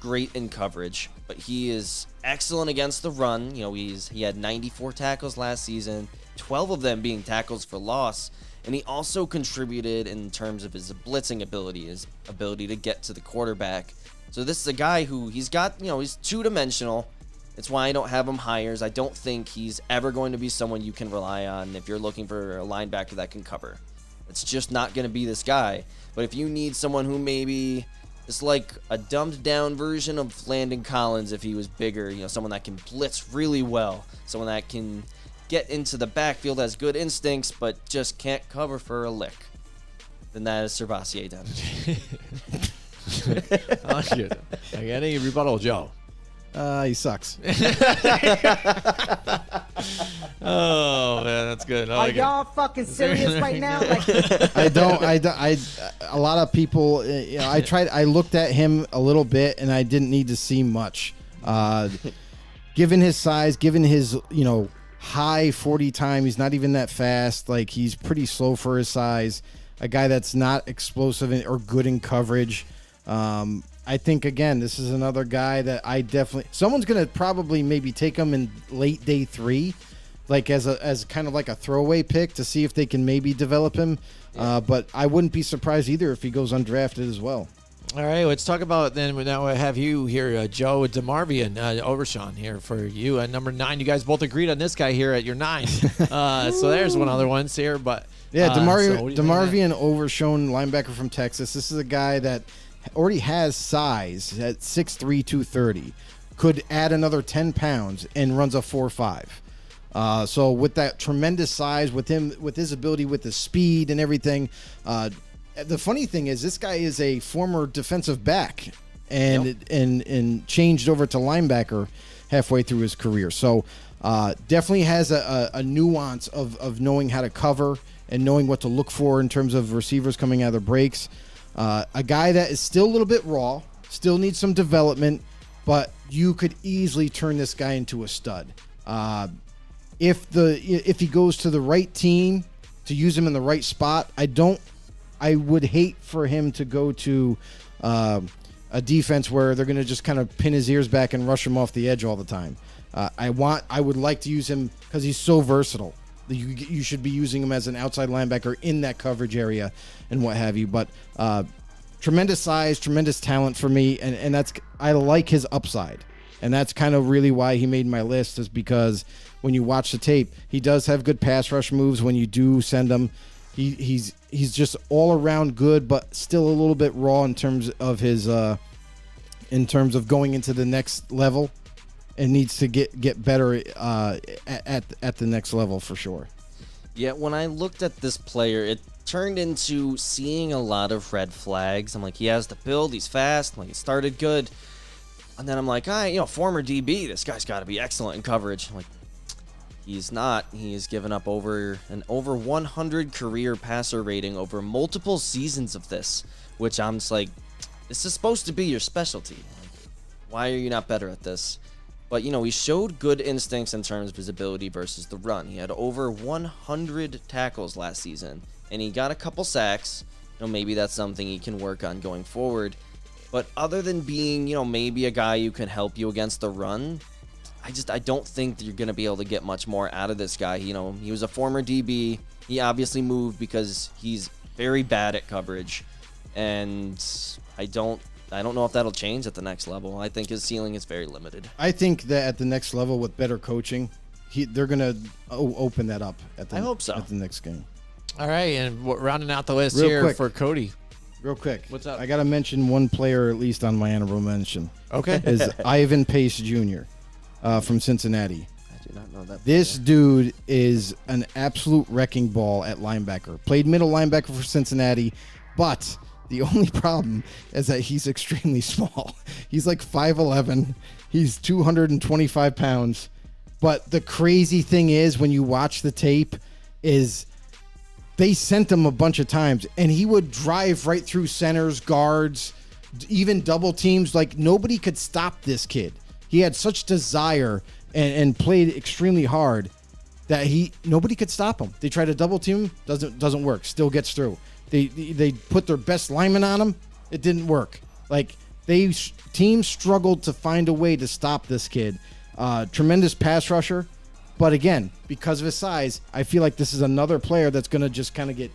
Speaker 7: great in coverage, but he is excellent against the run. You know, he had 94 tackles last season, 12 of them being tackles for loss. And he also contributed in terms of his blitzing ability, his ability to get to the quarterback. So this is a guy who he's got, you know, he's two-dimensional. It's why I don't have him higher. I don't think he's ever going to be someone you can rely on if you're looking for a linebacker that can cover. It's just not going to be this guy. But if you need someone who maybe is like a dumbed-down version of Landon Collins if he was bigger, you know, someone that can blitz really well, someone that can get into the backfield, has good instincts, but just can't cover for a lick, then that is Servassier Dennis.
Speaker 3: I like it. Like, any rebuttal, Joe?
Speaker 2: He sucks.
Speaker 3: Oh man, that's good. I
Speaker 8: Are
Speaker 3: like
Speaker 8: y'all fucking serious right now? Like,
Speaker 2: A lot of people, you know, I looked at him a little bit and I didn't need to see much. Given his size, given his, you know, high 40 time, he's not even that fast. Like, he's pretty slow for his size. A guy that's not explosive or good in coverage. I think, again, this is another guy that I definitely, someone's going to probably maybe take him in late day 3, like as kind of like a throwaway pick to see if they can maybe develop him. But I wouldn't be surprised either if he goes undrafted as well.
Speaker 3: All right, let's talk about then. Now I have you here, Joe DeMarvian, Overshawn here for you at number 9. You guys both agreed on this guy here at your 9. So there's one other ones here, but
Speaker 2: yeah,
Speaker 3: DeMarvian
Speaker 2: Overshawn, linebacker from Texas. This is a guy that already has size at 6'3", 230. Could add another 10 pounds and runs a 4.5. So with that tremendous size, with his ability, with the speed and everything. The funny thing is, this guy is a former defensive back and changed over to linebacker halfway through his career. So definitely has a nuance of knowing how to cover and knowing what to look for in terms of receivers coming out of their breaks. A guy that is still a little bit raw, still needs some development, but you could easily turn this guy into a stud. If he goes to the right team to use him in the right spot, I would hate for him to go to a defense where they're going to just kind of pin his ears back and rush him off the edge all the time. I would like to use him because he's so versatile. You should be using him as an outside linebacker in that coverage area and what have you. But tremendous size, tremendous talent for me, and I like his upside. And that's kind of really why he made my list, is because when you watch the tape, he does have good pass rush moves when you do send him. He's just all around good, but still a little bit raw in terms of his in terms of going into the next level, and needs to get better at the next level for sure.
Speaker 7: Yeah, when I looked at this player, it turned into seeing a lot of red flags. I'm like, he has the build, he's fast, like it started good. And then I'm like, former DB, this guy's got to be excellent in coverage. I'm like, he's not. He has given up over 100 career passer rating over multiple seasons of this, which I'm just like, this is supposed to be your specialty. Like, why are you not better at this? But, he showed good instincts in terms of his ability versus the run. He had over 100 tackles last season, and he got a couple sacks. Maybe that's something he can work on going forward. But other than being, maybe a guy who can help you against the run, I don't think that you're going to be able to get much more out of this guy. He was a former DB. He obviously moved because he's very bad at coverage. And I don't know if that'll change at the next level. I think his ceiling is very limited.
Speaker 2: I think that at the next level with better coaching, they're going to open that up at the,
Speaker 7: I hope so.
Speaker 2: At the next game.
Speaker 3: All right, and rounding out the list
Speaker 2: Real
Speaker 3: here
Speaker 2: quick.
Speaker 3: for Cody.
Speaker 2: Real quick.
Speaker 3: What's up?
Speaker 2: I got to mention one player at least on my honorable mention.
Speaker 3: Okay.
Speaker 2: Is Ivan Pace Jr. From Cincinnati.
Speaker 7: I do not know that.
Speaker 2: This dude is an absolute wrecking ball at linebacker. Played middle linebacker for Cincinnati, but the only problem is that he's extremely small. He's like 5'11". He's 225 pounds. But the crazy thing is, when you watch the tape, is they sent him a bunch of times, and he would drive right through centers, guards, even double teams. Like, nobody could stop this kid. He had such desire and played extremely hard that nobody could stop him. They try to double team him, doesn't work. Still gets through. They put their best lineman on him. It didn't work. Like, teams struggled to find a way to stop this kid. Tremendous pass rusher. But again, because of his size, I feel like this is another player that's going to just kind of get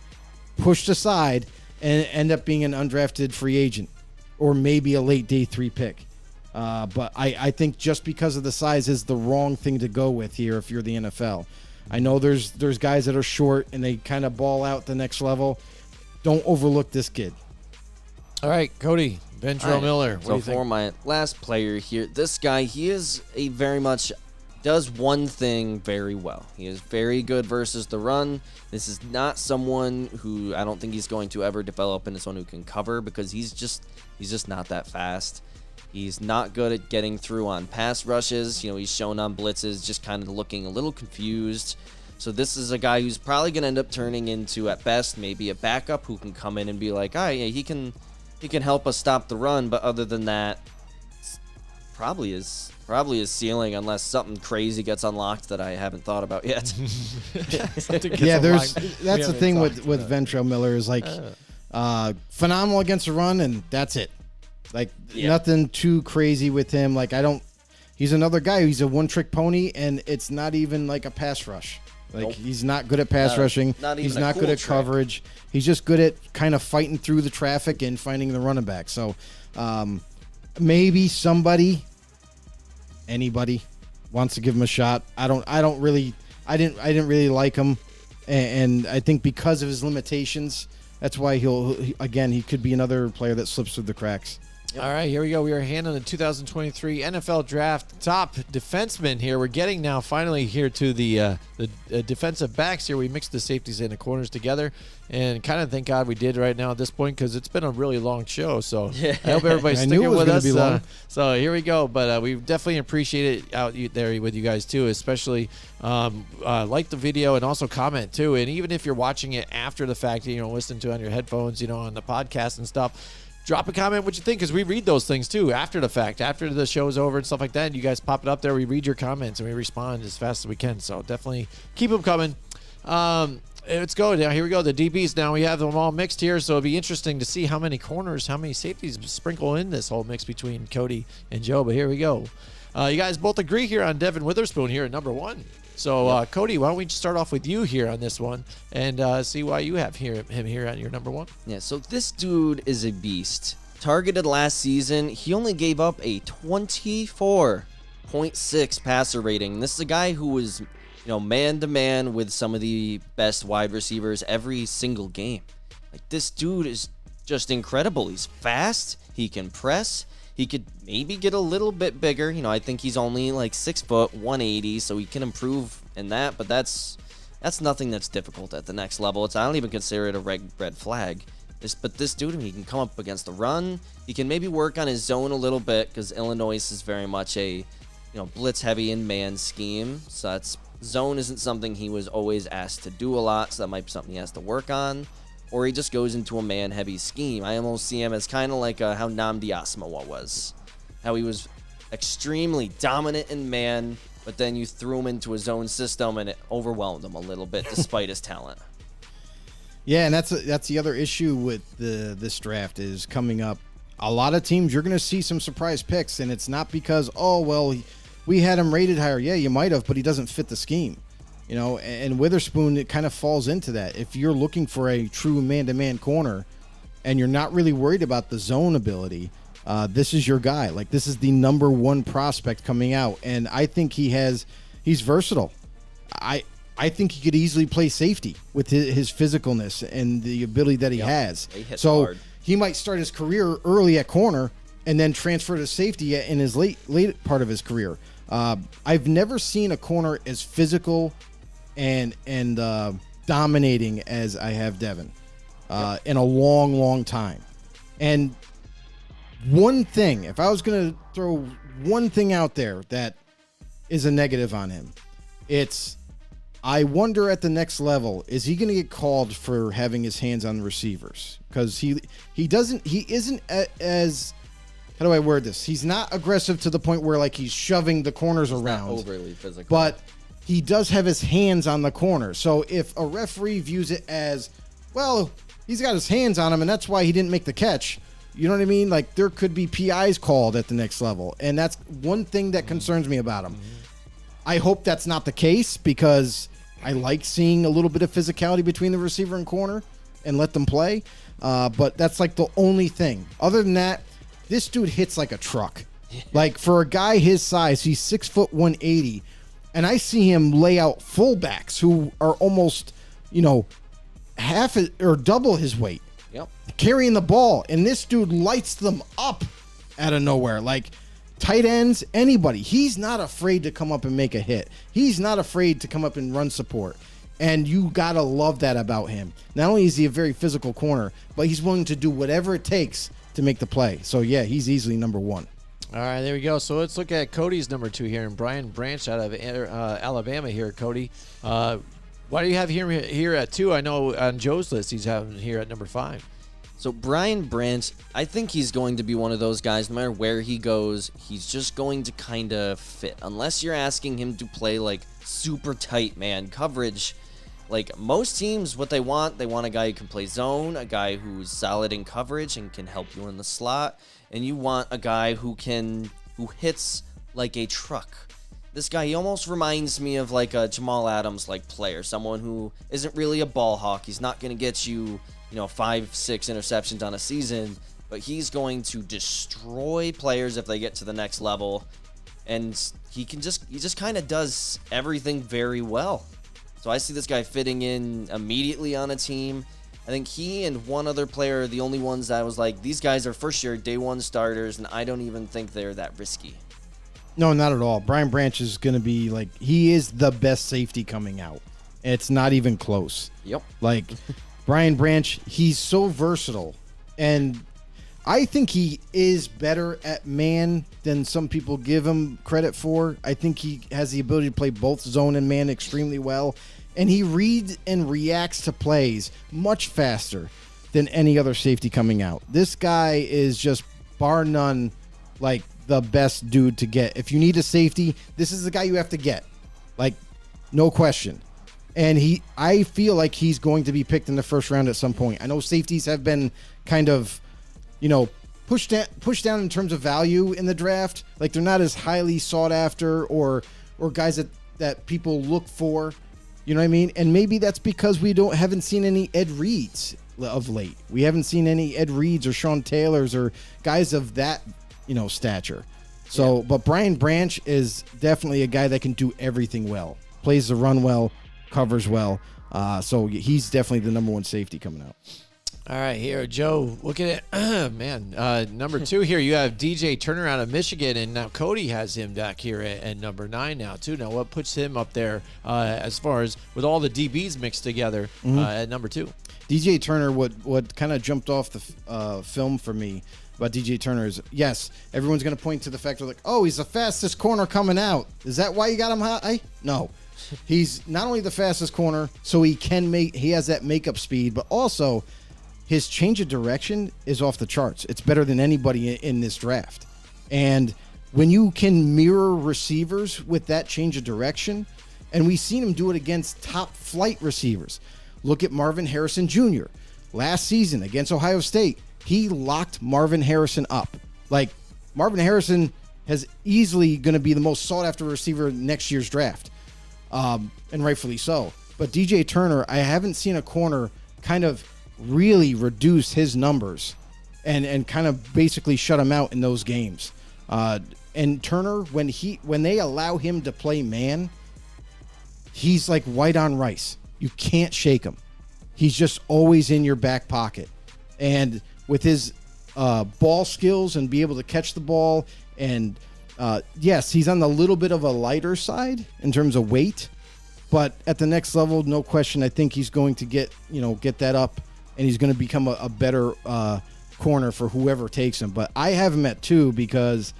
Speaker 2: pushed aside and end up being an undrafted free agent or maybe a late day 3 pick. But I think just because of the size is the wrong thing to go with here if you're the NFL. I know there's guys that are short and they kind of ball out the next level. Don't overlook this kid.
Speaker 3: All right, Cody, Ventrell Miller. What do
Speaker 7: So
Speaker 3: you think?
Speaker 7: for my last player here, this guy, he is a very much does one thing very well. He is very good versus the run. This is not someone who I don't think he's going to ever develop into someone who can cover, because he's just not that fast. He's not good at getting through on pass rushes. He's shown on blitzes just kind of looking a little confused. So this is a guy who's probably going to end up turning into, at best, maybe a backup who can come in and be like, yeah, he can help us stop the run. But other than that, it's probably his ceiling, unless something crazy gets unlocked that I haven't thought about yet.
Speaker 2: That's the thing with Ventrell Miller is like phenomenal against the run, and that's it. Like, nothing too crazy with him. Like, he's another guy. He's a one-trick pony, and it's not even like a pass rush. Like,
Speaker 7: Nope.
Speaker 2: He's not good at pass rushing. He's not good at coverage. He's just good at kind of fighting through the traffic and finding the running back. So maybe anybody wants to give him a shot. I didn't really like him, and I think because of his limitations, that's why he could be another player that slips through the cracks.
Speaker 3: All right, here we go. We are handling the 2023 NFL Draft top defenseman here. We're getting now finally here to the defensive backs here. We mixed the safeties and the corners together, and kind of thank God we did right now at this point, because it's been a really long show. So I hope everybody's sticking with us. So here we go. But we definitely appreciate it out there with you guys too, especially like the video and also comment too. And even if you're watching it after the fact, listening to it on your headphones, on the podcast and stuff, drop a comment what you think, because we read those things too after the fact, after the show's over and stuff like that. You guys pop it up there. We read your comments and we respond as fast as we can. So definitely keep them coming. Let's go now. Here we go. The DBs now. We have them all mixed here, so it'll be interesting to see how many corners, how many safeties sprinkle in this whole mix between Cody and Joe. But here we go. You guys both agree here on Devin Witherspoon here at number 1. So, Cody, why don't we just start off with you here on this one and see why you have him here on your number 1?
Speaker 7: Yeah, so this dude is a beast. Targeted last season, he only gave up a 24 0.6 passer rating. This is a guy who was, man-to-man with some of the best wide receivers every single game. Like, this dude is just incredible. He's fast. He can press. He could maybe get a little bit bigger. I think he's only like 6 foot, 180, so he can improve in that, but that's nothing that's difficult at the next level. I don't even consider it a red flag. But this dude, he can come up against the run. He can maybe work on his zone a little bit because Illinois is very much a blitz heavy in man scheme. So zone isn't something he was always asked to do a lot. So that might be something he has to work on. Or he just goes into a man heavy scheme. I almost see him as kind of like how Nnamdi Asomugha was. How he was extremely dominant in man, but then you threw him into a zone system and it overwhelmed him a little bit despite his talent.
Speaker 2: Yeah, and that's the other issue with this draft is coming up. A lot of teams, you're going to see some surprise picks, and it's not because, we had him rated higher. Yeah, you might have, but he doesn't fit the scheme. And Witherspoon, it kind of falls into that. If you're looking for a true man-to-man corner and you're not really worried about the zone ability, this is your guy. Like, this is the number one prospect coming out, and I think he's versatile. I think he could easily play safety with his physicalness and the ability that he has.
Speaker 7: He hits
Speaker 2: so
Speaker 7: hard.
Speaker 2: He might start his career early at corner and then transfer to safety in his late part of his career. I've never seen a corner as physical and dominating as I have Devin in a long, long time. And one thing, if I was going to throw one thing out there that is a negative on him, I wonder at the next level, is he going to get called for having his hands on the receivers? Because he isn't as, how do I word this? He's not aggressive to the point where like he's shoving the corners around.
Speaker 7: Not overly physical.
Speaker 2: But he does have his hands on the corner. So if a referee views it as, well, he's got his hands on him and that's why he didn't make the catch. You know what I mean? Like there could be PIs called at the next level. And that's one thing that concerns me about him. I hope that's not the case because I like seeing a little bit of physicality between the receiver and corner and let them play. But that's like the only thing. Other than that, this dude hits like a truck. Like for a guy his size, he's 6 foot 180. And I see him lay out fullbacks who are almost, half or double his weight.
Speaker 7: Yep.
Speaker 2: Carrying the ball. And this dude lights them up out of nowhere. Like tight ends, anybody. He's not afraid to come up and make a hit. He's not afraid to come up and run support. And you got to love that about him. Not only is he a very physical corner, but he's willing to do whatever it takes to make the play. So, yeah, he's easily number one.
Speaker 3: All right, there we go. So let's look at Cody's number 2 here, and Brian Branch out of Alabama here, Cody. Why do you have him here at 2? I know on Joe's list he's having here at number 5.
Speaker 7: So Brian Branch, I think he's going to be one of those guys, no matter where he goes, he's just going to kind of fit. Unless you're asking him to play like super tight man coverage. Like most teams, what they want a guy who can play zone, a guy who's solid in coverage and can help you in the slot. And you want a guy who hits like a truck. This guy, he almost reminds me of like a Jamal Adams like player, someone who isn't really a ball hawk. He's not going to get you 5-6 interceptions on a season, but he's going to destroy players if they get to the next level. And he just kind of does everything very well. So I see this guy fitting in immediately on a team. I think he and one other player are the only ones that I was like, these guys are first year day one starters, and I don't even think they're that risky.
Speaker 2: No, not at all. Brian Branch is going to be like, he is the best safety coming out. It's not even close.
Speaker 7: Yep.
Speaker 2: Like, Brian Branch, he's so versatile. And I think he is better at man than some people give him credit for. I think he has the ability to play both zone and man extremely well. And he reads and reacts to plays much faster than any other safety coming out. This guy is just, bar none, like the best dude to get. If you need a safety, this is the guy you have to get. Like, no question. And I feel like he's going to be picked in the first round at some point. I know safeties have been kind of, pushed down in terms of value in the draft. Like they're not as highly sought after or guys that people look for. You know what I mean? And maybe that's because we haven't seen any Ed Reeds of late. We haven't seen any Ed Reeds or Sean Taylors or guys of that, stature. So, but Brian Branch is definitely a guy that can do everything well. Plays the run well, covers well. So he's definitely the number one safety coming out.
Speaker 3: All right, here, Joe, look at it. Man, number 2 here, you have DJ Turner out of Michigan, and now Cody has him back here at number 9 now, too. Now, what puts him up there as far as with all the DBs mixed together at number 2?
Speaker 2: DJ Turner, what kind of jumped off the film for me about DJ Turner is, yes, everyone's going to point to the fact of like, oh, he's the fastest corner coming out. Is that why you got him high? No. He's not only the fastest corner, so he has that makeup speed, but also his change of direction is off the charts. It's better than anybody in this draft. And when you can mirror receivers with that change of direction, and we've seen him do it against top flight receivers. Look at Marvin Harrison Jr. Last season against Ohio State, he locked Marvin Harrison up. Like, Marvin Harrison is easily going to be the most sought after receiver in next year's draft. And rightfully so. But DJ Turner, I haven't seen a corner kind of really reduce his numbers and kind of basically shut him out in those games. And Turner, when they allow him to play man, he's like white on rice. You can't shake him. He's just always in your back pocket. And with his ball skills and be able to catch the ball, and yes, he's on the little bit of a lighter side in terms of weight, but at the next level, no question, I think he's going to get that up, and he's going to become a better corner for whoever takes him. But I have him at 2 because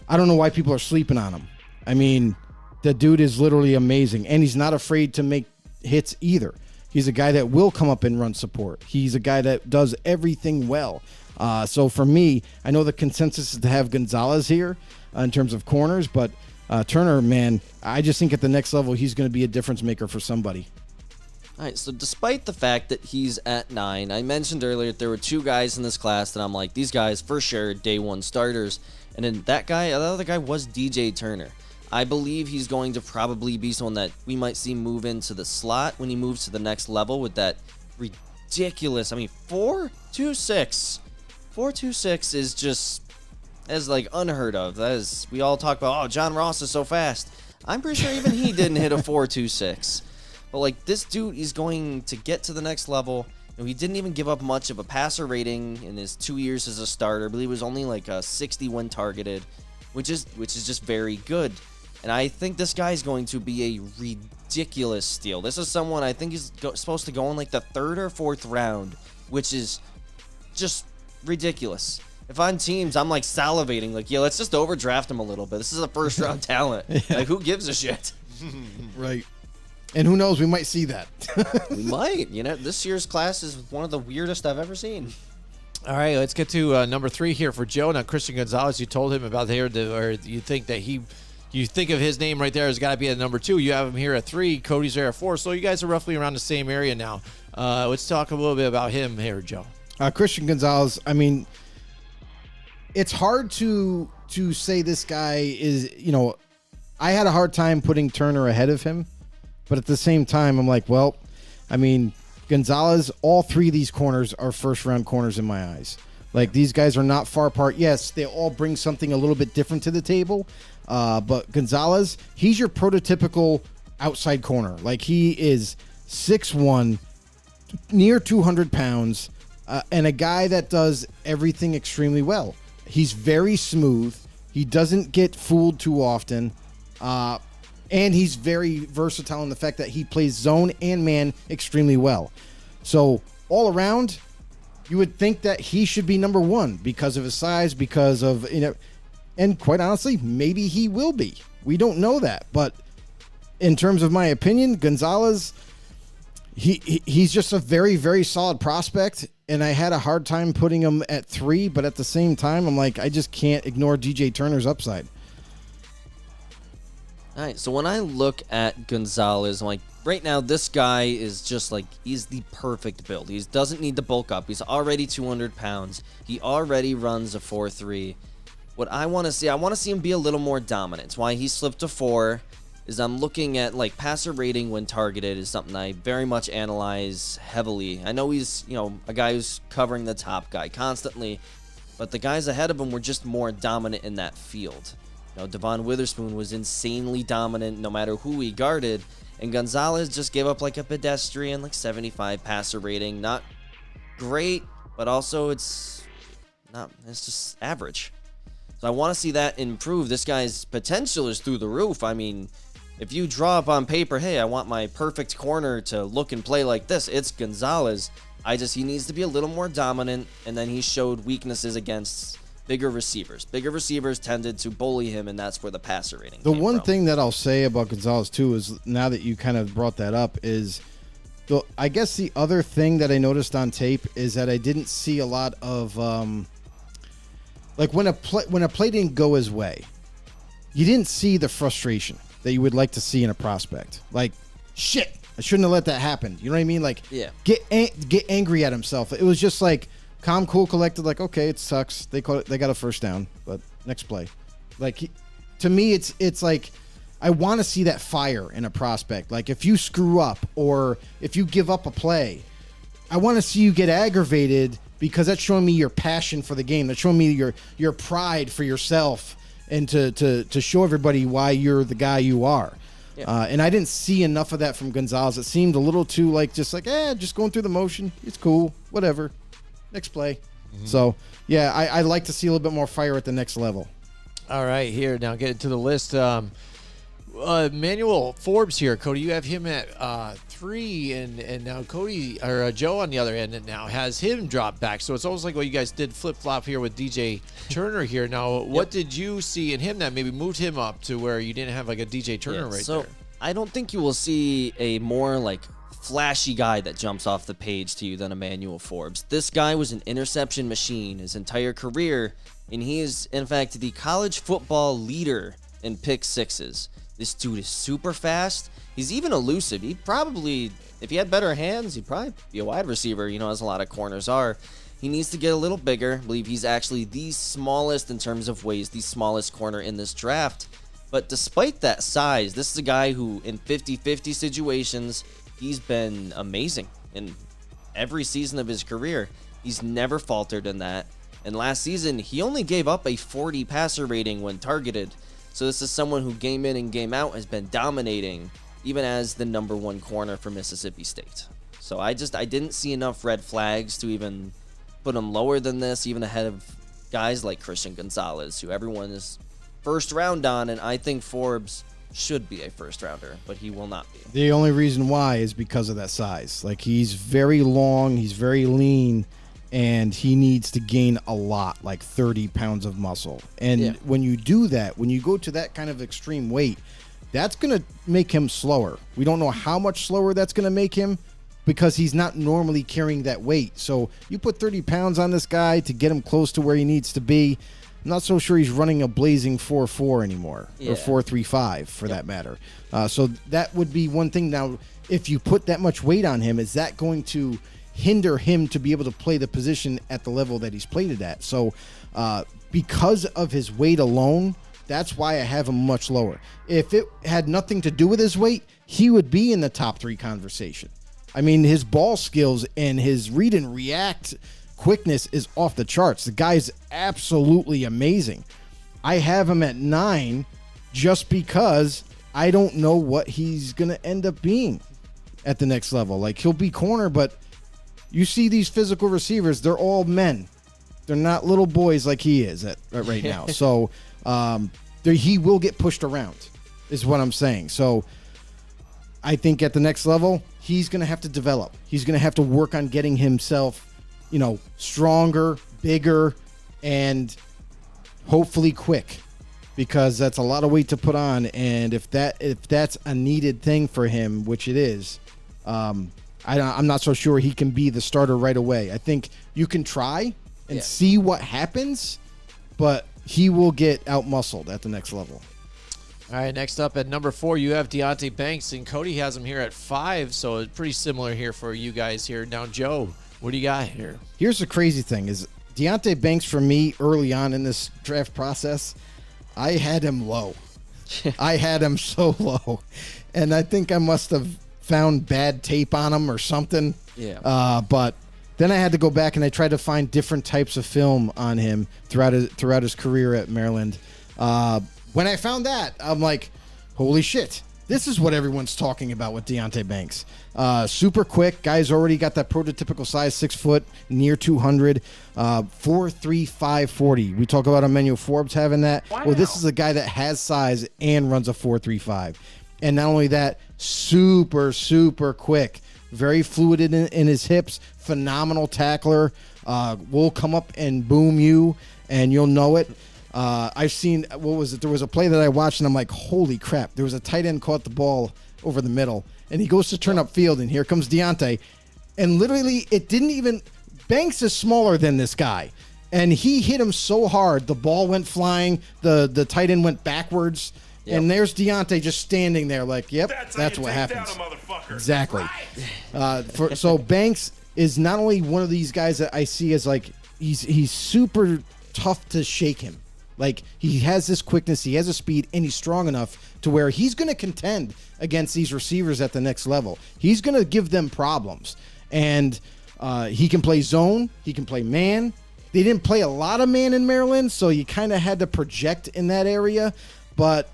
Speaker 2: I don't know why people are sleeping on him. I mean, the dude is literally amazing, and he's not afraid to make hits either. He's a guy that will come up and run support. He's a guy that does everything well. So for me, I know the consensus is to have Gonzalez here in terms of corners, but Turner, man, I just think at the next level, he's going to be a difference maker for somebody.
Speaker 7: All right, so despite the fact that he's at 9, I mentioned earlier that there were 2 guys in this class that I'm like, these guys for sure day 1 starters. And then the other guy was DJ Turner. I believe he's going to probably be someone that we might see move into the slot when he moves to the next level with that ridiculous, 4.26. 4.26 is just like unheard of. That is, we all talk about, oh, John Ross is so fast. I'm pretty sure even he didn't hit a 4.26. But like, this dude is going to get to the next level. He didn't even give up much of a passer rating in his 2 years as a starter. I believe it was only like a 60 when targeted, which is just very good. And I think this guy is going to be a ridiculous steal. This is someone I think he's supposed to go in like the 3rd or 4th round, which is just ridiculous. If I'm teams, I'm like salivating, like, yeah, let's just overdraft him a little bit. This is a first round talent. Yeah. Like, who gives a shit?
Speaker 2: Right. And who knows, we might see that.
Speaker 7: We might. This year's class is one of the weirdest I've ever seen.
Speaker 3: All right, let's get to number 3 here for Joe. Now, Christian Gonzalez, you told him about there, or you think that you think of his name right there has got to be at number 2. You have him here at 3. Cody's there at 4. So you guys are roughly around the same area now. Let's talk a little bit about him here, Joe.
Speaker 2: Christian Gonzalez, I mean, it's hard to say this guy is, I had a hard time putting Turner ahead of him. But at the same time, I'm like, well, I mean, Gonzalez, all 3 of these corners are first-round corners in my eyes. Like, these guys are not far apart. Yes, they all bring something a little bit different to the table. But Gonzalez, he's your prototypical outside corner. Like, he is 6'1", near 200 pounds, and a guy that does everything extremely well. He's very smooth. He doesn't get fooled too often. And he's very versatile in the fact that he plays zone and man extremely well. So all around, you would think that he should be number 1 because of his size, because of, and quite honestly, maybe he will be. We don't know that. But in terms of my opinion, Gonzalez, he's just a very, very solid prospect. And I had a hard time putting him at 3, but at the same time, I'm like, I just can't ignore DJ Turner's upside.
Speaker 7: All right, so when I look at Gonzalez, I'm like, right now, this guy is just like, he's the perfect build. He doesn't need to bulk up. He's already 200 pounds. He already runs a 4.3. What I want to see him be a little more dominant. It's why he slipped to 4, is I'm looking at, like, passer rating when targeted is something I very much analyze heavily. I know he's, a guy who's covering the top guy constantly, but the guys ahead of him were just more dominant in that field. Devon Witherspoon was insanely dominant no matter who he guarded, and Gonzalez just gave up like a pedestrian, like 75 passer rating. Not great, but also it's just average. So I want to see that improve. This guy's potential is through the roof. I mean, if you draw up on paper, hey, I want my perfect corner to look and play like this, it's Gonzalez. He needs to be a little more dominant, and then he showed weaknesses against bigger receivers. Bigger receivers tended to bully him, and that's where the passer rating
Speaker 2: The
Speaker 7: came
Speaker 2: one
Speaker 7: from.
Speaker 2: thing that I'll say about Gonzalez, too, is now that you kind of brought that up, is I guess the other thing that I noticed on tape is that I didn't see a lot of like when a play didn't go his way, you didn't see the frustration that you would like to see in a prospect. Like, shit, I shouldn't have let that happen. You know what I mean? Like,
Speaker 7: Yeah.
Speaker 2: get angry at himself. It was just like calm, cool, collected. Like, okay, it sucks. They got a first down, but next play. Like, to me, it's like I want to see that fire in a prospect. Like, if you screw up or if you give up a play, I want to see you get aggravated because that's showing me your passion for the game. That's showing me your pride for yourself and to show everybody why you're the guy you are.
Speaker 7: Yeah.
Speaker 2: And I didn't see enough of that from Gonzalez. It seemed a little too just going through the motion. It's cool, whatever. Next play. So, yeah, I like to see a little bit more fire at the next level.
Speaker 3: All right, here now get into the list. Manuel Forbes here, Cody. You have him at 3, and now Cody or Joe on the other end, and now has him drop back. So it's almost like what you guys did flip flop here with DJ Turner here. Now, what did you see in him that maybe moved him up to where you didn't have like a DJ Turner right
Speaker 7: so
Speaker 3: there?
Speaker 7: I don't think you will see a more like flashy guy that jumps off the page to you than Emmanuel Forbes. This guy was an interception machine his entire career, and he is in fact the college football leader in pick sixes. This dude is super fast. He's even elusive. He'd probably, if he had better hands, he'd probably be a wide receiver, as a lot of corners are. He needs to get a little bigger. I believe he's actually the smallest in terms of ways, the smallest corner in this draft. But despite that size, this is a guy who in 50-50 situations, he's been amazing in every season of his career. He's never faltered in that. And last season, he only gave up a 40 passer rating when targeted. So this is someone who game in and game out has been dominating, even as the number 1 corner for Mississippi State. So I didn't see enough red flags to even put him lower than this, even ahead of guys like Christian Gonzalez, who everyone is first round on, and I think Forbes should be a first rounder, but he will not be.
Speaker 2: The only reason why is because of that size. Like, he's very long, he's very lean, and he needs to gain a lot, like 30 pounds of muscle. And when you do that, when you go to that kind of extreme weight, that's going to make him slower. We don't know how much slower that's going to make him because he's not normally carrying that weight. So you put 30 pounds on this guy to get him close to where he needs to be. I'm not so sure he's running a blazing 4.4 anymore, or 4.35 for that matter. So that would be one thing. Now, if you put that much weight on him, is that going to hinder him to be able to play the position at the level that he's played it at? So because of his weight alone, that's why I have him much lower. If it had nothing to do with his weight, he would be in the top 3 conversation. I mean, his ball skills and his read and react quickness is off the charts. The guy's absolutely amazing. I have him at 9 just because I don't know what he's going to end up being at the next level. Like, he'll be corner, but you see these physical receivers, they're all men. They're not little boys like he is right now. So he will get pushed around, is what I'm saying. So I think at the next level, he's going to have to develop. He's going to have to work on getting himself, stronger, bigger, and hopefully quick, because that's a lot of weight to put on. And if that's a needed thing for him, which it is, I'm not so sure he can be the starter right away. I think you can try and see what happens, but he will get out-muscled at the next level.
Speaker 3: All right, next up at number 4, you have Deonte Banks, and Cody has him here at 5, so it's pretty similar here for you guys here. Now, Joe, what do you got here?
Speaker 2: Here's the crazy thing is Deonte Banks, for me, early on in this draft process, I had him low. I had him so low. And I think I must have found bad tape on him or something.
Speaker 7: Yeah.
Speaker 2: But Then I had to go back and I tried to find different types of film on him throughout his career at Maryland. When I found that, I'm like, holy shit. This is what everyone's talking about with Deonte Banks. Super quick. Guy's already got that prototypical size, 6 foot, near 200, 4.35 40. We talk about Emmanuel Forbes having that. Wow. Well, this is a guy that has size and runs a 4.35. And not only that, super, super quick. Very fluid in his hips. Phenomenal tackler. Will come up and boom you, and you'll know it. I've seen, what was it? There was a play that I watched, and I'm like, holy crap. There was a tight end caught the ball over the middle, and he goes to turn upfield, and here comes Deonte. And literally, it didn't even, Banks is smaller than this guy. And he hit him so hard, the ball went flying, the tight end went backwards, and there's Deonte just standing there like, yep, that's what happens. Exactly. So Banks is not only one of these guys that I see as like, he's super tough to shake him. Like, he has this quickness, he has a speed, and he's strong enough to where he's going to contend against these receivers at the next level. He's going to give them problems. And he can play zone, he can play man. They didn't play a lot of man in Maryland, so you kind of had to project in that area. But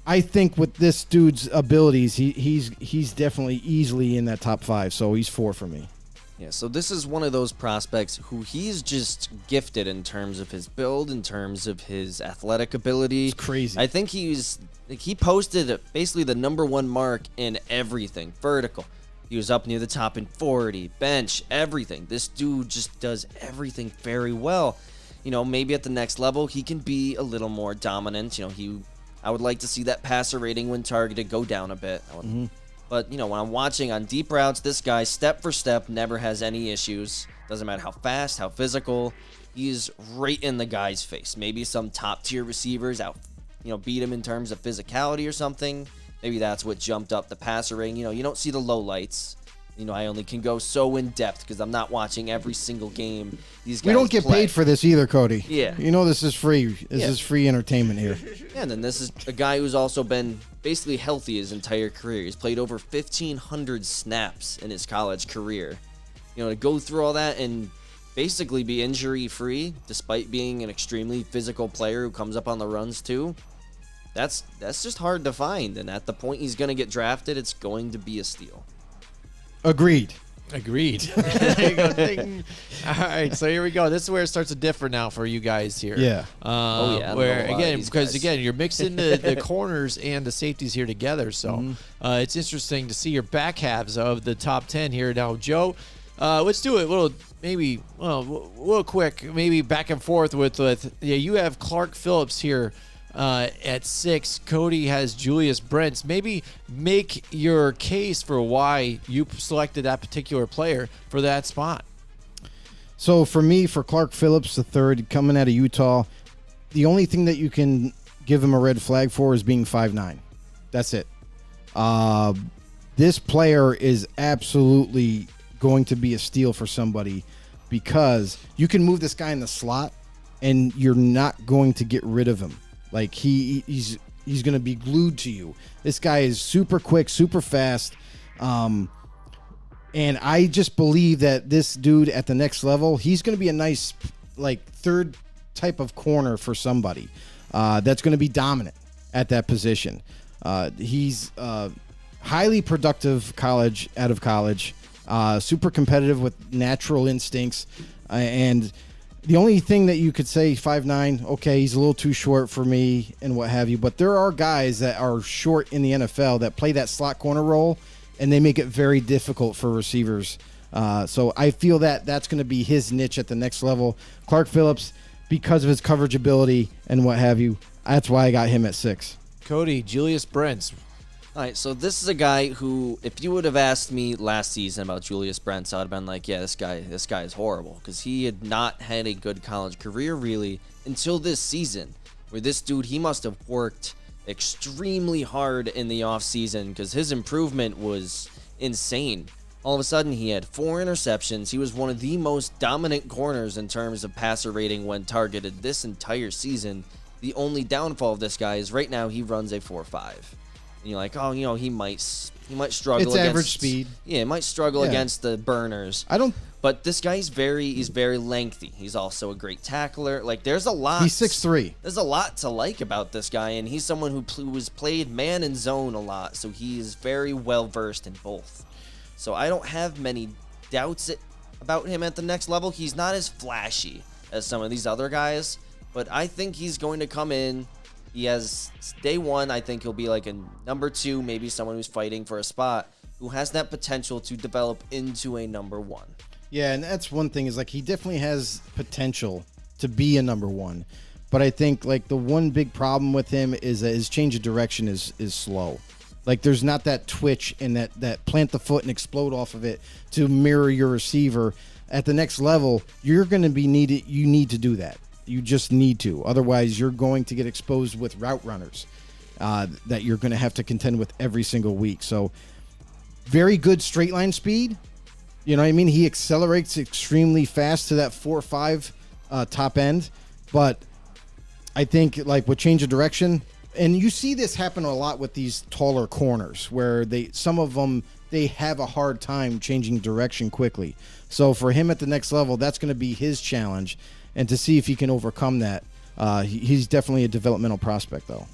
Speaker 2: I think with this dude's abilities, he's definitely easily in that top 5, so he's 4 for me.
Speaker 7: Yeah, so this is one of those prospects who he's just gifted in terms of his build, in terms of his athletic ability.
Speaker 2: It's crazy.
Speaker 7: I think he posted basically the #1 mark in everything. Vertical. He was up near the top in 40, bench, everything. This dude just does everything very well. You know, maybe at the next level, he can be a little more dominant. You know, I would like to see that passer rating when targeted go down a bit. But, you know, when I'm watching on deep routes, this guy, step for step, never has any issues. Doesn't matter how fast, how physical. He's right in the guy's face. Maybe some top-tier receivers beat him in terms of physicality or something. Maybe that's what jumped up the passer rating. You know, you don't see the lowlights. You know, I only can go so in-depth because I'm not watching every single game these guys
Speaker 2: We don't get
Speaker 7: play.
Speaker 2: paid for this either, Cody.
Speaker 7: Yeah.
Speaker 2: You know this is free. This is free entertainment here.
Speaker 7: Yeah, and then this is a guy who's also been basically healthy his entire career. He's played over 1,500 snaps in his college career. You know, to go through all that and basically be injury-free, despite being an extremely physical player who comes up on the runs too, that's just hard to find. And at the point he's going to get drafted, it's going to be a steal.
Speaker 2: Agreed.
Speaker 3: There you go. Ding. All right, so here we go. This is where it starts to differ now for you guys here.
Speaker 2: Yeah.
Speaker 3: Where again, because again, you're mixing the corners and the safeties here together. So it's interesting to see your back halves of the top 10 here. Now, Joe, let's do it a little quick, maybe back and forth with you have Clark Phillips here. At 6, Cody has Julius Brents. Maybe make your case for why you selected that particular player for that spot.
Speaker 2: So for me, for Clark Phillips III, coming out of Utah, the only thing that you can give him a red flag for is being 5'9". That's it. This player is absolutely going to be a steal for somebody because you can move this guy in the slot and you're not going to get rid of him. Like he's going to be glued to you. This guy is super quick, super fast. And I just believe that this dude at the next level, he's going to be a nice, like, third type of corner for somebody that's going to be dominant at that position. He's highly productive out of college, super competitive with natural instincts, and the only thing that you could say, 5'9", okay, he's a little too short for me and what have you, but there are guys that are short in the NFL that play that slot corner role, and they make it very difficult for receivers. So I feel that that's going to be his niche at the next level. Clark Phillips, because of his coverage ability and what have you, that's why I got him at 6.
Speaker 3: Cody, Julius Brents.
Speaker 7: All right, so this is a guy who, if you would have asked me last season about Julius Brents, I would have been like, yeah, this guy is horrible, because he had not had a good college career, really, until this season, where this dude, he must have worked extremely hard in the offseason, because his improvement was insane. All of a sudden, he had 4 interceptions. He was one of the most dominant corners in terms of passer rating when targeted this entire season. The only downfall of this guy is right now he runs a 4.5. And you're like, oh, you know, he might struggle.
Speaker 2: It's
Speaker 7: against
Speaker 2: average speed.
Speaker 7: Yeah, he might struggle against the burners. But this guy he's very lengthy. He's also a great tackler. Like there's a lot.
Speaker 2: He's 6'3".
Speaker 7: There's a lot to like about this guy, and he's someone who has played man and zone a lot, so he is very well versed in both. So I don't have many doubts about him at the next level. He's not as flashy as some of these other guys, but I think he's going to come in. He has day one. I think he'll be like a number 2, maybe someone who's fighting for a spot, who has that potential to develop into a number 1.
Speaker 2: Yeah, and that's one thing is like he definitely has potential to be a number 1. But I think like the one big problem with him is that his change of direction is slow. Like there's not that twitch and that plant the foot and explode off of it to mirror your receiver. At the next level, you're going to be needed. You need to do that. You just need to. Otherwise, you're going to get exposed with route runners that you're going to have to contend with every single week. So very good straight line speed. You know what I mean? He accelerates extremely fast to that 4.5 top end. But I think like with change of direction, and you see this happen a lot with these taller corners where some of them, they have a hard time changing direction quickly. So for him at the next level, that's going to be his challenge. And to see if he can overcome that, he's definitely a developmental prospect, though.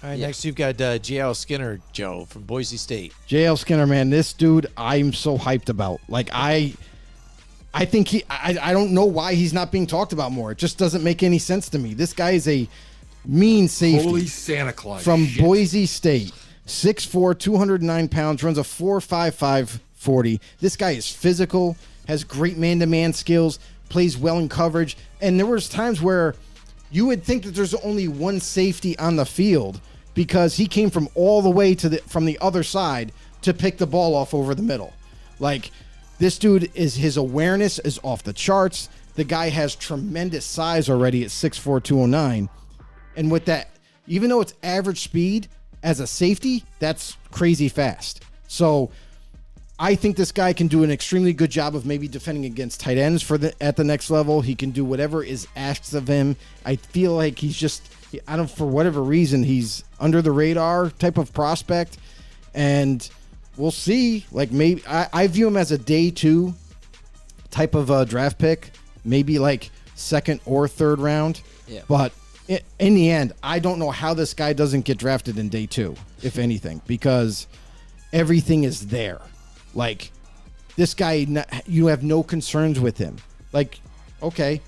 Speaker 3: All right, next you've got J.L. Skinner, Joe, from Boise State.
Speaker 2: J.L. Skinner, man, this dude I'm so hyped about. Like, I think I don't know why he's not being talked about more. It just doesn't make any sense to me. This guy is a mean safety.
Speaker 9: Holy Santa Claus.
Speaker 2: From Boise State. 6'4", 209 pounds, runs a 4.55 40. This guy is physical, has great man-to-man skills, plays well in coverage. And there was times where you would think that there's only one safety on the field because he came from all the way from the other side to pick the ball off over the middle. Like, this dude his awareness is off the charts. The guy has tremendous size already at 6'4", 209. And with that, even though it's average speed, as a safety, that's crazy fast. So I think this guy can do an extremely good job of maybe defending against tight ends at the next level. He can do whatever is asked of him. I feel like he's just, for whatever reason, he's under the radar type of prospect. And we'll see. Like maybe I view him as a day 2 type of draft pick, maybe like 2nd or 3rd round.
Speaker 7: Yeah.
Speaker 2: But in the end, I don't know how this guy doesn't get drafted in day 2, if anything, because everything is there. Like, this guy, you have no concerns with him. Like, okay,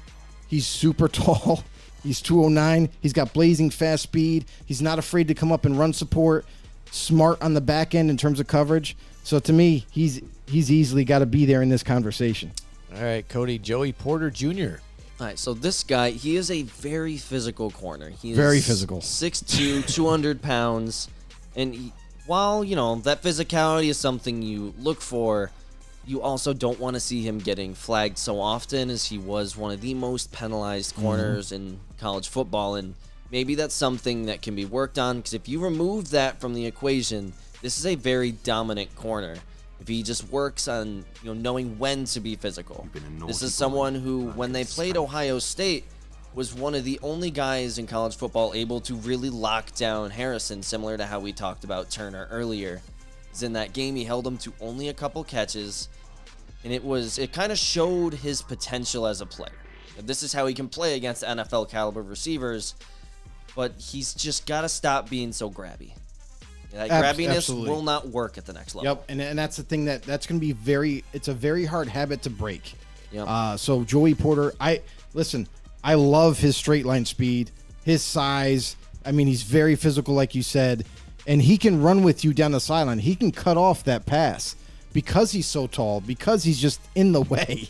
Speaker 2: he's super tall. He's 209. He's got blazing fast speed. He's not afraid to come up and run support. Smart on the back end in terms of coverage. So, to me, he's easily got to be there in this conversation.
Speaker 3: All right, Cody, Joey Porter Jr.
Speaker 7: All right, so this guy, he is a very physical corner. He's
Speaker 2: very physical.
Speaker 7: 6'2", 200 pounds. And while, that physicality is something you look for, you also don't want to see him getting flagged so often, as he was one of the most penalized corners in college football. And maybe that's something that can be worked on, because if you remove that from the equation, this is a very dominant corner. If he just works on knowing when to be physical. This is someone who, when they played Ohio State, was one of the only guys in college football able to really lock down Harrison, similar to how we talked about Turner earlier. In that game, he held him to only a couple catches, and it kind of showed his potential as a player. This is how he can play against NFL caliber receivers, but he's just got to stop being so grabby. That grabbiness
Speaker 2: absolutely
Speaker 7: will not work at the next level.
Speaker 2: Yep, and that's the thing that's going to be it's a very hard habit to break.
Speaker 7: Yep.
Speaker 2: So Joey Porter, I love his straight line speed, his size. I mean, he's very physical, like you said, and he can run with you down the sideline. He can cut off that pass because he's so tall, because he's just in the way.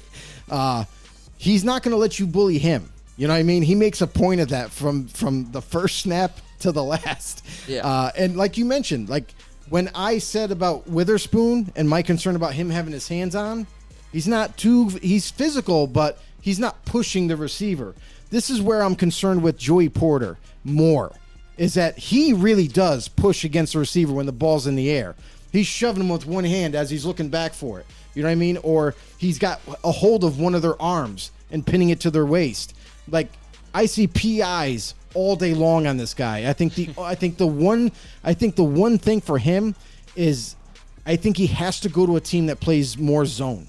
Speaker 2: He's not going to let you bully him. You know what I mean? He makes a point of that from the first snap to the last.
Speaker 7: Yeah.
Speaker 2: And like you mentioned, like when I said about Witherspoon and my concern about him having his hands on, he's physical, but he's not pushing the receiver. This is where I'm concerned with Joey Porter more, is that he really does push against the receiver when the ball's in the air. He's shoving him with one hand as he's looking back for it. You know what I mean? Or he's got a hold of one of their arms and pinning it to their waist. Like, I see PIs all day long on this guy. I think the one thing for him is I think he has to go to a team that plays more zone.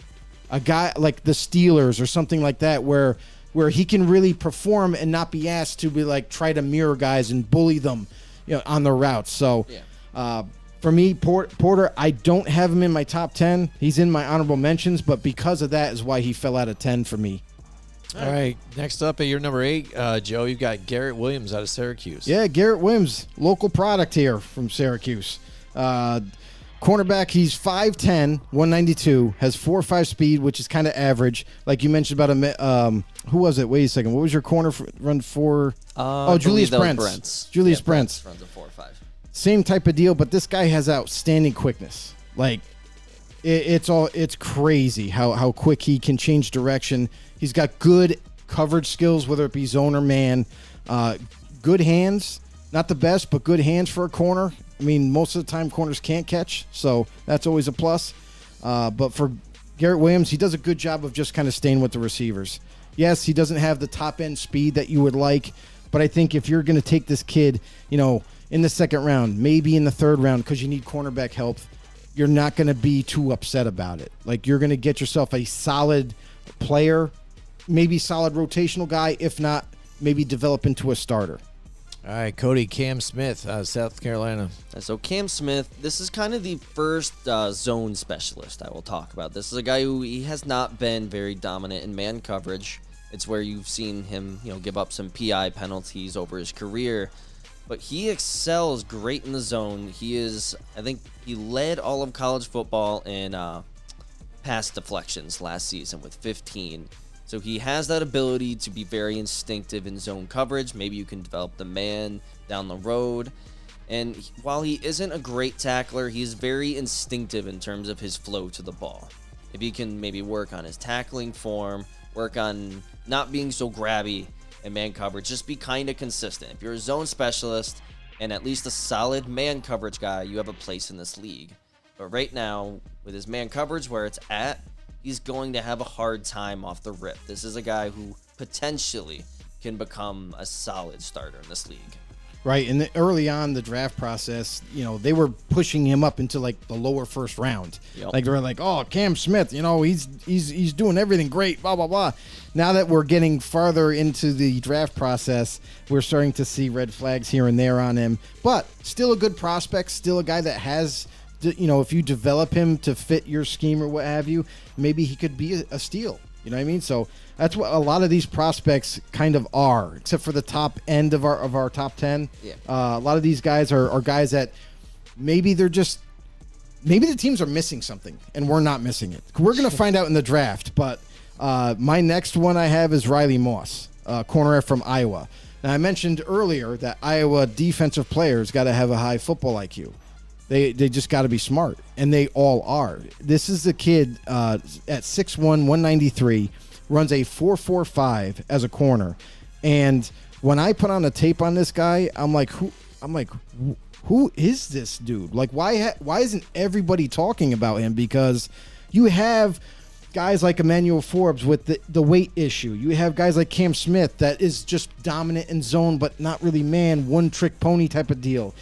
Speaker 2: a guy like the Steelers or something like that, where he can really perform and not be asked to be like try to mirror guys and bully them, on their routes. So, for me, Porter, I don't have him in my top 10. He's in my honorable mentions, but because of that is why he fell out of 10 for me.
Speaker 3: All right. Next up at your number 8, Joe, you've got Garrett Williams out of Syracuse.
Speaker 2: Yeah, Garrett Williams, local product here from Syracuse. Cornerback, he's 5'10", 192, has 4.5 speed, which is kind of average. Like you mentioned about who was it? Wait a second. What was your corner run for? Julius Brents. Julius Brents.
Speaker 7: Runs a 4.5.
Speaker 2: Same type of deal, but this guy has outstanding quickness. Like it's crazy how quick he can change direction. He's got good coverage skills, whether it be zone or man. Good hands, not the best, but good hands for a corner. I mean, most of the time corners can't catch, so that's always a plus. But for Garrett Williams, he does a good job of just kind of staying with the receivers. Yes, he doesn't have the top-end speed that you would like, but I think if you're going to take this kid, in the second round, maybe in the third round because you need cornerback help, you're not going to be too upset about it. Like, you're going to get yourself a solid player, maybe solid rotational guy, if not, maybe develop into a starter.
Speaker 3: All right, Cody, Cam Smith, South Carolina.
Speaker 7: So Cam Smith, this is kind of the first zone specialist I will talk about. This is a guy who he has not been very dominant in man coverage. It's where you've seen him, give up some PI penalties over his career. But he excels great in the zone. I think he led all of college football in pass deflections last season with 15. So he has that ability to be very instinctive in zone coverage. Maybe you can develop the man down the road. And while he isn't a great tackler, he's very instinctive in terms of his flow to the ball. If he can maybe work on his tackling form, work on not being so grabby in man coverage, just be kind of consistent. If you're a zone specialist and at least a solid man coverage guy, you have a place in this league. But right now, with his man coverage where it's at, he's going to have a hard time off the rip. This is a guy who potentially can become a solid starter in this league.
Speaker 2: Right, and early on the draft process, they were pushing him up into like the lower first round.
Speaker 7: Yep.
Speaker 2: Like they were like, "Oh, Cam Smith, he's doing everything great." Blah blah blah. Now that we're getting farther into the draft process, we're starting to see red flags here and there on him. But still a good prospect, still a guy that has, if you develop him to fit your scheme or what have you, maybe he could be a steal. You know what I mean? So that's what a lot of these prospects kind of are, except for the top end of our top 10.
Speaker 7: Yeah.
Speaker 2: A lot of these guys are guys that maybe the teams are missing something and we're not missing it. We're going to find out in the draft. But my next one I have is Riley Moss, corner from Iowa. Now, I mentioned earlier that Iowa defensive players got to have a high football IQ. They just got to be smart, and they all are. This is a kid at 6'1", 193, runs a 4.45 as a corner. And when I put on the tape on this guy, I'm like, who is this dude? Like, why isn't everybody talking about him? Because you have guys like Emmanuel Forbes with the weight issue. You have guys like Cam Smith that is just dominant in zone, but not really man, one-trick pony type of deal.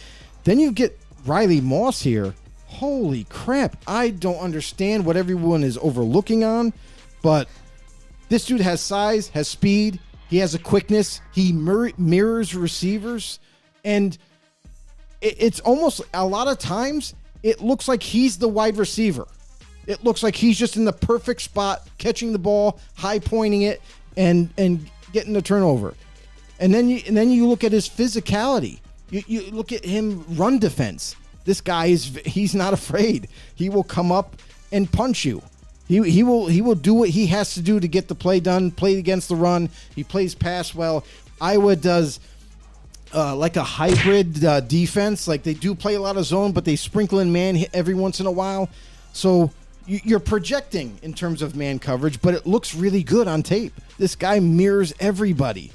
Speaker 2: Then you get Riley Moss here. Holy crap. I don't understand what everyone is overlooking on, but this dude has size, has speed, he has a quickness, he mirrors receivers, and it's almost a lot of times it looks like he's the wide receiver. It looks like he's just in the perfect spot, catching the ball, high pointing it, and getting the turnover. And then you look at his physicality. You look at him run defense. This guy he's not afraid. He will come up and punch you. He will do what he has to do to get the play done. Play against the run. He plays pass well. Iowa does like a hybrid defense. Like they do play a lot of zone, but they sprinkle in man every once in a while. So you're projecting in terms of man coverage, but it looks really good on tape. This guy mirrors everybody.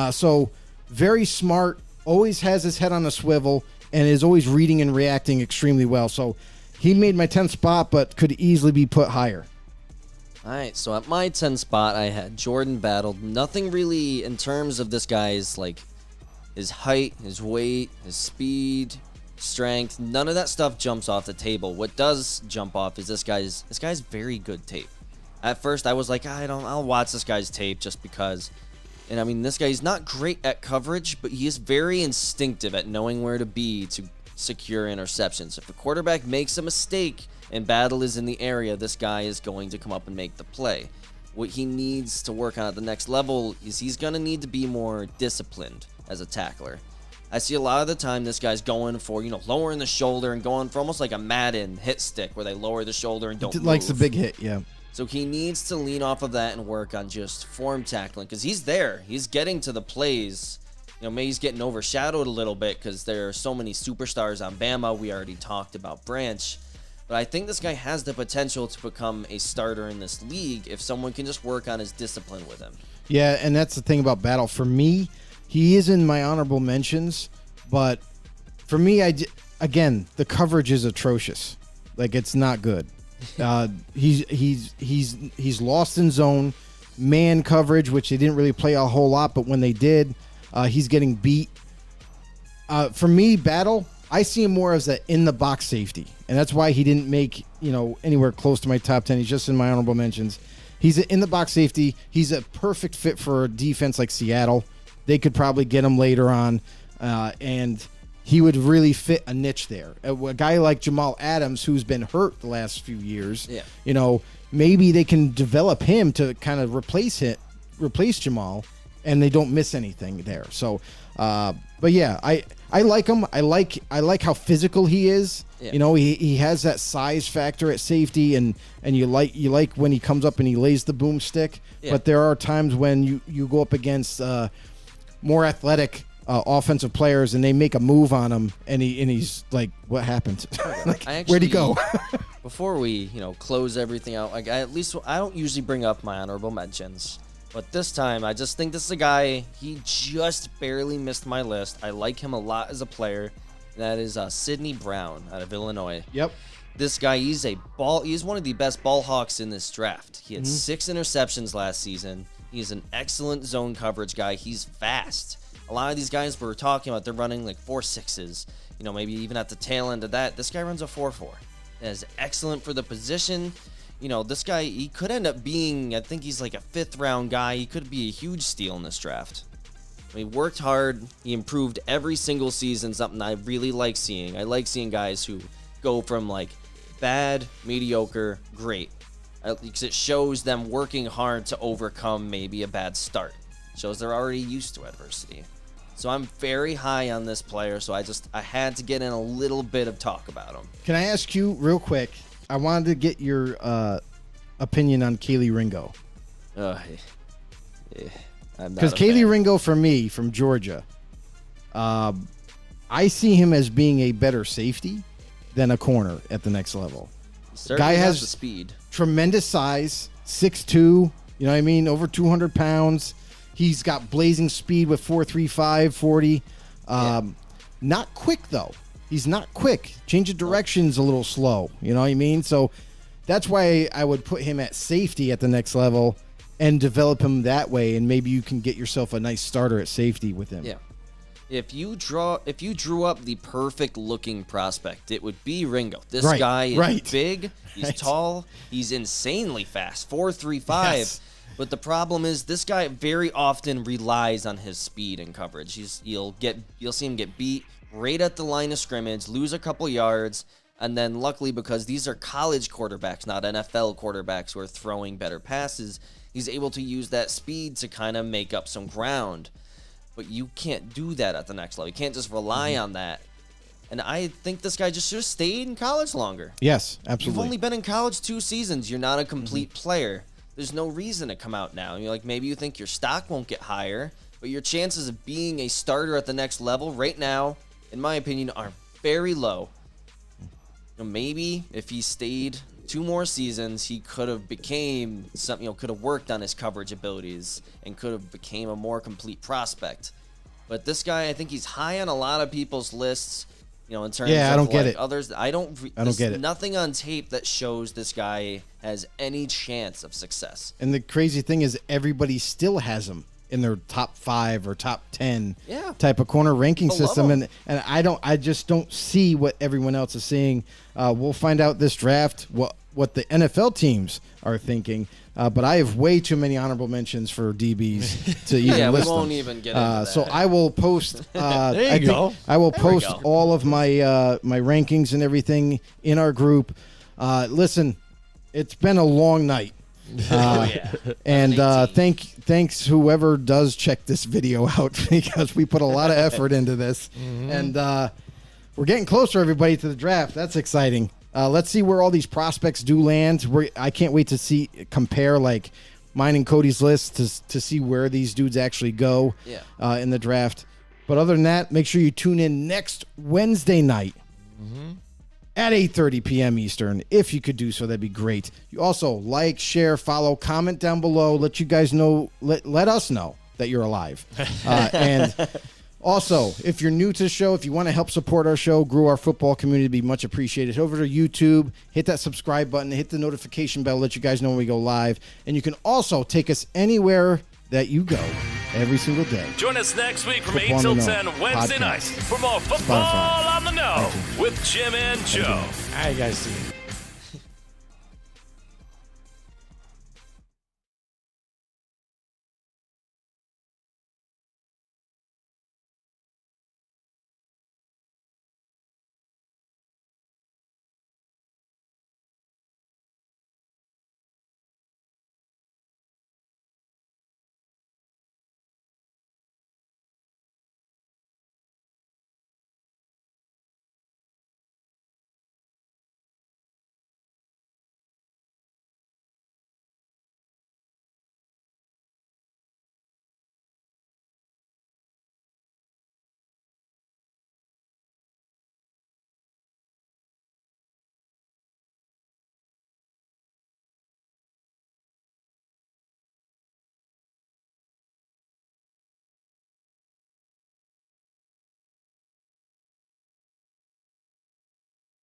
Speaker 2: So very smart. Always has his head on a swivel and is always reading and reacting extremely well. So he made my 10th spot, but could easily be put higher.
Speaker 7: All right, so at my 10th spot, I had Jordan Battle. Nothing really in terms of this guy's, like, his height, his weight, his speed, strength. None of that stuff jumps off the table. What does jump off is this guy's very good tape. At first, I was like, I'll watch this guy's tape just because. And I mean, this guy's not great at coverage, but he is very instinctive at knowing where to be to secure interceptions. If the quarterback makes a mistake and Battle is in the area, this guy is going to come up and make the play. What he needs to work on at the next level is he's going to need to be more disciplined as a tackler. I see a lot of the time this guy's going for, lowering the shoulder and going for almost like a Madden hit stick where they lower the shoulder and don't move.
Speaker 2: Likes the big hit, yeah.
Speaker 7: So he needs to lean off of that and work on just form tackling because he's there. He's getting to the plays. Maybe he's getting overshadowed a little bit because there are so many superstars on Bama. We already talked about Branch. But I think this guy has the potential to become a starter in this league if someone can just work on his discipline with him.
Speaker 2: Yeah, and that's the thing about Battle. For me, he is in my honorable mentions, but for me, again, the coverage is atrocious. Like, it's not good. He's lost in zone, man coverage, which they didn't really play a whole lot, but when they did, he's getting beat. For me, Battle, I see him more as an in-the-box safety, and that's why he didn't make anywhere close to my top 10. He's just in my honorable mentions. He's an in-the-box safety. He's a perfect fit for a defense like Seattle. They could probably get him later on, and he would really fit a niche there. A guy like Jamal Adams, who's been hurt the last few years, maybe they can develop him to kind of replace Jamal, and they don't miss anything there. So, but yeah, I like him. I like how physical he is. Yeah. He has that size factor at safety, and you like when he comes up and he lays the boomstick. Yeah. But there are times when you go up against more athletic offensive players and they make a move on him, and he's like, what happened? Like, where'd he go?
Speaker 7: Before we close everything out, like I don't usually bring up my honorable mentions. But this time, I just think this is a guy, he just barely missed my list. I like him a lot as a player. That is Sidney Brown out of Illinois.
Speaker 2: Yep.
Speaker 7: This guy, he's one of the best ball hawks in this draft. He had 6 interceptions last season. He's an excellent zone coverage guy. He's fast. A lot of these guys we're talking about, they're running like 4.6s. Maybe even at the tail end of that. This guy runs a 4.4. That is excellent for the position. This guy, he could end up being, I think he's like a 5th-round guy. He could be a huge steal in this draft. He worked hard. He improved every single season, something I really like seeing. I like seeing guys who go from like bad, mediocre, great. Because it shows them working hard to overcome maybe a bad start. It shows they're already used to adversity. So I'm very high on this player, so I had to get in a little bit of talk about him.
Speaker 2: Can I ask you real quick? I wanted to get your opinion on Kaylee Ringo. Because Kaylee Ringo, for me, from Georgia, I see him as being a better safety than a corner at the next level.
Speaker 7: Guy has the speed.
Speaker 2: Tremendous size, 6'2", you know what I mean, over 200 pounds. He's got blazing speed with 4.35, 40. Not quick, though. He's not quick. Change of direction's a little slow. You know what I mean? So that's why I would put him at safety at the next level and develop him that way, and maybe you can get yourself a nice starter at safety with him.
Speaker 7: Yeah. If you drew up the perfect looking prospect, it would be Ringo. This guy is big, he's tall, he's insanely fast, 4.35. Yes. But the problem is this guy very often relies on his speed and coverage. You'll see him get beat right at the line of scrimmage, lose a couple yards, and then luckily, because these are college quarterbacks, not NFL quarterbacks who are throwing better passes, he's able to use that speed to kind of make up some ground. But you can't do that at the next level. You can't just rely on that. And I think this guy just should have stayed in college longer.
Speaker 2: Yes, absolutely.
Speaker 7: You've only been in college 2 seasons. You're not a complete player. There's no reason to come out now. You're like, maybe you think your stock won't get higher, but your chances of being a starter at the next level right now, in my opinion, are very low. Maybe if he stayed 2 more seasons, he could have became something, could have worked on his coverage abilities and could have became a more complete prospect. But this guy, I think he's high on a lot of people's lists, in terms of
Speaker 2: I don't get it.
Speaker 7: Others. I don't get it. Nothing on tape that shows this guy has any chance of success.
Speaker 2: And the crazy thing is everybody still has him in their top 5 or top 10 type of corner ranking system. And I just don't see what everyone else is seeing. We'll find out this draft what what the NFL teams are thinking. But I have way too many honorable mentions for DBs to even
Speaker 7: Yeah, we
Speaker 2: list
Speaker 7: won't
Speaker 2: them.
Speaker 7: even get into that.
Speaker 2: So I will post.
Speaker 3: There you go.
Speaker 2: I will post all of my my rankings and everything in our group. Listen, it's been a long night. And thanks whoever does check this video out because we put a lot of effort into this. And we're getting closer, everybody, to the draft. That's exciting. Let's see where all these prospects do land. I can't wait to compare like mine and Cody's list to see where these dudes actually go in the draft. But other than that, make sure you tune in next Wednesday night at 8:30 p.m. Eastern. If you could do so, that'd be great. You also like, share, follow, comment down below. Let you guys know. Let us know that you're alive. And also, if you're new to the show, if you want to help support our show, grow our football community, it'd be much appreciated. Head over to YouTube, hit that subscribe button, hit the notification bell, let you guys know when we go live. And you can also take us anywhere that you go every single day.
Speaker 4: Join us next week from
Speaker 2: Football
Speaker 4: 8 till
Speaker 2: on the
Speaker 4: 10
Speaker 2: Know
Speaker 4: Wednesday
Speaker 2: podcast.
Speaker 4: nights for more Football
Speaker 2: Spotify.
Speaker 4: on the Know with Jim and Joe.
Speaker 3: All right, guys. See you.